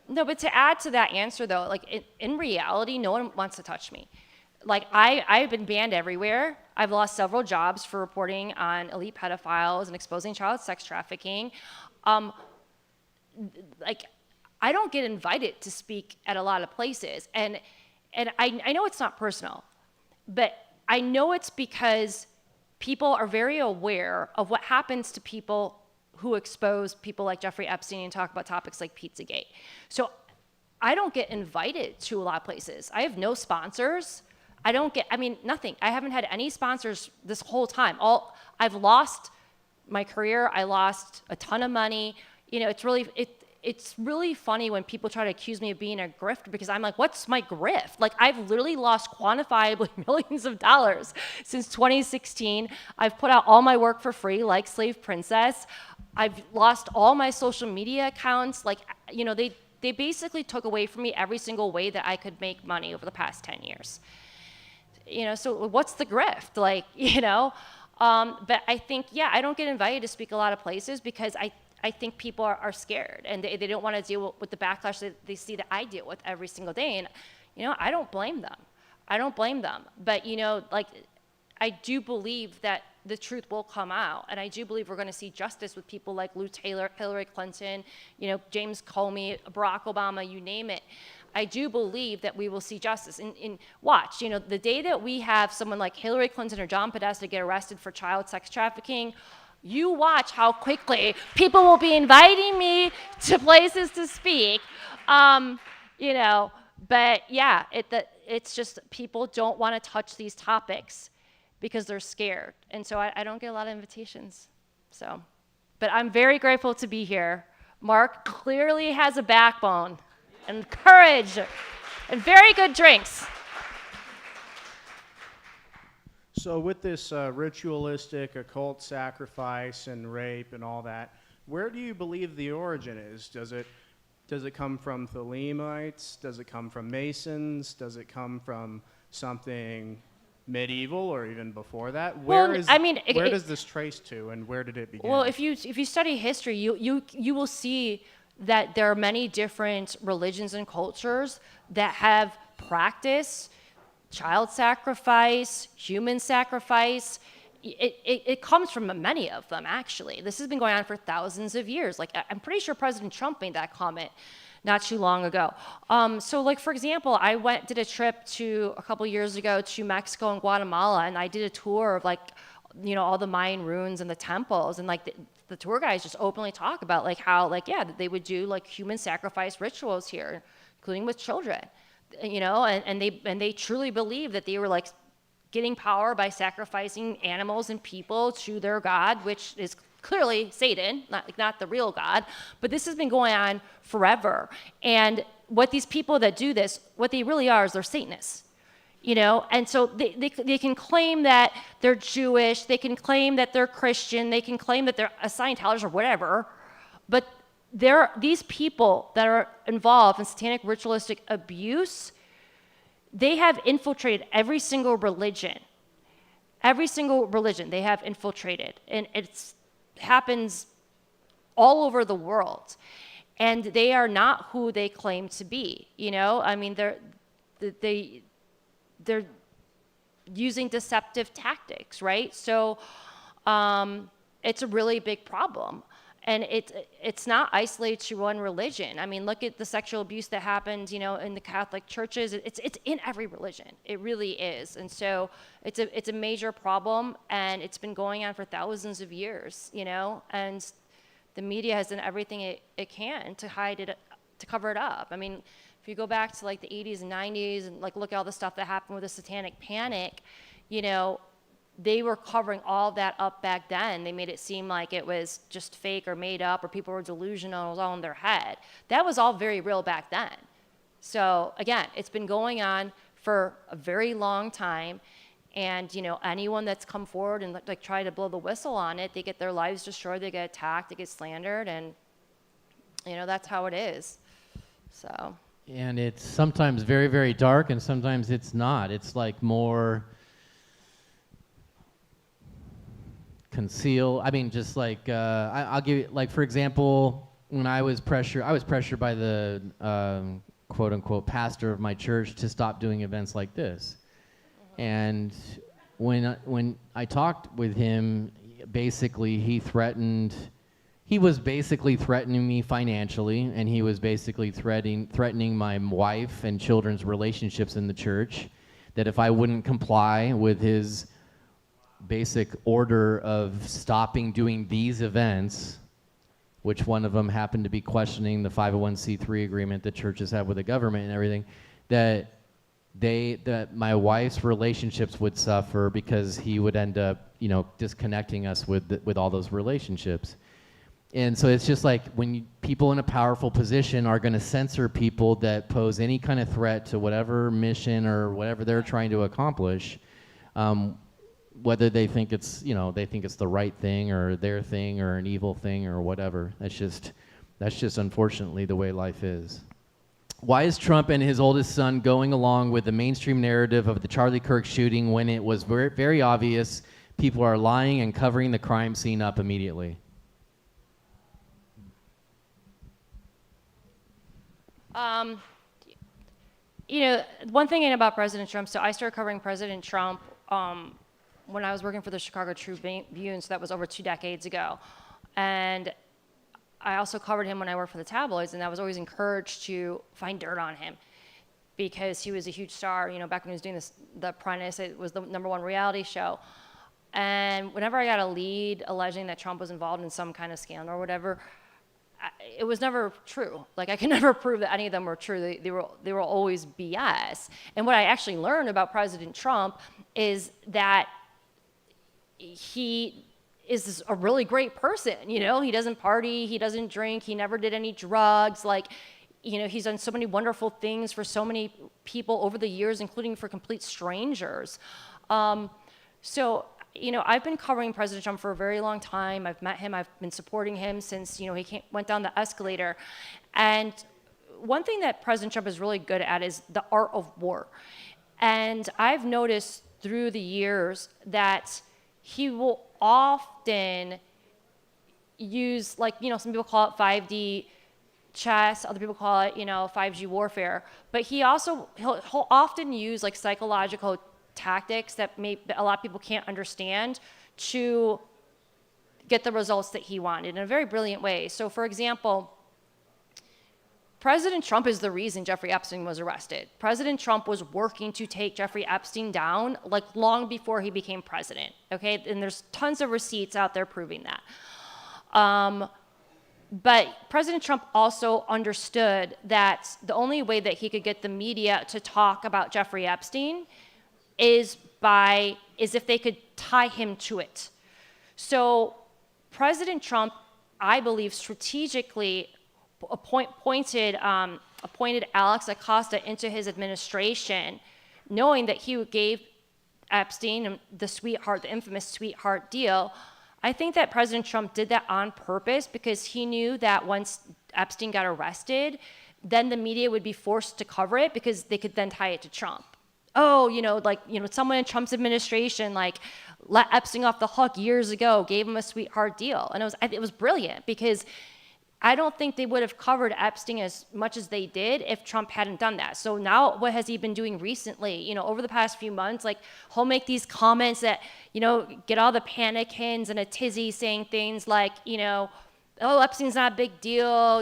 no, but to add to that answer, though, like in reality, no one wants to touch me. Like, I've been banned everywhere. I've lost several jobs for reporting on elite pedophiles and exposing child sex trafficking. Like, I don't get invited to speak at a lot of places. And I know it's not personal, but I know it's because people are very aware of what happens to people who expose people like Jeffrey Epstein and talk about topics like Pizzagate. So I don't get invited to a lot of places. I have no sponsors. Nothing. I haven't had any sponsors this whole time. I've lost my career. I lost a ton of money. You know, it's really funny when people try to accuse me of being a grifter, because I'm like, what's my grift? Like, I've literally lost quantifiably millions of dollars since 2016. I've put out all my work for free, like Slave Princess. I've lost all my social media accounts. Like, you know, they basically took away from me every single way that I could make money over the past 10 years. so what's the grift? Like, but I think, I don't get invited to speak a lot of places because I think people are scared and they don't want to deal with the backlash that they see that I deal with every single day. And, I don't blame them. But, I do believe that the truth will come out. And I do believe we're going to see justice with people like Lou Taylor, Hillary Clinton, James Comey, Barack Obama, you name it. I do believe that we will see justice. And watch, the day that we have someone like Hillary Clinton or John Podesta get arrested for child sex trafficking, you watch how quickly people will be inviting me to places to speak. But yeah, it's just people don't want to touch these topics because they're scared. And so I don't get a lot of invitations. But I'm very grateful to be here. Mark clearly has a backbone and courage and very good drinks. So with this ritualistic occult sacrifice and rape and all that, where do you believe the origin is? Does it come from Thelemites? Does it come from Masons? Does it come from something medieval or even before that? Where does this trace to, and where did it begin? Well, if you study history, you will see that there are many different religions and cultures that have practiced child sacrifice, human sacrifice. It comes from many of them, actually. This has been going on for thousands of years. Like, I'm pretty sure President Trump made that comment not too long ago. So, like, for example, I did a trip a couple years ago to Mexico and Guatemala, and I did a tour of, like, all the Mayan ruins and the temples, and, like, the tour guides just openly talk about, like, how, like, that they would do, like, human sacrifice rituals here, including with children, and they truly believe that they were, like, getting power by sacrificing animals and people to their god, which is clearly Satan, not the real God. But this has been going on forever. And what these people that do this, what they really are is they're Satanists. And so they can claim that they're Jewish, they can claim that they're Christian, they can claim that they're a Scientologist or whatever, but these people that are involved in satanic ritualistic abuse, they have infiltrated every single religion. Every single religion they have infiltrated, and it happens all over the world. And they are not who they claim to be. I mean, they're using deceptive tactics, right? So it's a really big problem. And it's not isolated to one religion. I mean, look at the sexual abuse that happened, in the Catholic churches. It's in every religion. It really is. And so it's a major problem, and it's been going on for thousands of years, and the media has done everything it can to hide it, to cover it up. I mean, if you go back to, like, the 80s and 90s and, like, look at all the stuff that happened with the Satanic Panic, they were covering all that up back then. They made it seem like it was just fake or made up, or people were delusional, it was all in their head. That was all very real back then. So again, it's been going on for a very long time. And anyone that's come forward and, like, try to blow the whistle on it, they get their lives destroyed, they get attacked, they get slandered, and that's how it is. So. And it's sometimes very, very dark, and sometimes it's not. It's like more conceal. I mean, just like I'll give you, like, for example, when I was pressured by the quote unquote pastor of my church to stop doing events like this. And when I talked with him, basically he was basically threatening me financially, and he was basically threatening my wife and children's relationships in the church, that if I wouldn't comply with his basic order of stopping doing these events, which one of them happened to be questioning the 501c3 agreement that churches have with the government and everything, that my wife's relationships would suffer because he would end up, disconnecting us with all those relationships. And so it's just like when people in a powerful position are going to censor people that pose any kind of threat to whatever mission or whatever they're trying to accomplish, whether they think it's the right thing or their thing or an evil thing or whatever. That's just unfortunately the way life is. Why is Trump and his oldest son going along with the mainstream narrative of the Charlie Kirk shooting when it was very, very obvious people are lying and covering the crime scene up immediately? One thing about President Trump, so I started covering President Trump when I was working for the Chicago Tribune, so that was over 2 decades ago. And I also covered him when I worked for the tabloids, and I was always encouraged to find dirt on him because he was a huge star. Back when he was doing The Apprentice, it was the #1 reality show. And whenever I got a lead alleging that Trump was involved in some kind of scandal or whatever, it was never true. Like, I could never prove that any of them were true. They were always BS. And what I actually learned about President Trump is that he is a really great person. He doesn't party, he doesn't drink, he never did any drugs. He's done so many wonderful things for so many people over the years, including for complete strangers. I've been covering President Trump for a very long time. I've met him. I've been supporting him since, he went down the escalator. And one thing that President Trump is really good at is the art of war. And I've noticed through the years that he will often use, some people call it 5D chess, other people call it, 5G warfare. But he'll often use psychological tactics that a lot of people can't understand to get the results that he wanted in a very brilliant way. So, for example, President Trump is the reason Jeffrey Epstein was arrested. President Trump was working to take Jeffrey Epstein down long before he became president, okay? And there's tons of receipts out there proving that. But President Trump also understood that the only way that he could get the media to talk about Jeffrey Epstein is if they could tie him to it. So President Trump, I believe, strategically appointed Alex Acosta into his administration, knowing that he gave Epstein the infamous sweetheart deal. I think that President Trump did that on purpose because he knew that once Epstein got arrested, then the media would be forced to cover it because they could then tie it to Trump. Someone in Trump's administration let Epstein off the hook years ago, gave him a sweetheart deal, and it was brilliant because I don't think they would have covered Epstein as much as they did if Trump hadn't done that. So now what has he been doing recently? Over the past few months, he'll make these comments that, get all the panicins and a tizzy saying things like, oh, Epstein's not a big deal,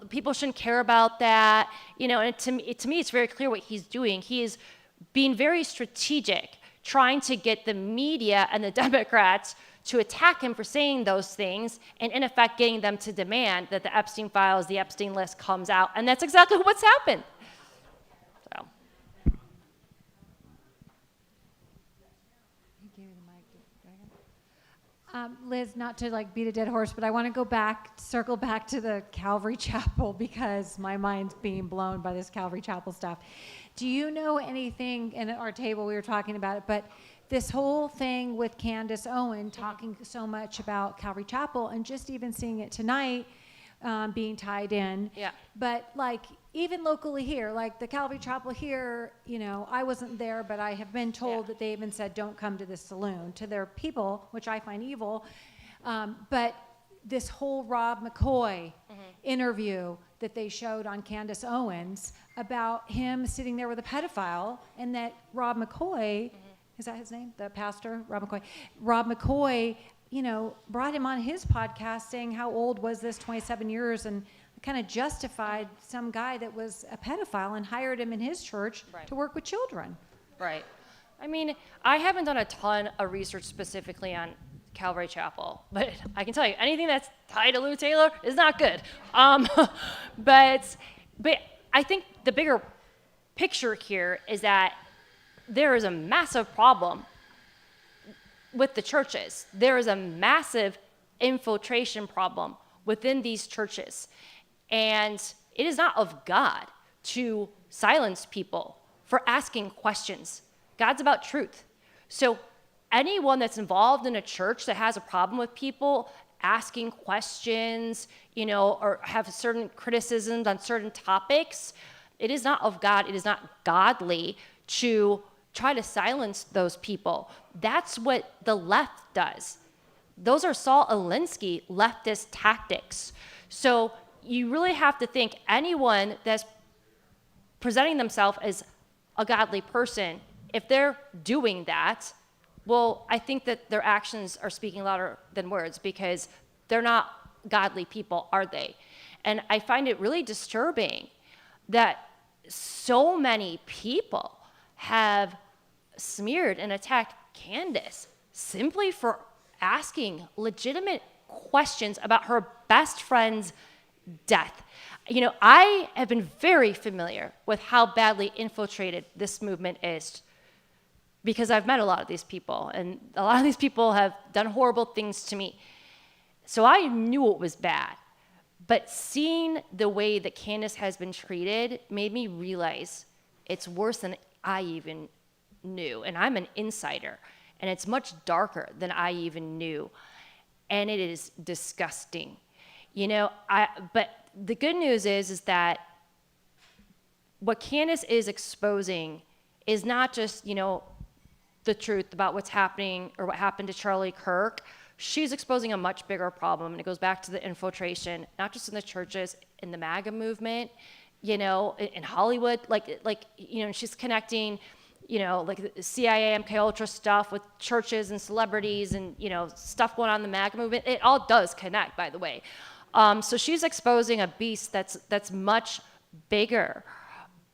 people shouldn't care about that, and to me, it's very clear what he's doing. He is being very strategic, trying to get the media and the Democrats to attack him for saying those things, and in effect getting them to demand that the Epstein Files, the Epstein list comes out, and that's exactly what's happened. So. Liz, not to beat a dead horse, but I want to circle back to the Calvary Chapel because my mind's being blown by this Calvary Chapel stuff. Do you know anything, in our table we were talking about it, but this whole thing with Candace Owen talking so much about Calvary Chapel and just even seeing it tonight being tied in. Yeah. But even locally here, the Calvary Chapel here, I wasn't there, but I have been told that they even said, don't come to this saloon to their people, which I find evil. But this whole Rob McCoy interview that they showed on Candace Owens about him sitting there with a pedophile, and that Rob McCoy, is that his name? The pastor, Rob McCoy. Rob McCoy, brought him on his podcast saying how old was this, 27 years, and kind of justified some guy that was a pedophile and hired him in his church to work with children. Right. I mean, I haven't done a ton of research specifically on Calvary Chapel, but I can tell you anything that's tied to Lou Taylor is not good. But I think the bigger picture here is that there is a massive problem with the churches. There is a massive infiltration problem within these churches. And it is not of God to silence people for asking questions. God's about truth. So anyone that's involved in a church that has a problem with people asking questions, or have certain criticisms on certain topics, it is not of God, it is not godly to try to silence those people. That's what the left does. Those are Saul Alinsky leftist tactics. So you really have to think anyone that's presenting themselves as a godly person, if they're doing that, well, I think that their actions are speaking louder than words, because they're not godly people, are they? And I find it really disturbing that so many people have smeared and attacked Candace simply for asking legitimate questions about her best friend's death. I have been very familiar with how badly infiltrated this movement is, because I've met a lot of these people, and a lot of these people have done horrible things to me. So I knew it was bad. But seeing the way that Candace has been treated made me realize it's worse than I even knew. And I'm an insider, and it's much darker than I even knew. And it is disgusting. But the good news is that what Candace is exposing is not just, the truth about what's happening or what happened to Charlie Kirk. She's exposing a much bigger problem, and it goes back to the infiltration, not just in the churches, in the MAGA movement, in Hollywood, she's connecting, like the CIA, MK Ultra stuff with churches and celebrities and, stuff going on in the MAGA movement. It all does connect, by the way. So she's exposing a beast that's much bigger.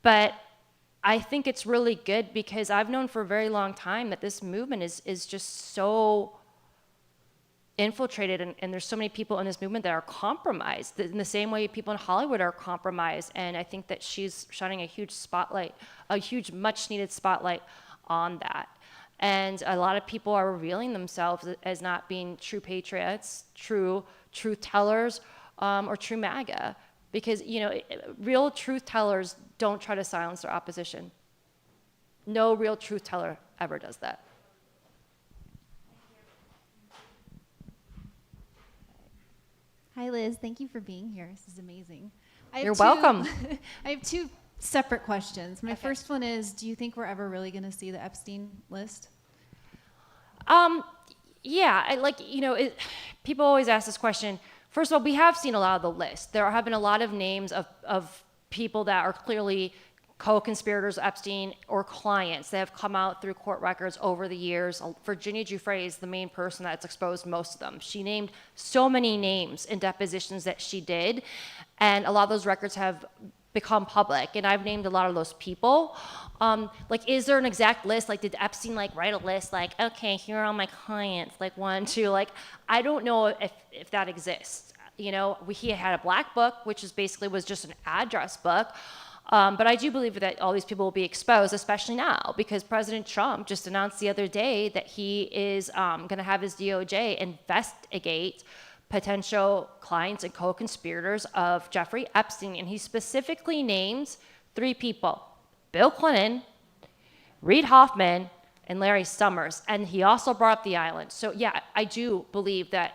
But I think it's really good, because I've known for a very long time that this movement is just so infiltrated, and there's so many people in this movement that are compromised in the same way people in Hollywood are compromised. And I think that she's shining a huge much needed spotlight on that. And a lot of people are revealing themselves as not being true patriots, true truth tellers, or true MAGA, because real truth tellers don't try to silence their opposition. No real truth teller ever does that. Hi, Liz. Thank you for being here. This is amazing. You're welcome. I have two separate questions. My first one is, do you think we're ever really going to see the Epstein list? Yeah, people always ask this question. First of all, we have seen a lot of the list. There have been a lot of names of people that are clearly co-conspirators of Epstein or clients that have come out through court records over the years. Virginia Giuffre is the main person that's exposed most of them. She named so many names in depositions that she did, and a lot of those records have become public, and I've named a lot of those people. Is there an exact list? Did Epstein write a list okay, here are all my clients, 1, 2, I don't know if that exists. He had a black book, which was just an address book. But I do believe that all these people will be exposed, especially now, because President Trump just announced the other day that he is going to have his DOJ investigate potential clients and co-conspirators of Jeffrey Epstein. And he specifically names 3 people: Bill Clinton, Reid Hoffman, and Larry Summers. And he also brought up the island. So yeah, I do believe that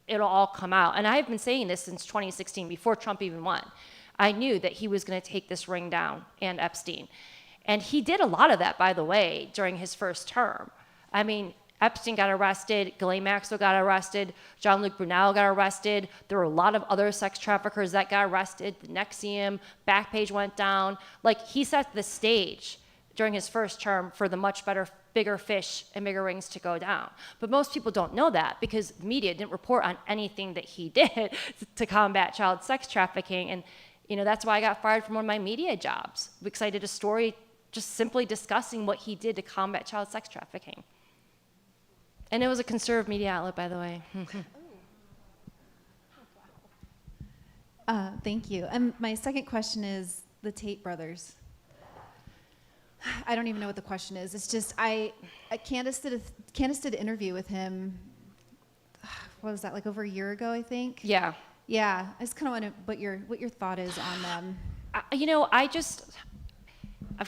it'll all come out. And I've been saying this since 2016, before Trump even won. I knew that he was going to take this ring down, and Epstein. And he did a lot of that, by the way, during his first term. I mean, Epstein got arrested, Ghislaine Maxwell got arrested, Jean-Luc Brunel got arrested. There were a lot of other sex traffickers that got arrested. The Nexium, Backpage went down. He set the stage during his first term for the much bigger fish and bigger rings to go down. But most people don't know that, because the media didn't report on anything that he did to combat child sex trafficking. And that's why I got fired from one of my media jobs, because I did a story just simply discussing what he did to combat child sex trafficking. And it was a conservative media outlet, by the way. Thank you. My second question is the Tate brothers. I don't even know what the question is. It's just Candace did an interview with him. What was that, over a year ago, I think? Yeah. Yeah, I just kind of want to what your thought is on them. I've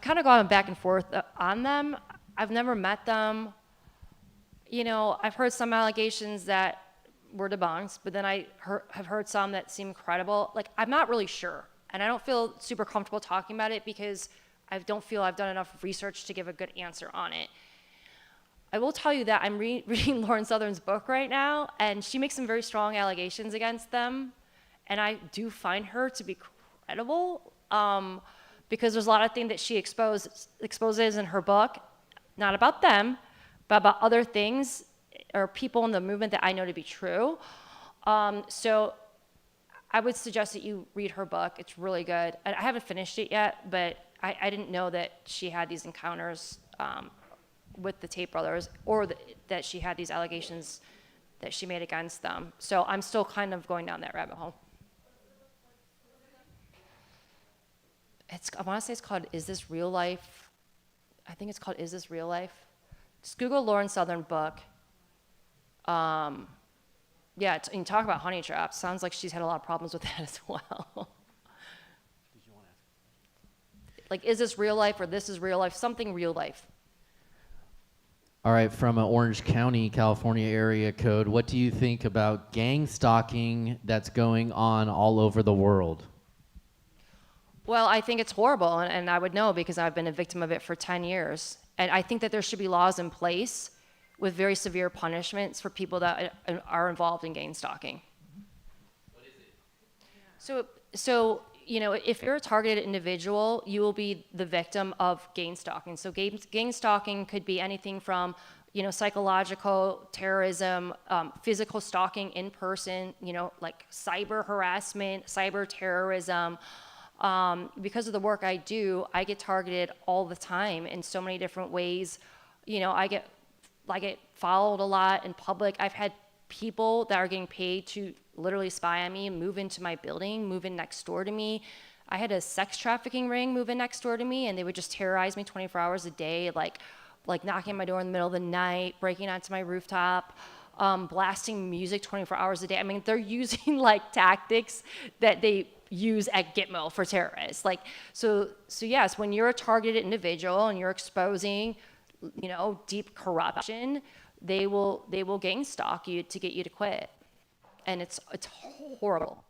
kind of gone back and forth on them. I've never met them. I've heard some allegations that were debunked, but then I have heard some that seem credible. Like, I'm not really sure, and I don't feel super comfortable talking about it because I don't feel I've done enough research to give a good answer on it. I will tell you that I'm reading Lauren Southern's book right now, and she makes some very strong allegations against them, and I do find her to be credible, because there's a lot of things that she exposes in her book, not about them, but about other things or people in the movement that I know to be true. So I would suggest that you read her book. It's really good. I haven't finished it yet, but I didn't know that she had these encounters with the Tate brothers, or that she had these allegations that she made against them. So I'm still kind of going down that rabbit hole. I want to say it's called Is This Real Life? I think it's called Is This Real Life? Just Google Lauren Southern book. Yeah, and talk about honey traps. Sounds like she's had a lot of problems with that as well. Like, is this real life, or this is real life? Something real life. All right, from an Orange County, California area code, what do you think about gang stalking that's going on all over the world? Well, I think it's horrible, and I would know because I've been a victim of it for 10 years. And I think that there should be laws in place with very severe punishments for people that are involved in gang stalking. What is it? So you know, if you're a targeted individual, you will be the victim of gang stalking. So gang stalking could be anything from, you know, psychological terrorism, physical stalking in person, you know, like cyber harassment, cyber terrorism. Because of the work I do, I get targeted all the time in so many different ways. You know, I get followed a lot in public. I've had people that are getting paid to literally spy on me, move into my building, move in next door to me. I had a sex trafficking ring move in next door to me, and they would just terrorize me 24 hours a day, like knocking on my door in the middle of the night, breaking onto my rooftop, blasting music 24 hours a day. I mean, they're using like tactics that they use at Gitmo for terrorists. Like, so yes, when you're a targeted individual and you're exposing, you know, deep corruption, they will gang stalk you to get you to quit. And it's horrible.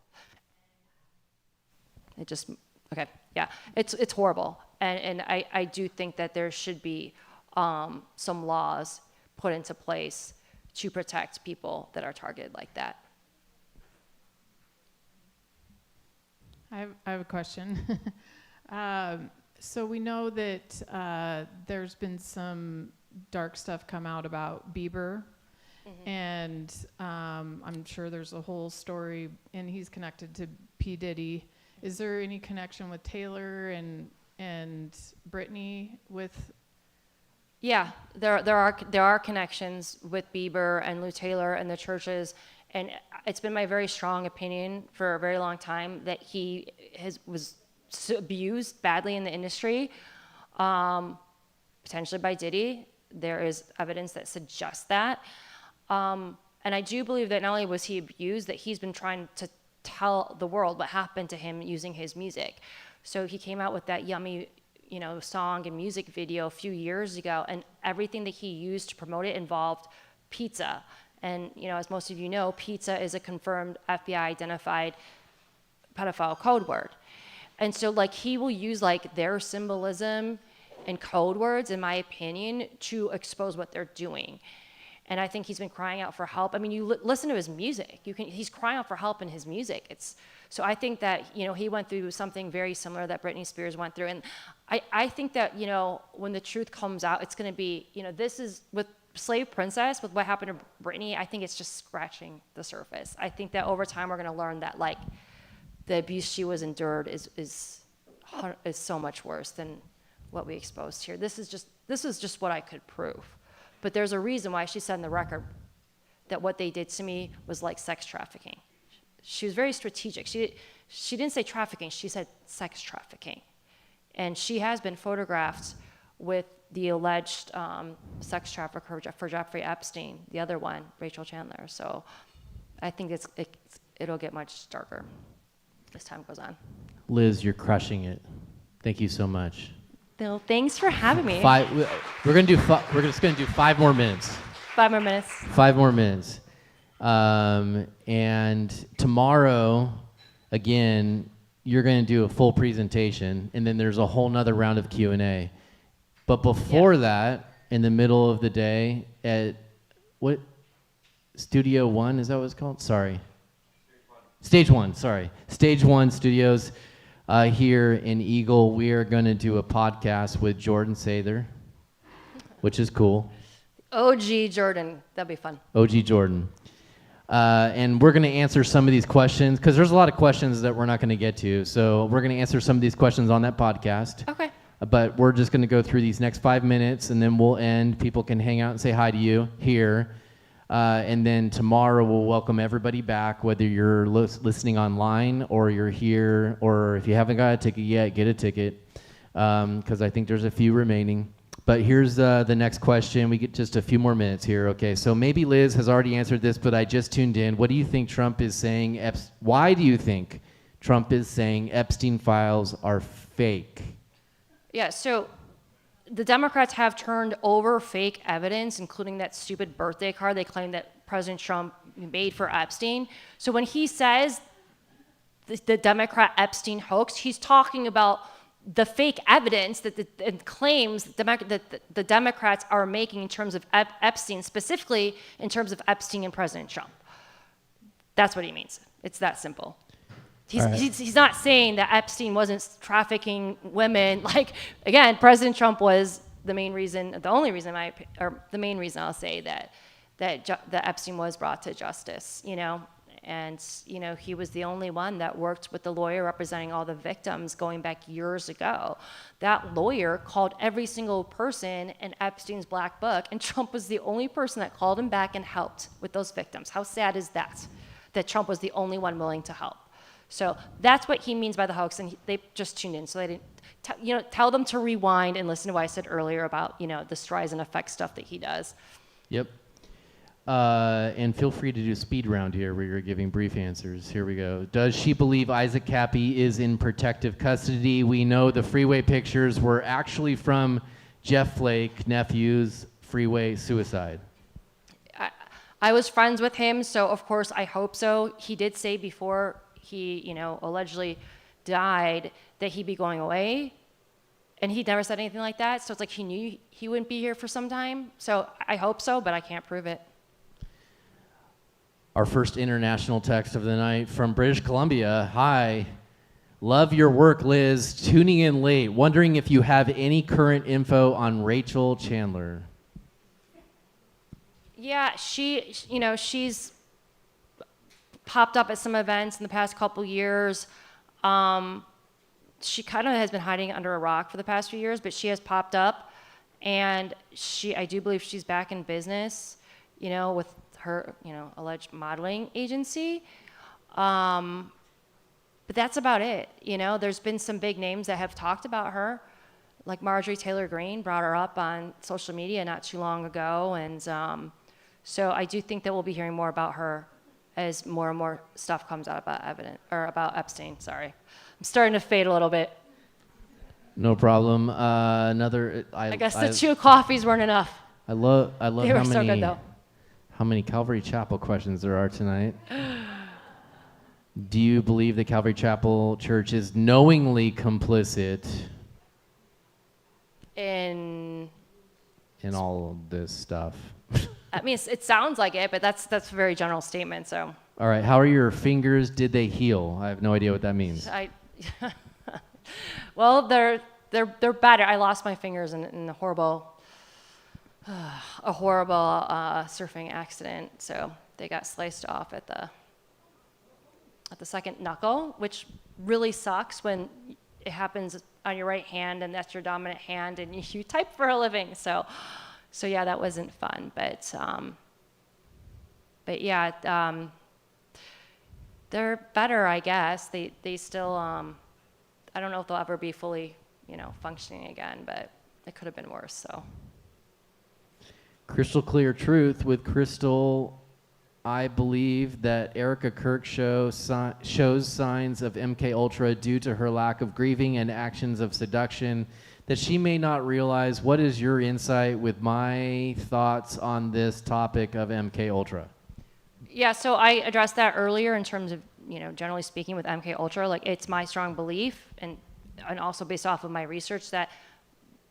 It's horrible. And I do think that there should be some laws put into place to protect people that are targeted like that. I have a question. So we know that there's been some dark stuff come out about Bieber. Mm-hmm. And I'm sure there's a whole story, and he's connected to P. Diddy. Is there any connection with Taylor and Britney with? Yeah, there are connections with Bieber and Lou Taylor and the churches, and it's been my very strong opinion for a very long time that he was abused badly in the industry, potentially by Diddy. There is evidence that suggests that. And I do believe that not only was he abused, that he's been trying to tell the world what happened to him using his music. So he came out with that Yummy, you know, song and music video a few years ago, and everything that he used to promote it involved pizza. And, you know, as most of you know, pizza is a confirmed FBI identified pedophile code word. And so like he will use like their symbolism and code words, in my opinion, to expose what they're doing. And I think he's been crying out for help. I mean, you listen to his music. He's crying out for help in his music. So I think that, you know, he went through something very similar that Britney Spears went through. And I think that, you know, when the truth comes out, it's going to be, you know, this is with Slave Princess, with what happened to Britney, I think it's just scratching the surface. I think that over time we're going to learn that, like, the abuse she was endured is so much worse than what we exposed here. This is just what I could prove. But there's a reason why she said in the record that what they did to me was like sex trafficking. She was very strategic. She didn't say trafficking, she said sex trafficking. And she has been photographed with the alleged sex trafficker for Jeffrey Epstein, the other one, Rachel Chandler. So I think it'll get much darker as time goes on. Liz, you're crushing it. Thank you so much. Bill, thanks for having me. We're just gonna do 5 more minutes. 5 more minutes. 5 more minutes. And tomorrow, again, you're going to do a full presentation, and then there's a whole nother round of Q&A. But before that, in the middle of the day at what? Studio One, is that what it's called? Sorry. Stage One, sorry. Stage One Studios here in Eagle. We are going to do a podcast with Jordan Sather, which is cool. OG Jordan, that'd be fun. OG Jordan. And we're going to answer some of these questions, because there's a lot of questions that we're not going to get to. So we're going to answer some of these questions on that podcast. Okay. But we're just going to go through these next 5 minutes, and then we'll end. People can hang out and say hi to you here. And then tomorrow we'll welcome everybody back, whether you're listening online or you're here, or if you haven't got a ticket yet, get a ticket, because I think there's a few remaining. But here's the next question. We get just a few more minutes here. Okay, so maybe Liz has already answered this, but I just tuned in. What do you think Trump is saying? Why do you think Trump is saying Epstein Files are fake? Yeah, so the Democrats have turned over fake evidence, including that stupid birthday card they claim that President Trump made for Epstein. So when he says the Democrat Epstein hoax, he's talking about the fake evidence and claims that the Democrats are making in terms of Epstein, specifically in terms of Epstein and President Trump. That's what he means. It's that simple. He's not saying that Epstein wasn't trafficking women. Like, again, President Trump was the main reason, the main reason I'll say that Epstein was brought to justice, you know. And, you know, he was the only one that worked with the lawyer representing all the victims going back years ago. That lawyer called every single person in Epstein's black book, and Trump was the only person that called him back and helped with those victims. How sad is that? That Trump was the only one willing to help. So that's what he means by the hoax, and they just tuned in. So they didn't, tell them to rewind and listen to what I said earlier about, you know, the Streisand effect stuff that he does. Yep. And feel free to do speed round here where you're giving brief answers. Here we go. Does she believe Isaac Cappy is in protective custody? We know the freeway pictures were actually from Jeff Flake, nephew's freeway suicide. I was friends with him, so of course I hope so. He did say before he, you know, allegedly died that he'd be going away, and he never said anything like that. So it's like he knew he wouldn't be here for some time. So I hope so, but I can't prove it. Our first international text of the night from British Columbia. Hi. Love your work, Liz. Tuning in late. Wondering if you have any current info on Rachel Chandler. Yeah, she's popped up at some events in the past couple years. She kind of has been hiding under a rock for the past few years, but she has popped up, and I do believe she's back in business, you know, with her, you know, alleged modeling agency. But that's about it. You know, there's been some big names that have talked about her, like Marjorie Taylor Greene brought her up on social media not too long ago. And so I do think that we'll be hearing more about her as more and more stuff comes out about Epstein. Sorry. I'm starting to fade a little bit. No problem. I guess the 2 coffees weren't enough. I love They were so good, though. How many Calvary Chapel questions there are tonight. Do you believe the Calvary Chapel Church is knowingly complicit in all of this stuff? I mean, it sounds like it, but that's a very general statement. So. All right. How are your fingers? Did they heal? I have no idea what that means. Well, they're better. I lost my fingers in a horrible surfing accident. So they got sliced off at the second knuckle, which really sucks when it happens on your right hand and that's your dominant hand and you type for a living. So yeah, that wasn't fun. But yeah, they're better, I guess. They still, I don't know if they'll ever be fully, you know, functioning again, but it could have been worse. So. Crystal Clear Truth with Crystal. I believe that Erica Kirk shows signs of MK Ultra due to her lack of grieving and actions of seduction that she may not realize. What is your insight with my thoughts on this topic of MK Ultra? Yeah, so I addressed that earlier in terms of, generally speaking with MK Ultra, like it's my strong belief and also based off of my research that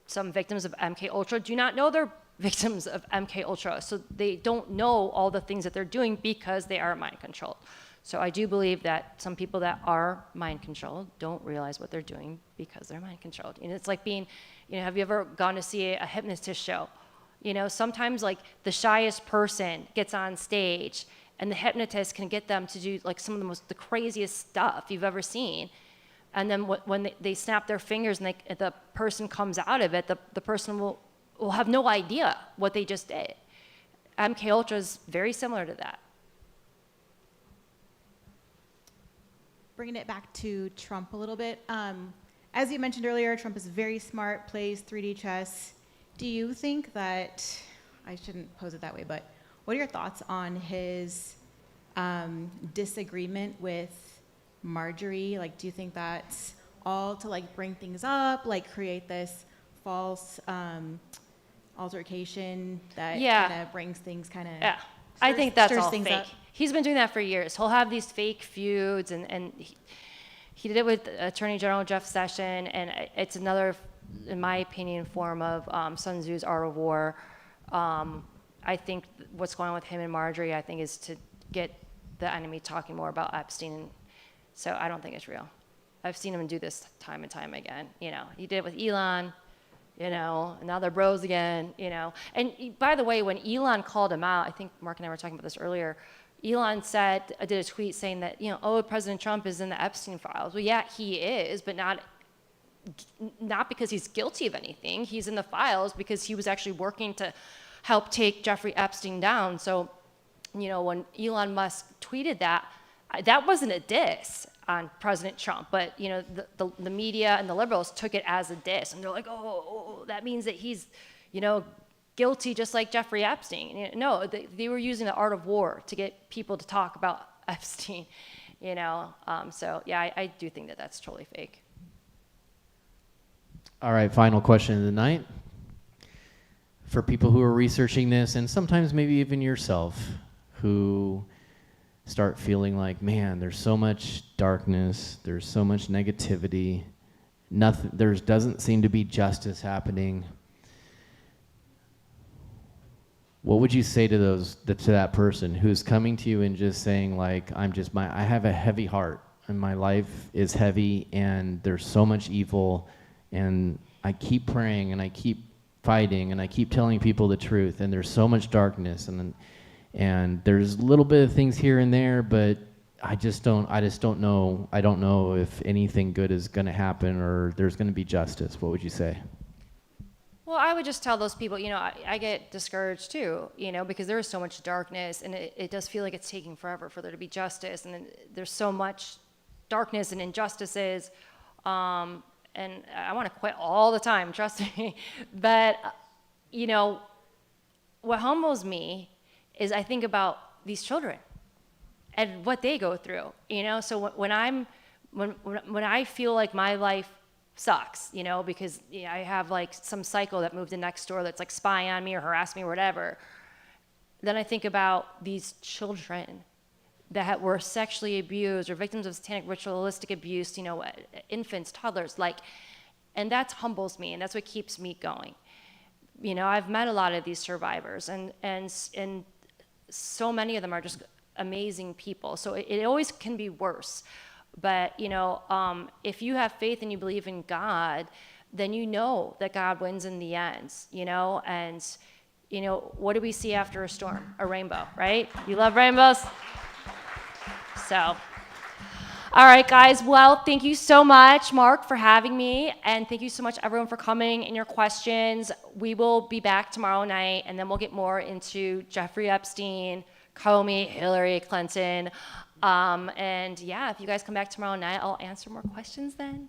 some victims of MK Ultra do not know they're victims of MK Ultra. So they don't know all the things that they're doing because they are mind controlled. So I do believe that some people that are mind controlled don't realize what they're doing because they're mind controlled. And it's like being, have you ever gone to see a hypnotist show? Sometimes like the shyest person gets on stage and the hypnotist can get them to do like some of the craziest stuff you've ever seen. And then when they snap their fingers and the person comes out of it, the person will have no idea what they just did. MK Ultra is very similar to that. Bringing it back to Trump a little bit. As you mentioned earlier, Trump is very smart, plays 3D chess. Do you think that, I shouldn't pose it that way, but what are your thoughts on his disagreement with Marjorie? Like, do you think that's all to like bring things up, like create this false altercation that kind of brings things kind of... Yeah, I think that's all fake. He's been doing that for years. He'll have these fake feuds, and he did it with Attorney General Jeff Sessions, and it's another, in my opinion, form of Sun Tzu's Art of War. I think what's going on with him and Marjorie, I think, is to get the enemy talking more about Epstein. So I don't think it's real. I've seen him do this time and time again. He did it with Elon, and now they're bros again, And by the way, when Elon called him out, I think Mark and I were talking about this earlier, Elon did a tweet saying that, President Trump is in the Epstein Files. Well, yeah, he is, but not because he's guilty of anything. He's in the files because he was actually working to help take Jeffrey Epstein down. So, when Elon Musk tweeted that wasn't a diss on President Trump, but the media and the liberals took it as a diss, and they're like, oh, that means that he's, guilty just like Jeffrey Epstein. No, they were using the art of war to get people to talk about Epstein, So yeah, I do think that that's totally fake. All right, final question of the night. For people who are researching this, and sometimes maybe even yourself, who start feeling like, man, there's so much darkness, there's so much negativity, there doesn't seem to be justice happening. What would you say to that person who's coming to you and just saying like, I have a heavy heart and my life is heavy and there's so much evil and I keep praying and I keep fighting and I keep telling people the truth and there's so much darkness and there's a little bit of things here and there, but I just don't know. I don't know if anything good is going to happen or there's going to be justice. What would you say? Well, I would just tell those people, I get discouraged too, because there is so much darkness and it does feel like it's taking forever for there to be justice. And there's so much darkness and injustices. And I want to quit all the time, trust me. But, what humbles me is I think about these children and what they go through, So when I feel like my life sucks, because I have like some psycho that moved in next door that's like spying on me or harass me or whatever, then I think about these children that were sexually abused or victims of satanic ritualistic abuse, infants, toddlers, and that humbles me and that's what keeps me going. I've met a lot of these survivors and so many of them are just amazing people. So it always can be worse. But, if you have faith and you believe in God, then that God wins in the end, and, what do we see after a storm? A rainbow, right? You love rainbows? So, all right, guys. Well, thank you so much, Mark, for having me. And thank you so much, everyone, for coming and your questions. We will be back tomorrow night, and then we'll get more into Jeffrey Epstein, Comey, Hillary Clinton. And yeah, if you guys come back tomorrow night, I'll answer more questions then.